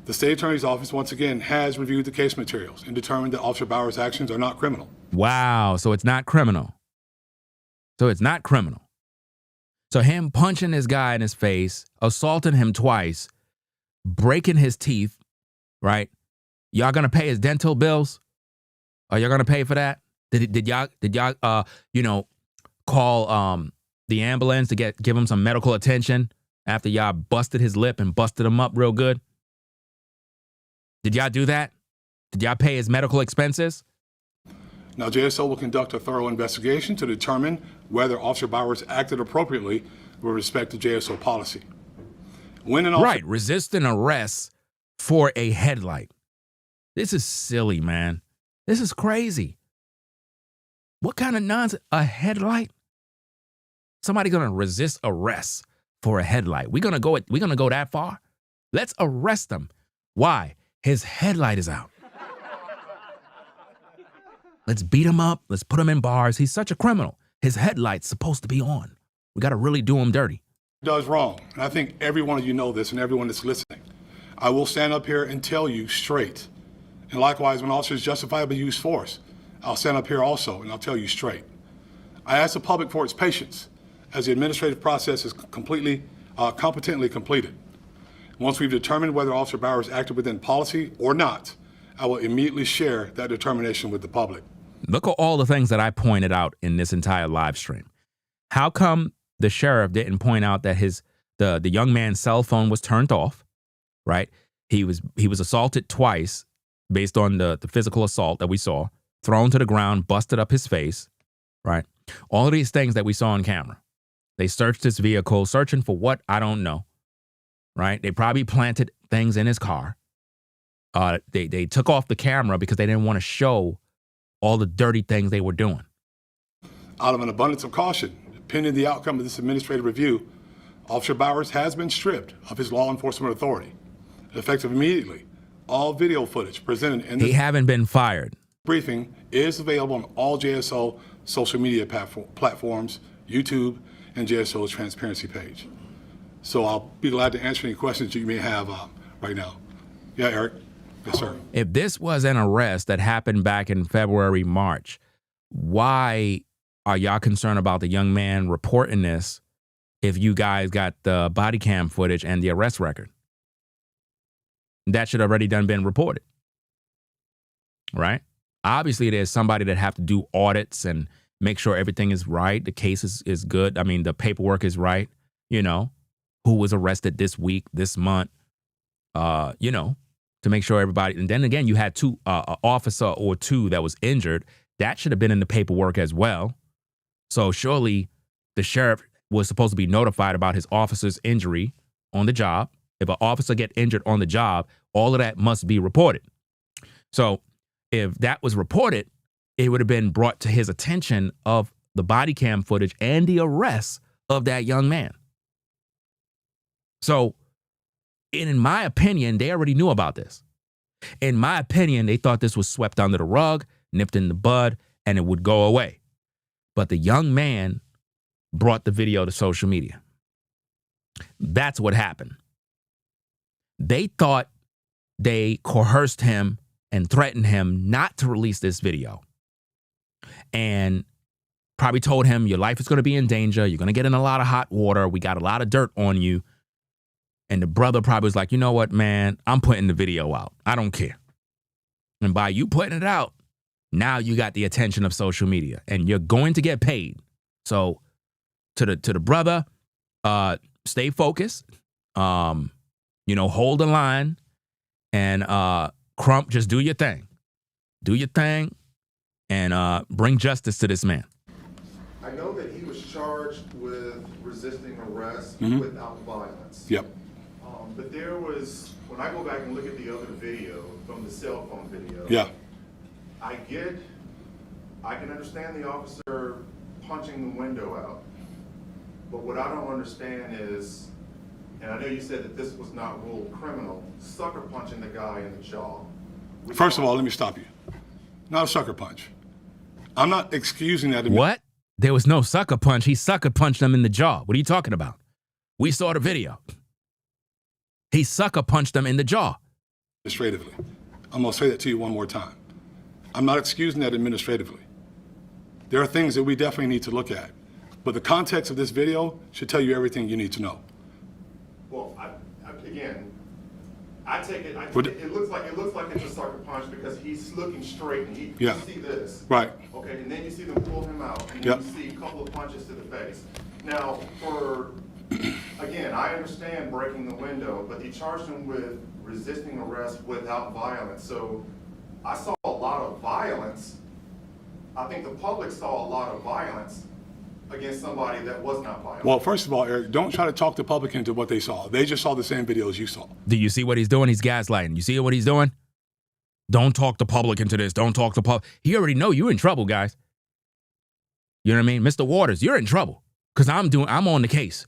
The state attorney's office, once again, has reviewed the case materials and determined that Officer Bauer's actions are not criminal. Wow. So it's not criminal. So him punching this guy in his face, assaulting him twice, breaking his teeth, right? Y'all gonna pay his dental bills? Are y'all gonna pay for that? Did y'all call the ambulance to give him some medical attention after y'all busted his lip and busted him up real good? Did y'all do that? Did y'all pay his medical expenses? Now, JSO will conduct a thorough investigation to determine whether Officer Bowers acted appropriately with respect to JSO policy. Right, resisting arrest for a headlight. This is silly, man. This is crazy. What kind of nonsense? A headlight? Somebody gonna resist arrest for a headlight? We're gonna go that far? Let's arrest him. Why? His headlight is out. Let's beat him up. Let's put him in bars. He's such a criminal. His headlight's supposed to be on. We got to really do him dirty. Does wrong. And I think every one of you know this and everyone that's listening. I will stand up here and tell you straight. And likewise, when officers justifiably use force, I'll stand up here also and I'll tell you straight. I ask the public for its patience as the administrative process is completely, competently completed. Once we've determined whether Officer Bowers acted within policy or not, I will immediately share that determination with the public. Look at all the things that I pointed out in this entire live stream. How come the sheriff didn't point out that the young man's cell phone was turned off, right? He was assaulted twice based on the physical assault that we saw, thrown to the ground, busted up his face, right? All of these things that we saw on camera. They searched his vehicle, searching for what? I don't know, right? They probably planted things in his car. They took off the camera because they didn't want to show all the dirty things they were doing. Out of an abundance of caution, pending the outcome of this administrative review, Officer Bowers has been stripped of his law enforcement authority. Effective immediately, all video footage presented in this haven't been fired. Briefing is available on all JSO social media platforms, YouTube, and JSO's transparency page. So I'll be glad to answer any questions you may have right now. Yeah, Eric. Yes, sir. If this was an arrest that happened back in February, March, why are y'all concerned about the young man reporting this if you guys got the body cam footage and the arrest record? That should already been reported, right? Obviously, there's somebody that have to do audits and make sure everything is right. The case is good. I mean, the paperwork is right. You know, who was arrested this week, this month, to make sure everybody. And then again, you had an officer or two that was injured. That should have been in the paperwork as well. So surely the sheriff was supposed to be notified about his officer's injury on the job. If an officer get injured on the job, all of that must be reported. So if that was reported, it would have been brought to his attention of the body cam footage and the arrest of that young man. So in my opinion, they already knew about this. In my opinion, they thought this was swept under the rug, nipped in the bud, and it would go away. But the young man brought the video to social media. That's what happened. They thought they coerced him and threatened him not to release this video. And probably told him, your life is going to be in danger. You're going to get in a lot of hot water. We got a lot of dirt on you. And the brother probably was like, you know what, man, I'm putting the video out. I don't care. And by you putting it out, now you got the attention of social media and you're going to get paid. So to the brother, stay focused, hold the line, and Crump, just do your thing. Do your thing and bring justice to this man. I know that he was charged with resisting arrest arrest Mhm. without violence. Yep. But there was, when I go back and look at the other video from the cell phone video, Yeah. I can understand the officer punching the window out. But what I don't understand is, and I know you said that this was not ruled criminal, sucker punching the guy in the jaw. First of all, let me stop you. Not a sucker punch. I'm not excusing that. What? There was no sucker punch. He sucker punched them in the jaw. What are you talking about? We saw the video. He sucker punched them in the jaw. Administratively. I'm going to say that to you one more time. I'm not excusing that administratively. There are things that we definitely need to look at. But the context of this video should tell you everything you need to know. Well, again, I take it, it looks like it's a sucker punch because he's looking straight and you see this. Right. Okay, and then you see them pull him out and then you see a couple of punches to the face. Now, again, I understand breaking the window, but they charged him with resisting arrest without violence. So I saw a lot of violence. I think the public saw a lot of violence against somebody that was not violent. Well, first of all, Eric, don't try to talk the public into what they saw. They just saw the same videos you saw. Do you see what he's doing? He's gaslighting. You see what he's doing? Don't talk the public into this. Don't talk the public. He already know you're in trouble, guys. You know what I mean? Mr. Waters, you're in trouble. Because I'm on the case.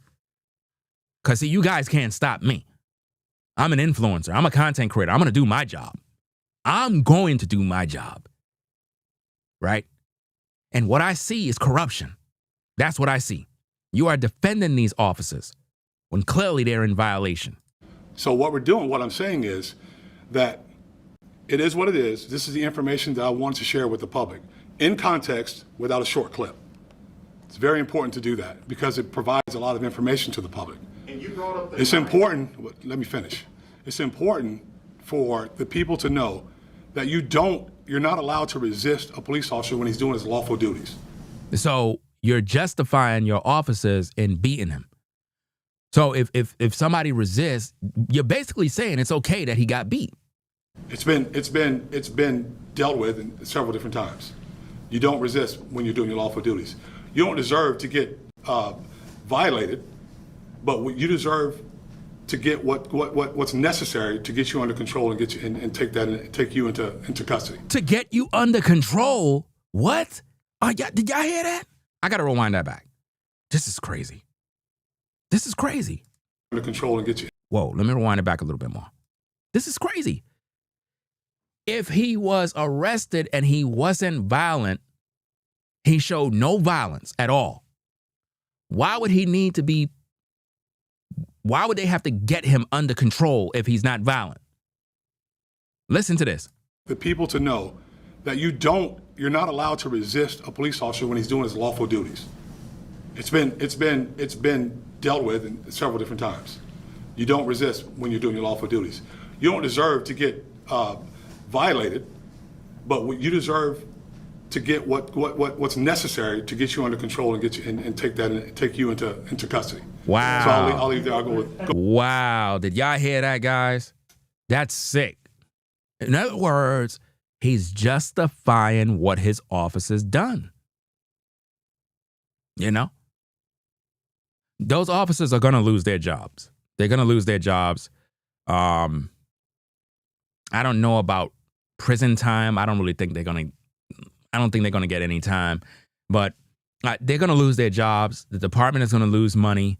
Because, see, you guys can't stop me. I'm an influencer. I'm a content creator. I'm going to do my job. I'm going to do my job. Right? And what I see is corruption. That's what I see. You are defending these officers when clearly they're in violation. So what we're doing, what I'm saying is that it is what it is. This is the information that I want to share with the public in context without a short clip. It's very important to do that because it provides a lot of information to the public. And you brought up It's important, let me finish. It's important for the people to know that you're not allowed to resist a police officer when he's doing his lawful duties. So you're justifying your officers in beating him. So if somebody resists, you're basically saying it's okay that he got beat. It's been dealt with in several different times. You don't resist when you're doing your lawful duties. You don't deserve to get violated, but you deserve to get what's necessary to get you under control and get you and take you into custody. To get you under control? What? Did y'all hear that? I gotta rewind that back. This is crazy. This is crazy. Under control and get you. Whoa, let me rewind it back a little bit more. This is crazy. If he was arrested and he wasn't violent, he showed no violence at all. Why would they have to get him under control if he's not violent? Listen to this. The people to know that you're not allowed to resist a police officer when he's doing his lawful duties. It's been dealt with in several different times. You don't resist when you're doing your lawful duties. You don't deserve to get violated, but you deserve to get what's necessary to get you under control and get you and take you into custody. Wow. So I'll leave there. I'll go with. Wow. Did y'all hear that, guys? That's sick. In other words, he's justifying what his officers done. You know? Those officers are going to lose their jobs. They're going to lose their jobs. I don't know about prison time. I don't think they're going to get any time. But they're going to lose their jobs. The department is going to lose money.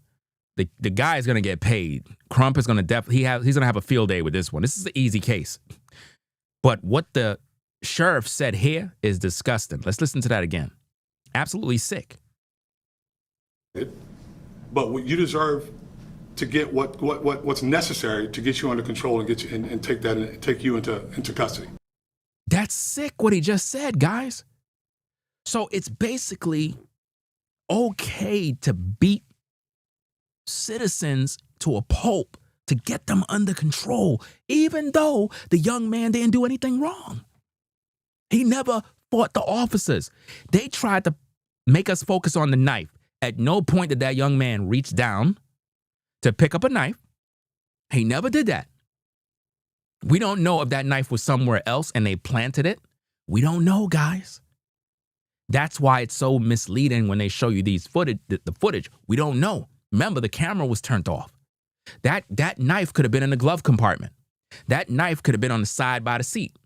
The guy is going to get paid. Crump is going to he's going to have a field day with this one. This is an easy case. But what the sheriff said here is disgusting. Let's listen to that again. Absolutely sick. But you deserve to get what's necessary to get you under control and get you and take you into custody. That's sick what he just said, guys. So it's basically okay to beat citizens to a pulp to get them under control, even though the young man didn't do anything wrong. He never fought the officers. They tried to make us focus on the knife. At no point did that young man reach down to pick up a knife. He never did that. We don't know if that knife was somewhere else and they planted it. We don't know, guys. That's why it's so misleading when they show you these footage, the footage. We don't know. Remember, the camera was turned off. That knife could have been in the glove compartment. That knife could have been on the side by the seat.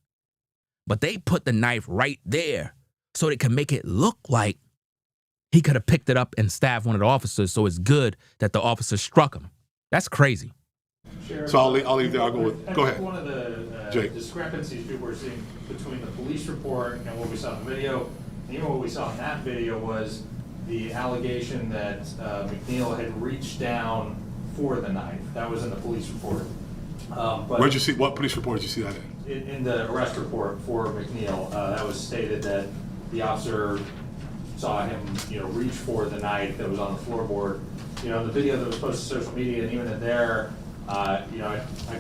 But they put the knife right there so they could make it look like he could have picked it up and stabbed one of the officers, so it's good that the officer struck him. That's crazy. Sheriff, so I'll leave there. I'll go with. Go ahead. One of the discrepancies people were seeing between the police report and what we saw in the video, and even what we saw in that video, was the allegation that McNeil had reached down for the knife. That was in the police report. But where'd you see? What police report did you see that in? In the arrest report for McNeil, that was stated that the officer saw him, reach for the knife that was on the floorboard. The video that was posted to social media, and even in there, I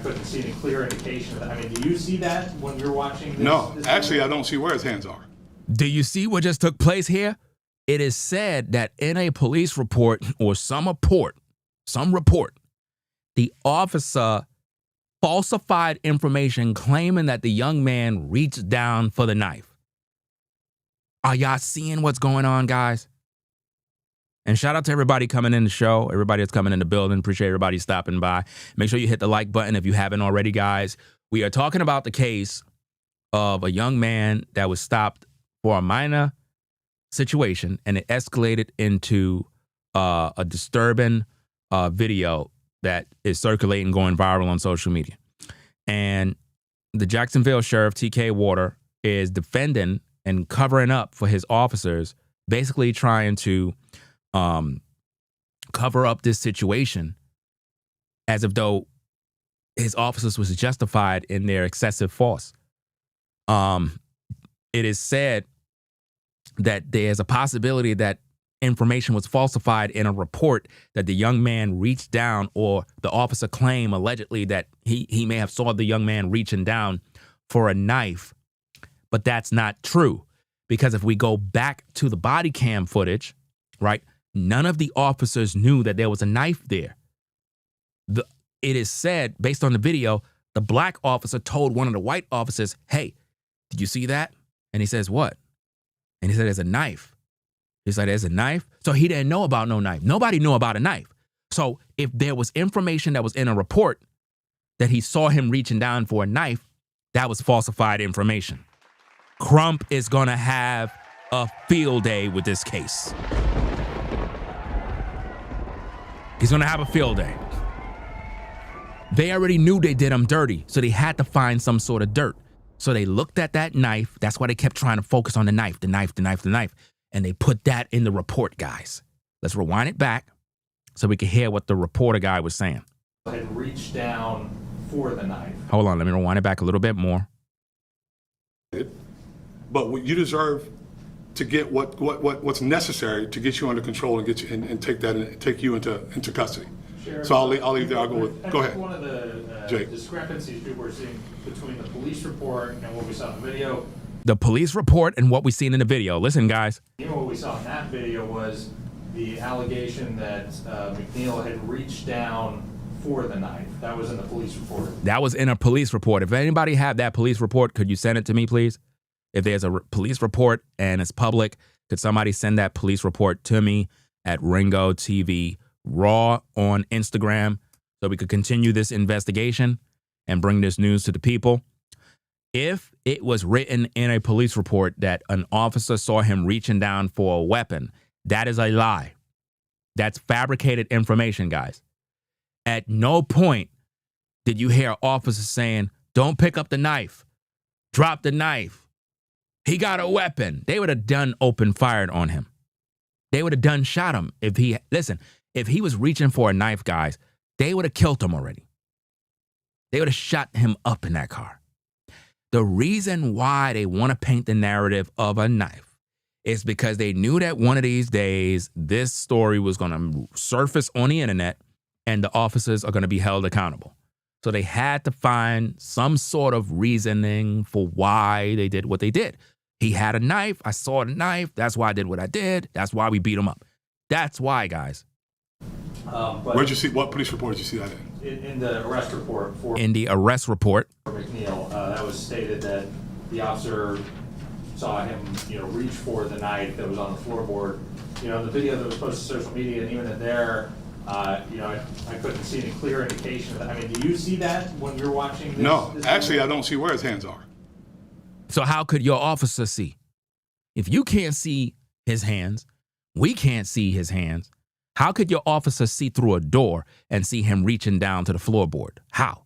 couldn't see any clear indication of that. I mean, do you see that when you're watching this? No, actually, I don't see where his hands are. Do you see what just took place here? It is said that in a police report or some report, the officer falsified information claiming that the young man reached down for the knife. Are y'all seeing what's going on, guys? And shout out to everybody coming in the show, everybody that's coming in the building. Appreciate everybody stopping by. Make sure you hit the like button if you haven't already, guys. We are talking about the case of a young man that was stopped for a minor situation, and it escalated into a disturbing video that is circulating, going viral on social media. And the Jacksonville Sheriff T.K. is defending and covering up for his officers, basically trying to cover up this situation as if though his officers was justified in their excessive force. It is said that there's a possibility that information was falsified in a report that the young man reached down, or the officer claimed allegedly that he may have saw the young man reaching down for a knife. But that's not true, because if we go back to the body cam footage, right, none of the officers knew that there was a knife there. It is said, based on the video, the black officer told one of the white officers, "Hey, did you see that?" And he says, "What?" And he said, "There's a knife." He's like, "There's a knife?" So he didn't know about no knife. Nobody knew about a knife. So if there was information that was in a report that he saw him reaching down for a knife, that was falsified information. Crump is going to have a field day with this case. He's going to have a field day. They already knew they did him dirty, so they had to find some sort of dirt. So they looked at that knife. That's why they kept trying to focus on the knife. And they put that in the report, guys. Let's rewind it back so we can hear what the reporter guy was saying. Had reached down for the knife. Hold on, let me rewind it back a little bit more. But you deserve to get what's necessary to get you under control and get you and take you into custody. Sheriff, so I'll leave there. I'll go with. Go ahead. One of the discrepancies people were seeing between the police report and what we saw in the video. The police report and what we seen in the video. Listen, guys. Even what we saw in that video was the allegation that McNeil had reached down for the knife. That was in the police report. That was in a police report. If anybody have that police report, could you send it to me, please? If there's a police report and it's public, could somebody send that police report to me at Ringo TV Raw on Instagram so we could continue this investigation and bring this news to the people? If it was written in a police report that an officer saw him reaching down for a weapon, that is a lie. That's fabricated information, guys. At no point did you hear officers saying, "Don't pick up the knife, drop the knife. He got a weapon." They would have done open fired on him. They would have done shot him. If he was reaching for a knife, guys, they would have killed him already. They would have shot him up in that car. The reason why they want to paint the narrative of a knife is because they knew that one of these days this story was going to surface on the internet and the officers are going to be held accountable. So they had to find some sort of reasoning for why they did what they did. He had a knife. I saw the knife. That's why I did what I did. That's why we beat him up. That's why, guys. Where'd you see? What police report did you see that in? In the arrest report. In the arrest report. For McNeil, that was stated that the officer saw him, reach for the knife that was on the floorboard. The video that was posted to social media, and even in there, You know, I couldn't see any clear indication of that. I mean, do you see that when you're watching this? No, actually, I don't see where his hands are. So how could your officer see? If you can't see his hands, we can't see his hands. How could your officer see through a door and see him reaching down to the floorboard? How?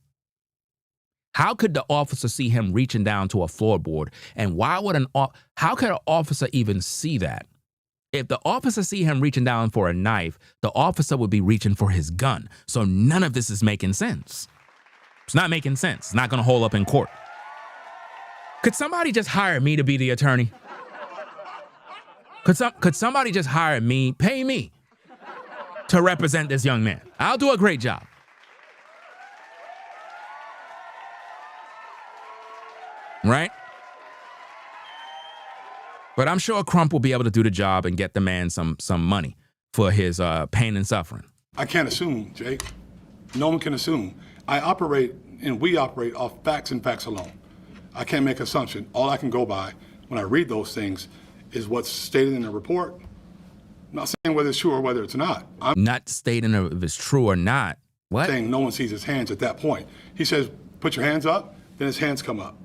How could the officer see him reaching down to a floorboard? And why would how could an officer even see that? If the officer see him reaching down for a knife, the officer would be reaching for his gun. So none of this is making sense. It's not making sense. It's not going to hold up in court. Could somebody just hire me to be the attorney? Could somebody just hire me, pay me to represent this young man? I'll do a great job. Right? But I'm sure Crump will be able to do the job and get the man some money for his pain and suffering. I can't assume, Jake. No one can assume. I operate, and we operate off facts and facts alone. I can't make assumption. All I can go by when I read those things is what's stated in the report. I'm not saying whether it's true or whether it's not. I'm not stating if it's true or not. What? Saying no one sees his hands at that point. He says, put your hands up, then his hands come up.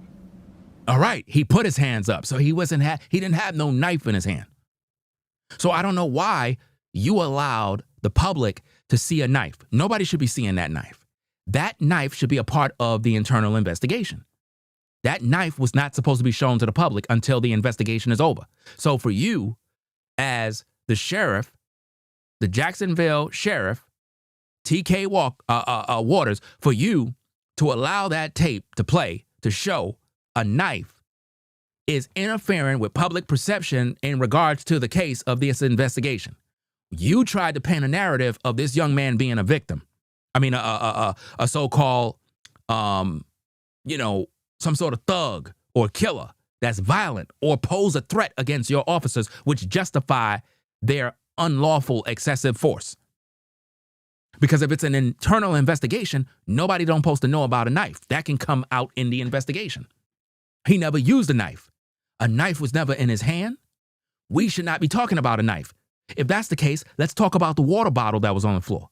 All right, he put his hands up, so he didn't have no knife in his hand. So I don't know why you allowed the public to see a knife. Nobody should be seeing that knife. That knife should be a part of the internal investigation. That knife was not supposed to be shown to the public until the investigation is over. So for you, as the sheriff, the Jacksonville Sheriff T.K. Waters, for you to allow that tape to play, to show a knife, is interfering with public perception in regards to the case of this investigation. You tried to paint a narrative of this young man being a victim. I mean, a so-called, some sort of thug or killer that's violent or pose a threat against your officers, which justify their unlawful excessive force. Because if it's an internal investigation, nobody don't supposed to know about a knife. That can come out in the investigation. He never used a knife. A knife was never in his hand. We should not be talking about a knife. If that's the case, let's talk about the water bottle that was on the floor.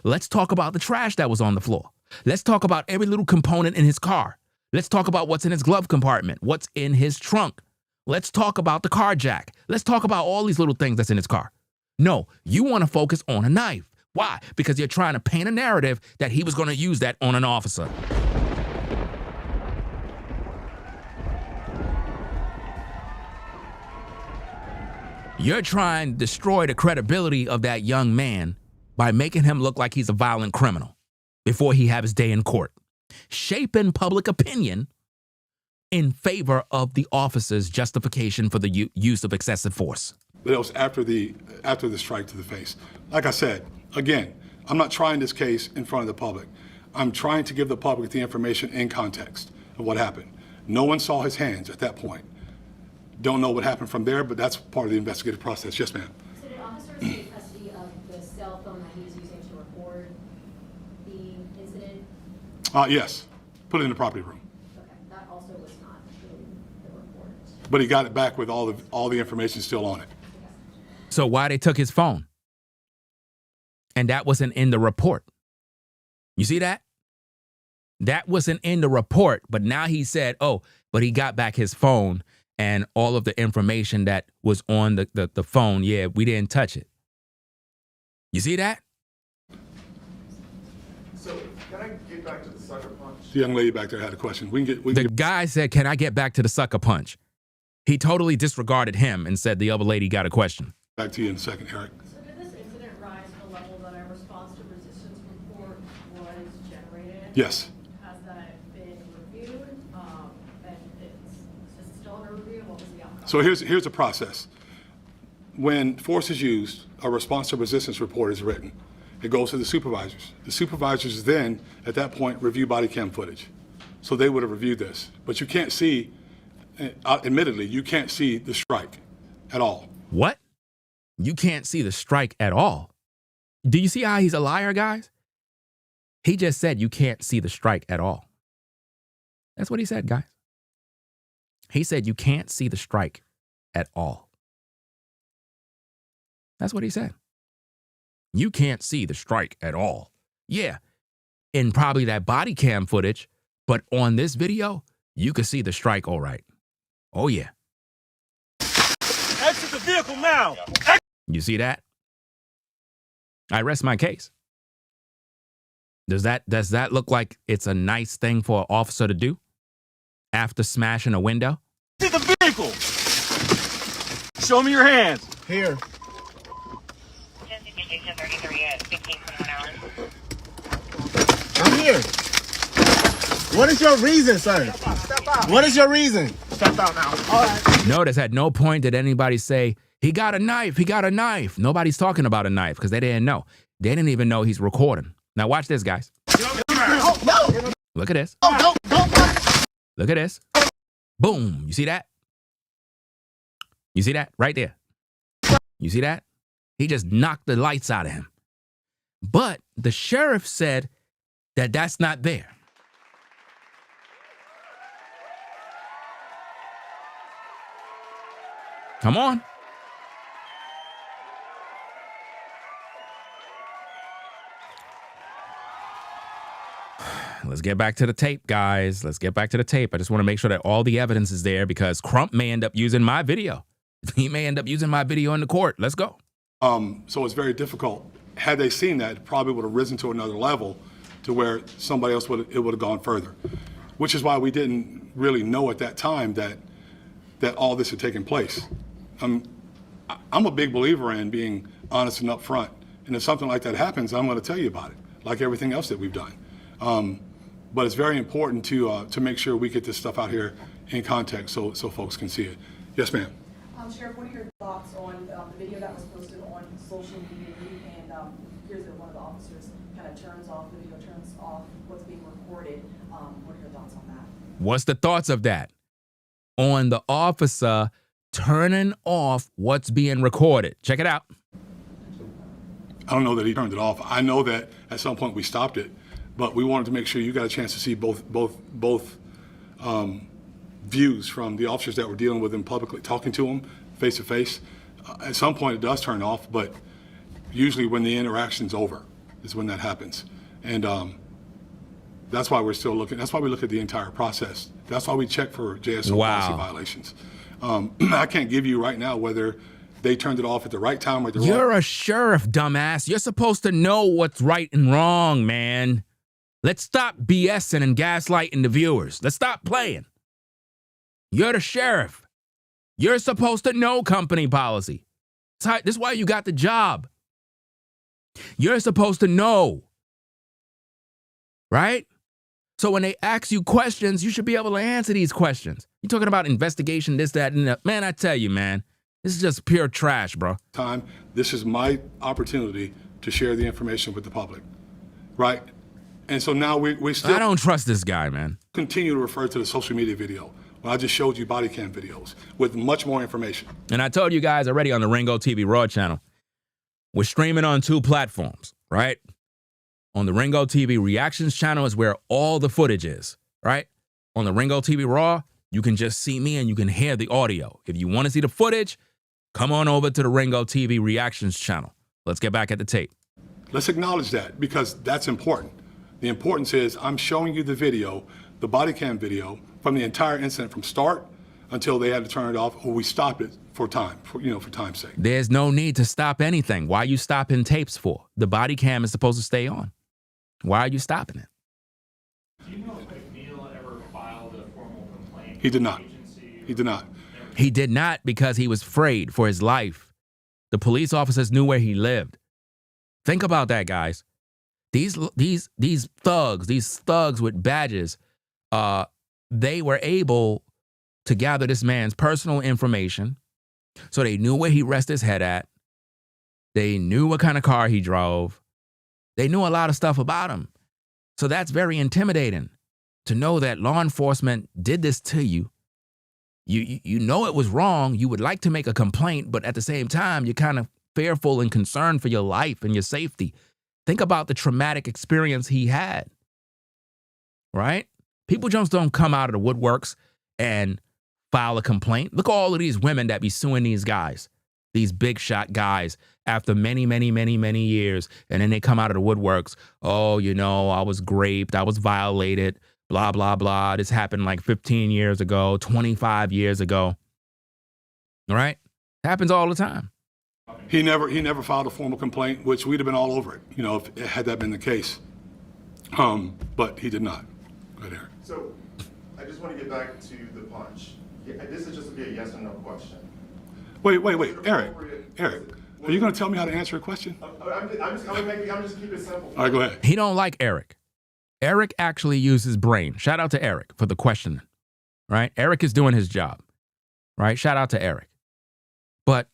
Let's talk about the trash that was on the floor. Let's talk about every little component in his car. Let's talk about what's in his glove compartment, what's in his trunk. Let's talk about the car jack. Let's talk about all these little things that's in his car. No, you want to focus on a knife. Why? Because you're trying to paint a narrative that he was going to use that on an officer. You're trying to destroy the credibility of that young man by making him look like he's a violent criminal before he has his day in court, shaping public opinion in favor of the officer's justification for the use of excessive force. But it was after the strike to the face. Like I said, again, I'm not trying this case in front of the public. I'm trying to give the public the information in context of what happened. No one saw his hands at that point. Don't know what happened from there, but that's part of the investigative process. Yes, ma'am. So did officers take custody of the cell phone that he was using to record the incident? Yes. Put it in the property room. Okay, that also was not in the report. But he got it back with all the information still on it. So why they took his phone? And that wasn't in the report. You see that? That wasn't in the report, but now he said, oh, but he got back his phone and all of the information that was on the phone. Yeah, we didn't touch it. You see that? So can I get back to the sucker punch? The young lady back there had a question. The guy said, can I get back to the sucker punch? He totally disregarded him and said the other lady got a question. Back to you in a second, Eric. So did this incident rise to the level that a response to resistance report was generated? Yes. Has that been reviewed? And it's still under review? What was the outcome? So here's the process. When force is used, a response to resistance report is written. It goes to the supervisors. The supervisors then, at that point, review body cam footage. So they would have reviewed this. But you can't see, admittedly, you can't see the strike at all. What? You can't see the strike at all? Do you see how he's a liar, guys? He just said you can't see the strike at all. That's what he said, guys. He said you can't see the strike at all. That's what he said. You can't see the strike at all. Yeah, in probably that body cam footage, but on this video, you can see the strike all right. Oh, yeah. Exit the vehicle now. You see that? I rest my case. Does that look like it's a nice thing for an officer to do after smashing a window? Exit the vehicle. Show me your hands. Here. I'm here. What is your reason, sir? Step out. What is your reason? Step out now. All right. Notice at no point did anybody say, he got a knife, he got a knife. Nobody's talking about a knife because they didn't know. They didn't even know he's recording. Now watch this, guys. Oh, no. Look at this. Oh, don't. Look at this. Boom. You see that? You see that? Right there. You see that? He just knocked the lights out of him. But the sheriff said that that's not there. Come on. Let's get back to the tape, guys. Let's get back to the tape. I just want to make sure that all the evidence is there because Crump may end up using my video. He may end up using my video in the court. Let's go. So it's very difficult. Had they seen that, it probably would have risen to another level to where somebody else would have gone further, which is why we didn't really know at that time that all this had taken place. I'm a big believer in being honest and upfront. And if something like that happens, I'm going to tell you about it, like everything else that we've done. But it's very important to make sure we get this stuff out here in context so folks can see it. Yes, ma'am. Sheriff, what are your thoughts on the video that was posted on social media? And here's one of the officers kind of turns off the video, turns off what's being recorded. What are your thoughts on that? What's the thoughts of that? On the officer turning off what's being recorded. Check it out. I don't know that he turned it off. I know that at some point we stopped it, but we wanted to make sure you got a chance to see both views from the officers that were dealing with him publicly, talking to him face to face. At some point it does turn off, but usually when the interaction's over is when that happens. And that's why we're still looking. That's why we look at the entire process. That's why we check for JSO policy violations. I can't give you right now whether they turned it off at the right time or at the wrong. You're a sheriff, dumbass. You're supposed to know what's right and wrong, man. Let's stop BSing and gaslighting the viewers. Let's stop playing. You're the sheriff. You're supposed to know company policy. This is why you got the job. You're supposed to know. Right? So when they ask you questions, you should be able to answer these questions. You're talking about investigation, this, that, and that. Man, I tell you, man, this is just pure trash, bro. This is my opportunity to share the information with the public. Right? And so now we still... I don't trust this guy, man. Continue to refer to the social media video. Well, I just showed you body cam videos with much more information. And I told you guys already on the Ringo TV Raw channel, we're streaming on 2 platforms, right? On the Ringo TV Reactions channel is where all the footage is, right? On the Ringo TV Raw, you can just see me and you can hear the audio. If you want to see the footage, come on over to the Ringo TV Reactions channel. Let's get back at the tape. Let's acknowledge that because that's important. The importance is I'm showing you the video, the body cam video, from the entire incident from start until they had to turn it off or we stopped it for time, for time's sake. There's no need to stop anything. Why are you stopping tapes for? The body cam is supposed to stay on. Why are you stopping it? Do you know if McNeil ever filed a formal complaint? He did not. He did not. He did not because he was afraid for his life. The police officers knew where he lived. Think about that, guys. These thugs with badges, they were able to gather this man's personal information. So they knew where he rested his head at. They knew what kind of car he drove. They knew a lot of stuff about him. So that's very intimidating to know that law enforcement did this to you. You know it was wrong. You would like to make a complaint, but at the same time, you're kind of fearful and concerned for your life and your safety. Think about the traumatic experience he had, right? People just don't come out of the woodworks and file a complaint. Look at all of these women that be suing these guys. These big shot guys after many, many, many, many years. And then they come out of the woodworks. Oh, you know, I was raped. I was violated. Blah, blah, blah. This happened like 15 years ago, 25 years ago. All right? Happens all the time. He never filed a formal complaint, which we'd have been all over it, you know, if had that been the case. But he did not. Right here. So I just want to get back to the punch. Yeah, this is just to be a yes or no question. Wait, Eric, are you going to tell me how to answer a question? I'm just keeping it simple. All right, go ahead. He don't like Eric. Eric actually uses brain. Shout out to Eric for the questioning, right? Eric is doing his job, right? Shout out to Eric. But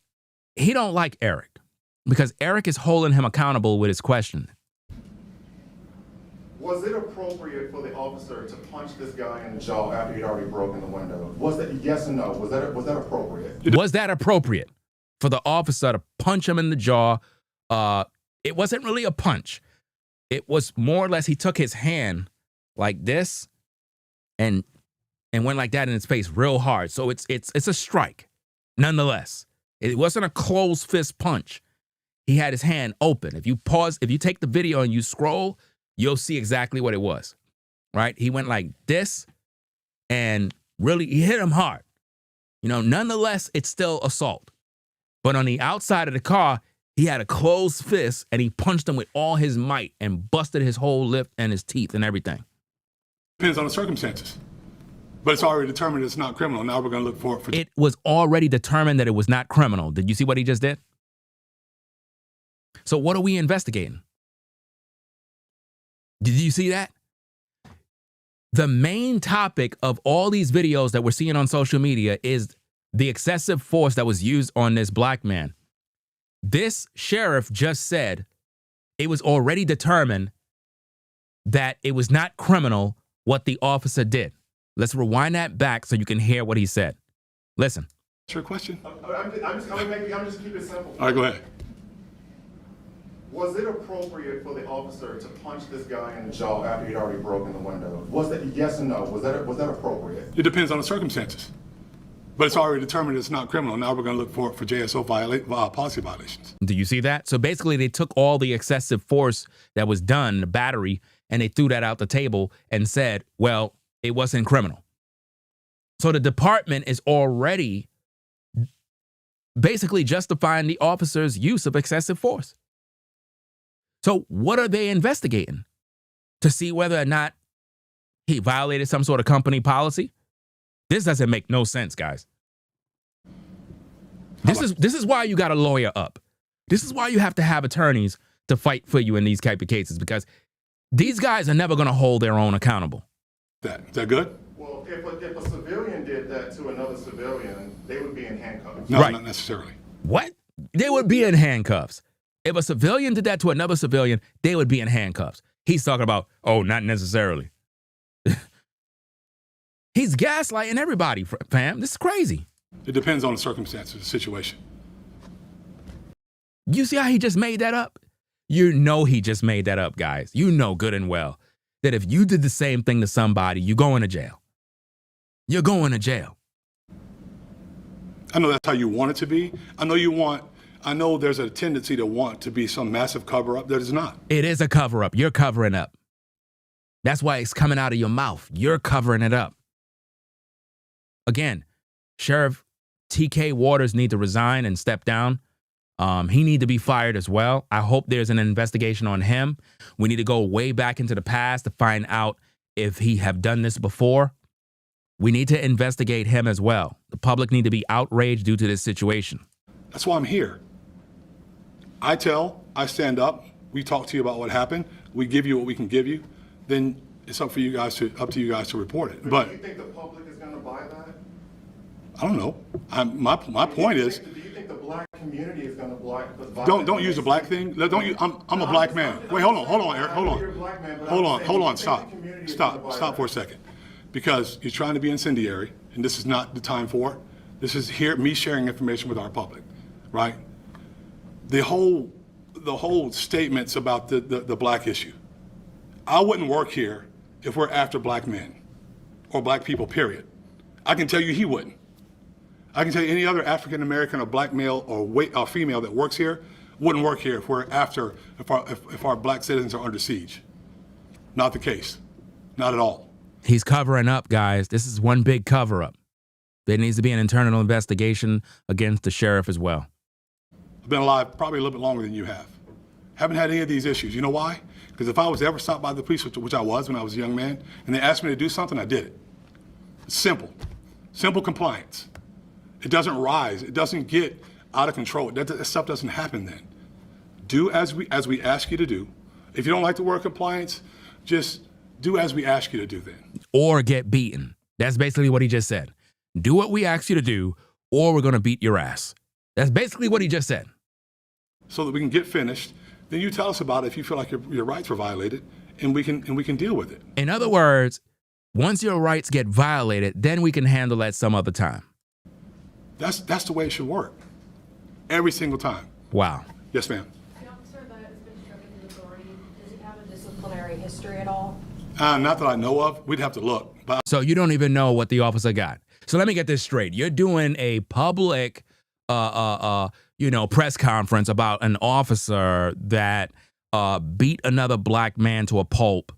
he don't like Eric because Eric is holding him accountable with his questioning. Was it appropriate for the officer to punch this guy in the jaw after he'd already broken the window? Was that yes or no? Was that appropriate? Was that appropriate for the officer to punch him in the jaw? It wasn't really a punch. It was more or less he took his hand like this and went like that in his face real hard. So it's a strike. Nonetheless, it wasn't a closed fist punch. He had his hand open. If you take the video and you scroll, you'll see exactly what it was, right? He went like this and really he hit him hard. You know, nonetheless, it's still assault. But on the outside of the car, he had a closed fist and he punched him with all his might and busted his whole lip and his teeth and everything. Depends on the circumstances. But it's already determined it's not criminal. Now we're going to look for it. It was already determined that it was not criminal. Did you see what he just did? So what are we investigating? Did you see that? The main topic of all these videos that we're seeing on social media is the excessive force that was used on this black man. This sheriff just said it was already determined that it was not criminal what the officer did. Let's rewind that back so you can hear what he said. Listen. What's your question? I'm just keeping it simple. All right, go ahead. Was it appropriate for the officer to punch this guy in the jaw after he'd already broken the window? Was that yes or no? Was that appropriate? It depends on the circumstances. But it's already determined it's not criminal. Now we're going to look for it for JSO policy violations. Do you see that? So basically they took all the excessive force that was done, the battery, and they threw that out the table and said, well, it wasn't criminal. So the department is already basically justifying the officer's use of excessive force. So what are they investigating? To see whether or not he violated some sort of company policy? This doesn't make no sense, guys. This is why you got to lawyer up. This is why you have to have attorneys to fight for you in these type of cases, because these guys are never going to hold their own accountable. Is that good? Well, if a civilian did that to another civilian, they would be in handcuffs. No, right. Not necessarily. What? They would be in handcuffs. If a civilian did that to another civilian, they would be in handcuffs. He's talking about, oh, not necessarily. He's gaslighting everybody, fam. This is crazy. It depends on the circumstances, the situation. You see how he just made that up? You know he just made that up, guys. You know good and well that if you did the same thing to somebody, you're going to jail. You're going to jail. I know that's how you want it to be. I know there's a tendency to want to be some massive cover-up that is not. It is a cover-up. You're covering up. That's why it's coming out of your mouth. You're covering it up. Again, Sheriff T.K. Waters need to resign and step down. He need to be fired as well. I hope there's an investigation on him. We need to go way back into the past to find out if he have done this before. We need to investigate him as well. The public need to be outraged due to this situation. That's why I'm here. I stand up, we talk to you about what happened, we give you what we can give you, then it's up to you guys to report it. But do you think the public is going to buy that? I don't know. My point is. Do you think the black community is going to buy? Don't use the black thing. Don't use. I'm a black man. Wait, hold on, Eric. Hold on. Stop for a second, because you're trying to be incendiary, and this is not the time for it. This is me sharing information with our public, right? The whole statements about the black issue. I wouldn't work here if we're after black men or black people, period. I can tell you he wouldn't. I can tell you any other African American or black male or female that works here wouldn't work here if our black citizens are under siege. Not the case. Not at all. He's covering up, guys. This is one big cover up. There needs to be an internal investigation against the sheriff as well. I've been alive probably a little bit longer than you have. Haven't had any of these issues. You know why? Because if I was ever stopped by the police, which I was when I was a young man, and they asked me to do something, I did it. It's simple. Simple compliance. It doesn't rise. It doesn't get out of control. That stuff doesn't happen then. Do as we ask you to do. If you don't like the word compliance, just do as we ask you to do then. Or get beaten. That's basically what he just said. Do what we ask you to do, or we're going to beat your ass. That's basically what he just said. So that we can get finished, then you tell us about it if you feel like your rights were violated, and we can deal with it. In other words, once your rights get violated, then we can handle that some other time. That's the way it should work. Every single time. Wow. Yes, ma'am. The officer that has been stricken with authority, does he have a disciplinary history at all? Not that I know of. We'd have to look. But so you don't even know what the officer got. So let me get this straight. You're doing a public, press conference about an officer that beat another black man to a pulp,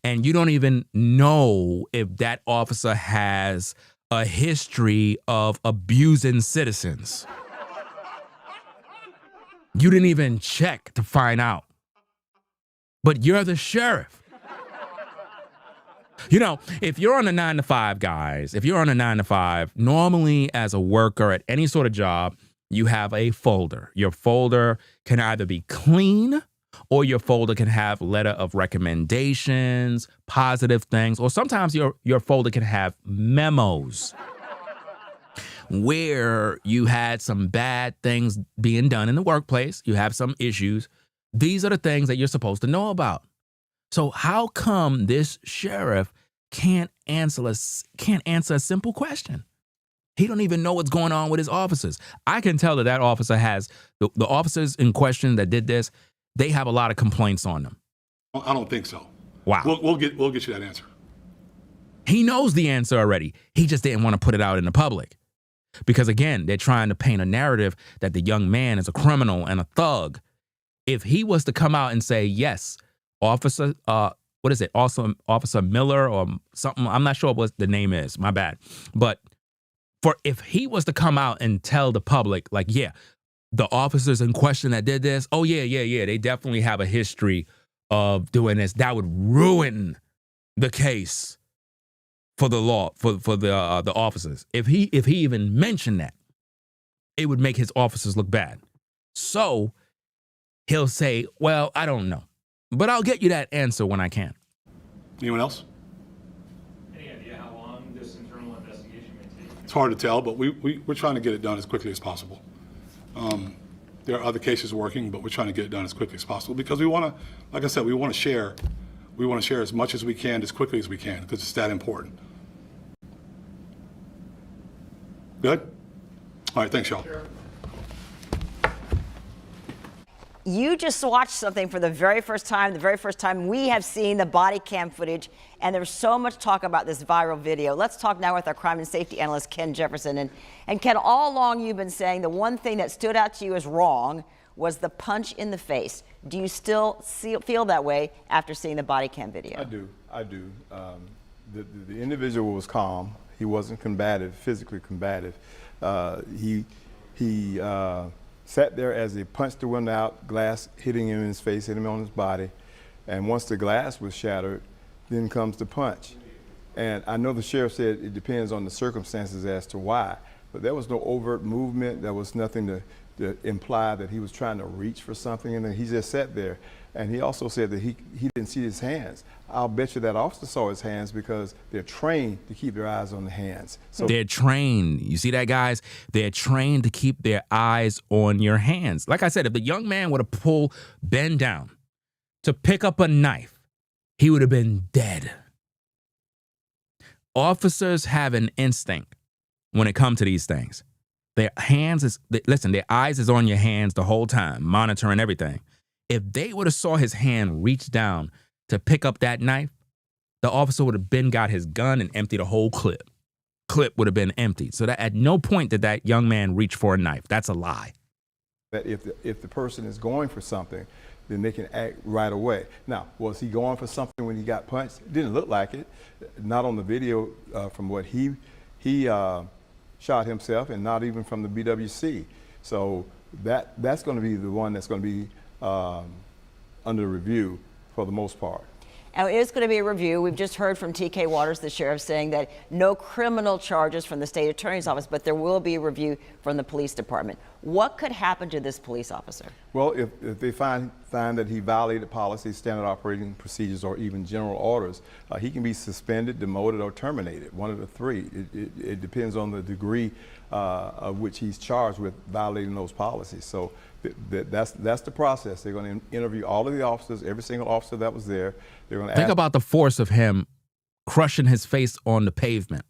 and you don't even know if that officer has a history of abusing citizens. You didn't even check to find out. But you're the sheriff. You know, if you're on a 9-to-5, guys, if you're on a 9-to-5, normally as a worker at any sort of job, you have a folder. Your folder can either be clean or your folder can have letter of recommendations, positive things, or sometimes your folder can have memos where you had some bad things being done in the workplace. You have some issues. These are the things that you're supposed to know about. So how come this sheriff can't answer a simple question? He don't even know what's going on with his officers. I can tell that officer has, the officers in question that did this, they have a lot of complaints on them. I don't think so. Wow. We'll get you that answer. He knows the answer already. He just didn't want to put it out in the public. Because again, they're trying to paint a narrative that the young man is a criminal and a thug. If he was to come out and say, yes, Officer, what is it? Also, Officer Miller or something. I'm not sure what the name is. My bad. But if he was to come out and tell the public, like, yeah, the officers in question that did this, oh yeah, they definitely have a history of doing this, that would ruin the case for the law, for the officers. If he even mentioned that, it would make his officers look bad. So he'll say, well, I don't know. But I'll get you that answer when I can. Anyone else? Any idea how long this internal investigation may take? It's hard to tell, but we're trying to get it done as quickly as possible. There are other cases working, but we're trying to get it done as quickly as possible because we want to, like I said, we want to share as much as we can, as quickly as we can, because it's that important. Good? All right, thanks, y'all. You just watched something for the very first time we have seen the body cam footage, and there's so much talk about this viral video. Let's talk now with our crime and safety analyst, Ken Jefferson. And Ken, all along you've been saying the one thing that stood out to you as wrong was the punch in the face. Do you still feel that way after seeing the body cam video? I do. The individual was calm. He wasn't combative, physically combative. He sat there as he punched the window out, glass hitting him in his face, hitting him on his body. And once the glass was shattered, then comes the punch. And I know the sheriff said it depends on the circumstances as to why, but there was no overt movement. There was nothing to imply that he was trying to reach for something, and then he just sat there. And he also said that he didn't see his hands. I'll bet you that officer saw his hands because they're trained to keep their eyes on the hands. So they're trained. You see that, guys? They're trained to keep their eyes on your hands. Like I said, if the young man would have bent down to pick up a knife, he would have been dead. Officers have an instinct when it comes to these things. Their eyes is on your hands the whole time, monitoring everything. If they would have saw his hand reach down to pick up that knife, the officer would have got his gun and emptied a whole clip. clip would have been emptied. So that at no point did that young man reach for a knife. That's a lie. That if the person is going for something, then they can act right away. Now, was he going for something when he got punched? It didn't look like it. Not on the video from what he shot himself, and not even from the BWC. So that's going to be the one that's going to be under review for the most part. Now, it is going to be a review. We've just heard from T.K. Waters, the sheriff, saying that no criminal charges from the state attorney's office, but there will be a review from the police department. What could happen to this police officer? Well, if they find that he violated policies, standard operating procedures, or even general orders, he can be suspended, demoted, or terminated, one of the three. It depends on the degree of which he's charged with violating those policies. So that's the process. They're going to interview all of the officers, every single officer that was there. They're going to think about the force of him crushing his face on the pavement.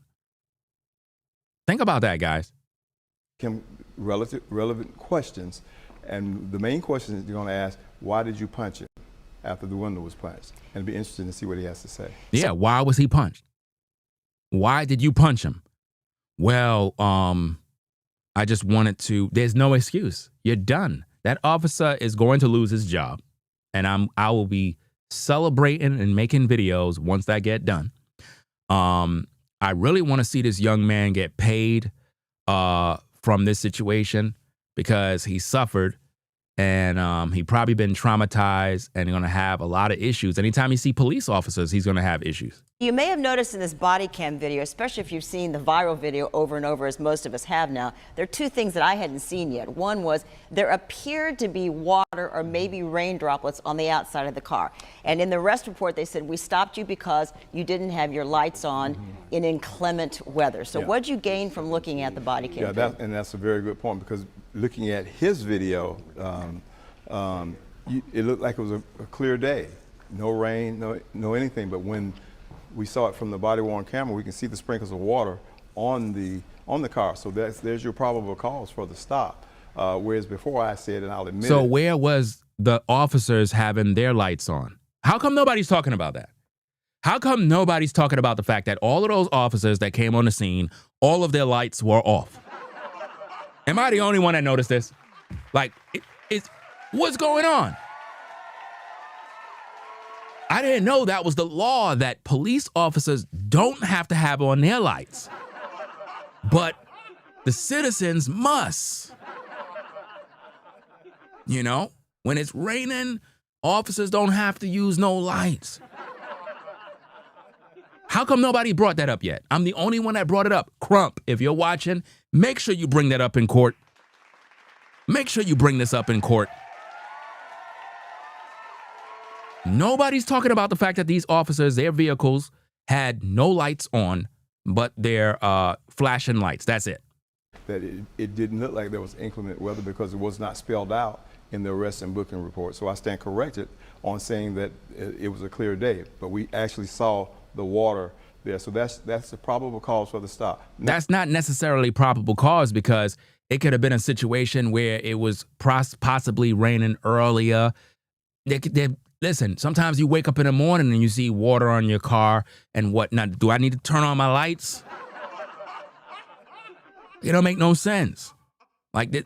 Think about that, guys. Relevant questions, and the main question is you're going to ask, why did you punch him after the window was punched? And it'd be interesting to see what he has to say. Yeah, why was he punched? Why did you punch him? Well, I just wanted to. There's no excuse. You're done. That officer is going to lose his job, and I will be celebrating and making videos once that get done. I really want to see this young man get paid from this situation, because he suffered, and he probably been traumatized and going to have a lot of issues. Anytime you see police officers, he's going to have issues. You may have noticed in this body cam video, especially if you've seen the viral video over and over, as most of us have now, there are two things that I hadn't seen yet. One was there appeared to be water or maybe rain droplets on the outside of the car. And in the arrest report, they said, we stopped you because you didn't have your lights on in inclement weather. So what'd you gain from looking at the body cam video? And that's a very good point, because looking at his video, it looked like it was a clear day. No rain, no anything. But when we saw it from the body-worn camera, we can see the sprinkles of water on the car. So there's your probable cause for the stop. Whereas before I said, and I'll admit So it, where was the officers having their lights on? How come nobody's talking about that? How come nobody's talking about the fact that all of those officers that came on the scene, all of their lights were off? Am I the only one that noticed this? Like, what's going on? I didn't know that was the law, that police officers don't have to have on their lights, but the citizens must. You know, when it's raining, officers don't have to use no lights. How come nobody brought that up yet? I'm the only one that brought it up. Crump, if you're watching, make sure you bring that up in court. Make sure you bring this up in court. Nobody's talking about the fact that these officers, their vehicles had no lights on, but their flashing lights. That's it. that it didn't look like there was inclement weather because it was not spelled out in the arrest and booking report. So I stand corrected on saying that it was a clear day, but we actually saw the water there. So that's the probable cause for the stop. That's not necessarily probable cause, because it could have been a situation where it was possibly raining earlier. Listen, sometimes you wake up in the morning and you see water on your car and whatnot. Do I need to turn on my lights? It don't make no sense. Like,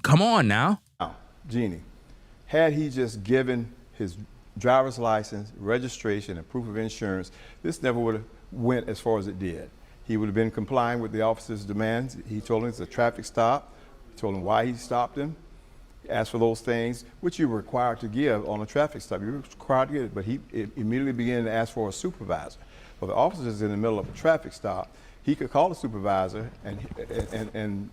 come on now. Jeannie, had he just given his driver's license, registration, and proof of insurance, this never would have went as far as it did. He would have been complying with the officer's demands. He told him it's a traffic stop. He told him why he stopped him. He asked for those things, which you were required to give on a traffic stop. You were required to give it, but he immediately began to ask for a supervisor. Well, the officer is in the middle of a traffic stop. He could call the supervisor, and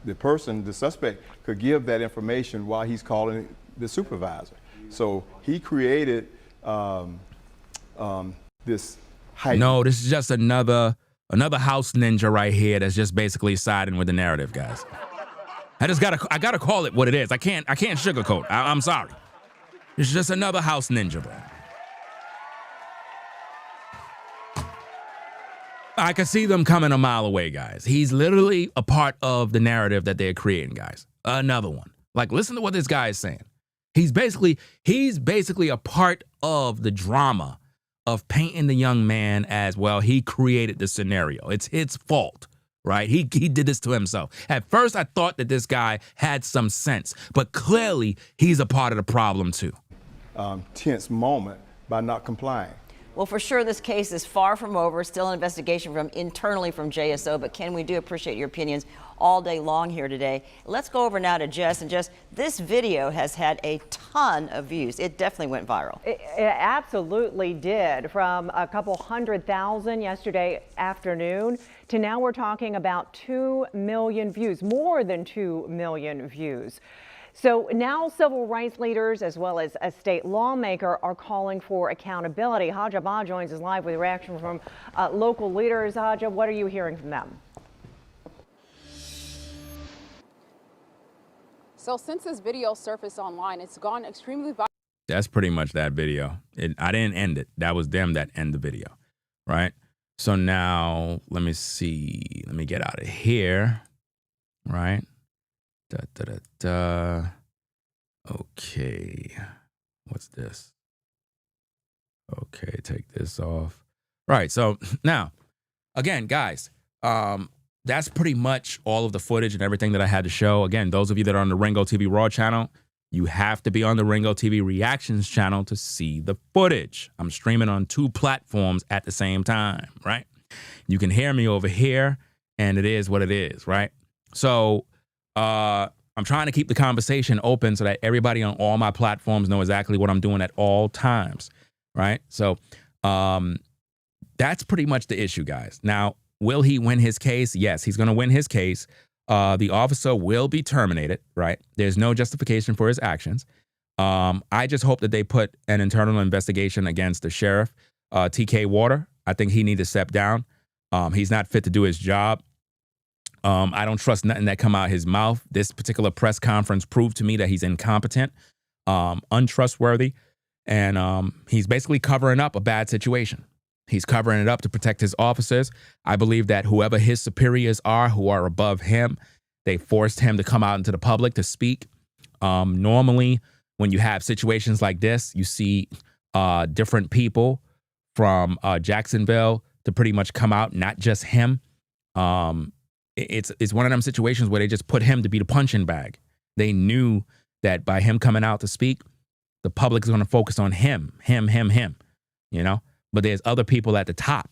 the person, the suspect, could give that information while he's calling the supervisor. So he created this height. No, this is just another house ninja right here that's just basically siding with the narrative, guys. I gotta call it what it is. I can't sugarcoat. I'm sorry. It's just another house ninja, bro. I can see them coming a mile away, guys. He's literally a part of the narrative that they're creating, guys. Another one. Like, listen to what this guy is saying. He's basically a part of the drama of painting the young man as, well, he created the scenario. It's his fault, right? He did this to himself. At first, I thought that this guy had some sense, but clearly he's a part of the problem too. Tense moment by not complying. Well, for sure, this case is far from over. Still an investigation internally from JSO. But Ken, we do appreciate your opinions all day long here today. Let's go over now to Jess. And Jess, this video has had a ton of views. It definitely went viral. It absolutely did. From a couple 100,000 yesterday afternoon to now we're talking about 2 million views, more than 2 million views. So now civil rights leaders as well as a state lawmaker are calling for accountability. Haja Ba joins us live with a reaction from local leaders. Haja, what are you hearing from them? So since this video surfaced online, it's gone extremely viral. That's pretty much that video. I didn't end it. That was them that end the video, right? So now let me see. Let me get out of here, right? Okay, what's this? Okay, take this off. Right, so now, again, guys, that's pretty much all of the footage and everything that I had to show. Again, those of you that are on the Ringo TV Raw channel, you have to be on the Ringo TV Reactions channel to see the footage. I'm streaming on 2 platforms at the same time, right? You can hear me over here, and it is what it is, right? So, I'm trying to keep the conversation open so that everybody on all my platforms know exactly what I'm doing at all times, right? So that's pretty much the issue, guys. Now, will he win his case? Yes, he's going to win his case. The officer will be terminated, right? There's no justification for his actions. I just hope that they put an internal investigation against the sheriff, T.K. Water. I think he needs to step down. He's not fit to do his job. I don't trust nothing that come out of his mouth. This particular press conference proved to me that he's incompetent, untrustworthy, and he's basically covering up a bad situation. He's covering it up to protect his officers. I believe that whoever his superiors are, who are above him, they forced him to come out into the public to speak. Normally, when you have situations like this, you see different people from Jacksonville to pretty much come out, not just him. It's one of them situations where they just put him to be the punching bag. They knew that by him coming out to speak, the public is going to focus on him, you know? But there's other people at the top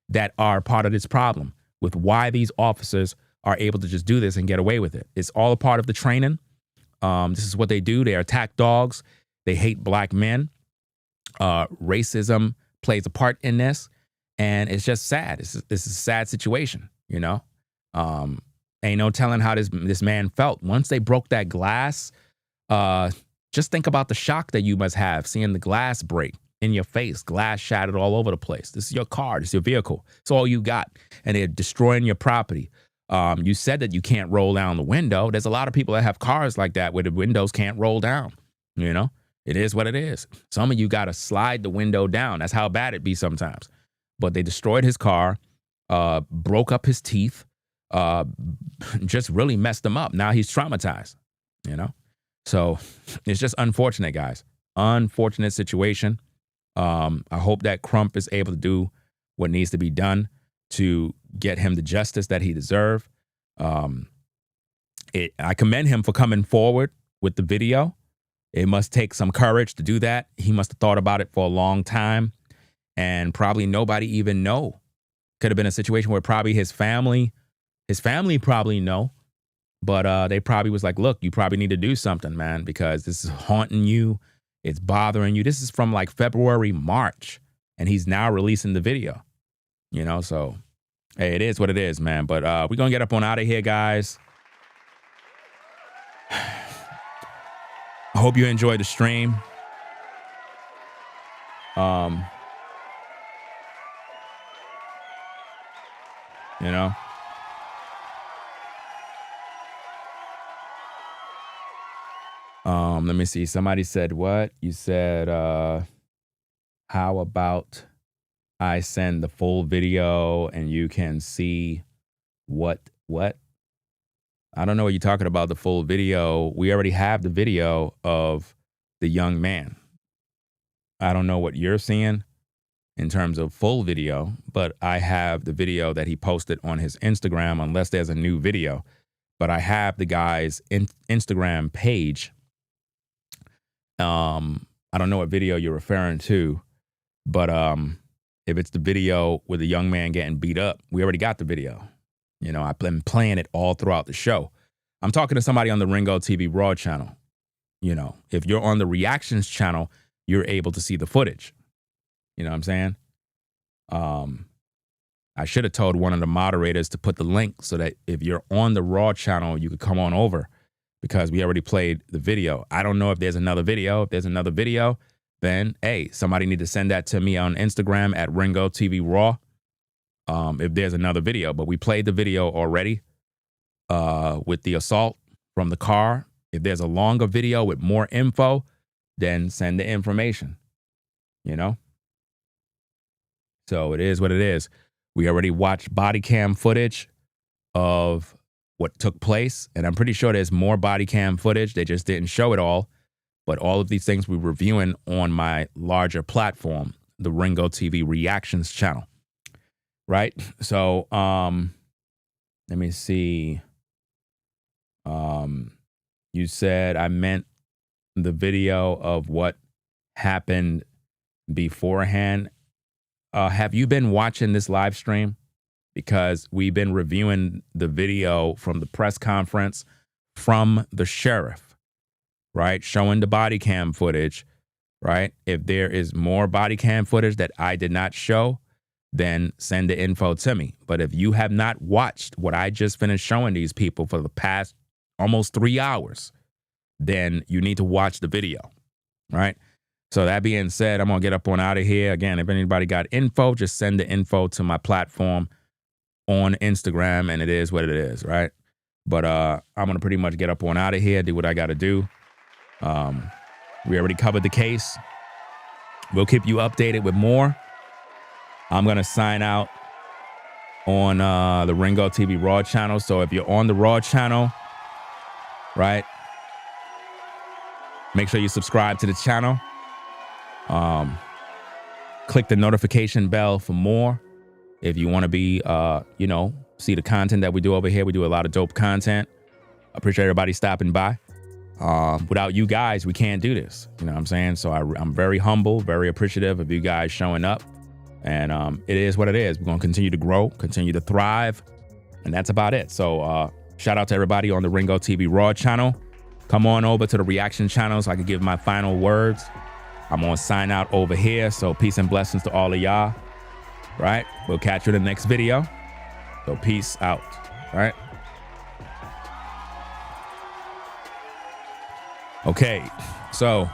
that are part of this problem with why these officers are able to just do this and get away with it. It's all a part of the training. This is what they do. They attack dogs. They hate black men. Racism plays a part in this. And it's just sad. This is a sad situation, you know? Ain't no telling how this man felt. Once they broke that glass, just think about the shock that you must have seeing the glass break in your face, glass shattered all over the place. This is your car, this is your vehicle. It's all you got. And they're destroying your property. You said that you can't roll down the window. There's a lot of people that have cars like that where the windows can't roll down, you know? It is what it is. Some of you got to slide the window down. That's how bad it be sometimes. But they destroyed his car, broke up his teeth, just really messed him up. Now he's traumatized, you know? So it's just unfortunate, guys. Unfortunate situation. I hope that Crump is able to do what needs to be done to get him the justice that he deserves. I commend him for coming forward with the video. It must take some courage to do that. He must have thought about it for a long time, and probably nobody even know. Could have been a situation where probably his family probably know, but they probably was like, look, you probably need to do something, man, because this is haunting you. It's bothering you. This is from like February, March, and he's now releasing the video, you know? So, hey, it is what it is, man. But we're going to get up on out of here, guys. I hope you enjoyed the stream. You know? Let me see. Somebody said what? You said, how about I send the full video and you can see what? I don't know what you're talking about, the full video. We already have the video of the young man. I don't know what you're seeing. in terms of full video, but I have the video that he posted on his Instagram, unless there's a new video. But I have the guy's Instagram page. I don't know what video you're referring to, but if it's the video with the young man getting beat up, we already got the video. You know, I've been playing it all throughout the show. I'm talking to somebody on the Ringo TV Raw channel. You know, if you're on the Reactions channel, you're able to see the footage. You know what I'm saying? I should have told one of the moderators to put the link so that if you're on the Raw channel, you could come on over, because we already played the video. I don't know if there's another video. If there's another video, then, hey, somebody need to send that to me on Instagram at Ringo TV Raw if there's another video. But we played the video already with the assault from the car. If there's a longer video with more info, then send the information, you know? So it is what it is. We already watched body cam footage of what took place, and I'm pretty sure there's more body cam footage. They just didn't show it all. But all of these things we're reviewing on my larger platform, the Ringo TV Reactions channel, right? So let me see. You said I meant the video of what happened beforehand. Have you been watching this live stream? Because we've been reviewing the video from the press conference from the sheriff, right? Showing the body cam footage, right? If there is more body cam footage that I did not show, then send the info to me. But if you have not watched what I just finished showing these people for the past almost 3 hours, then you need to watch the video, right? So that being said, I'm going to get up on out of here. Again, if anybody got info, just send the info to my platform on Instagram, and it is what it is, right? But I'm going to pretty much get up on out of here, do what I got to do. We already covered the case. We'll keep you updated with more. I'm going to sign out on the Ringo TV Raw channel. So if you're on the Raw channel, right, make sure you subscribe to the channel. Click the notification bell for more. If you want to be, you know, see the content that we do over here. We do a lot of dope content. I appreciate everybody stopping by. Without you guys, we can't do this. You know what I'm saying? So I'm very humble, very appreciative of you guys showing up. And it is what it is. We're going to continue to grow, continue to thrive. And that's about it. So shout out to everybody on the Ringo TV Raw channel. Come on over to the Reaction channel so I can give my final words. I'm going to sign out over here. So peace and blessings to all of y'all. Right? We'll catch you in the next video. So peace out. Right? Okay. So,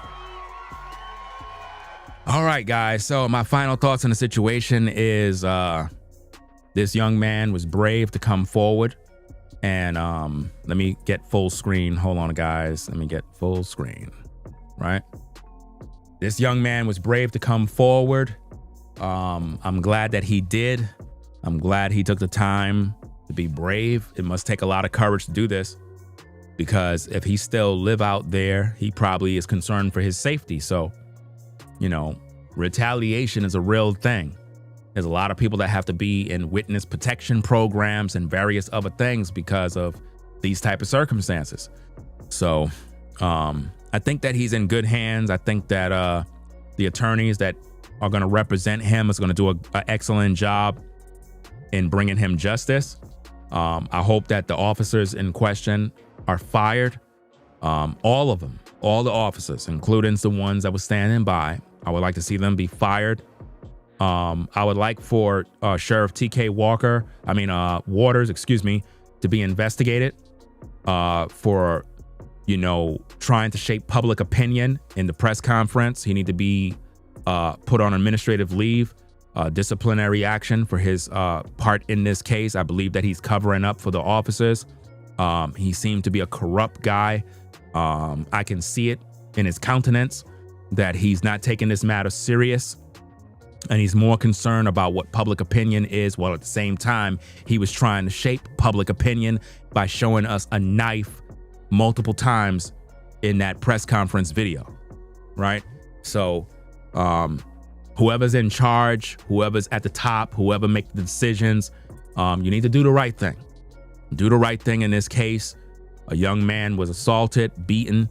all right, guys. So my final thoughts on the situation is this young man was brave to come forward. And let me get full screen. Hold on, guys. Let me get full screen. Right? This young man was brave to come forward. I'm glad that he did. I'm glad he took the time to be brave. It must take a lot of courage to do this, because if he still live out there, he probably is concerned for his safety. So, you know, retaliation is a real thing. There's a lot of people that have to be in witness protection programs and various other things because of these type of circumstances. So I think that he's in good hands. I think that the attorneys that are going to represent him is going to do an excellent job in bringing him justice. I hope that the officers in question are fired. All of them, all the officers, including the ones that were standing by. I would like to see them be fired. I would like for Sheriff T.K. Waters, to be investigated for, you know, trying to shape public opinion in the press conference. He need to be put on administrative leave, disciplinary action for his part in this case. I believe that he's covering up for the officers. He seemed to be a corrupt guy. I can see it in his countenance that he's not taking this matter serious. And he's more concerned about what public opinion is, while at the same time, he was trying to shape public opinion by showing us a knife multiple times in that press conference video, right? So whoever's in charge, whoever's at the top, whoever makes the decisions, you need to do the right thing. Do the right thing in this case. A young man was assaulted, beaten.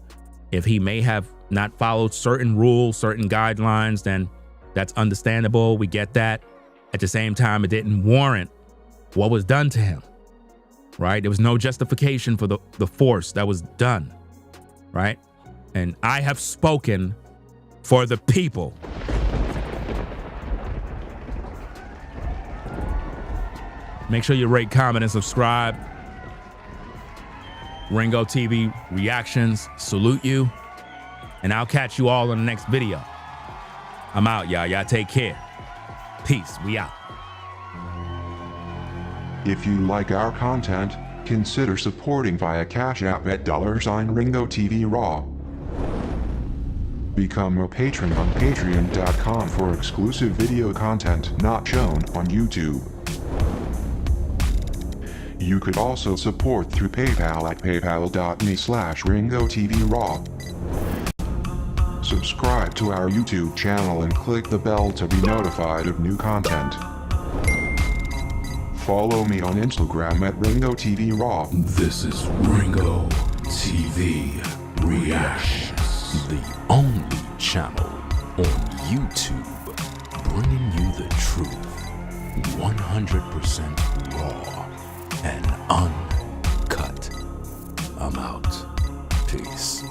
If he may have not followed certain rules, certain guidelines, then that's understandable. We get that. At the same time, it didn't warrant what was done to him, right? There was no justification for the force that was done, right? And I have spoken for the people. Make sure you rate, comment, and subscribe. Ringo TV Reactions salute you. And I'll catch you all in the next video. I'm out, y'all. Y'all take care. Peace. We out. If you like our content, consider supporting via Cash App at $Ringo TV Raw. Become a patron on patreon.com for exclusive video content not shown on YouTube. You could also support through PayPal at paypal.me/Ringo TV Raw. Subscribe to our YouTube channel and click the bell to be notified of new content. Follow me on Instagram at Ringo TV Raw. This is Ringo TV Reactions, the only channel on YouTube bringing you the truth 100% raw and uncut. I'm out. Peace.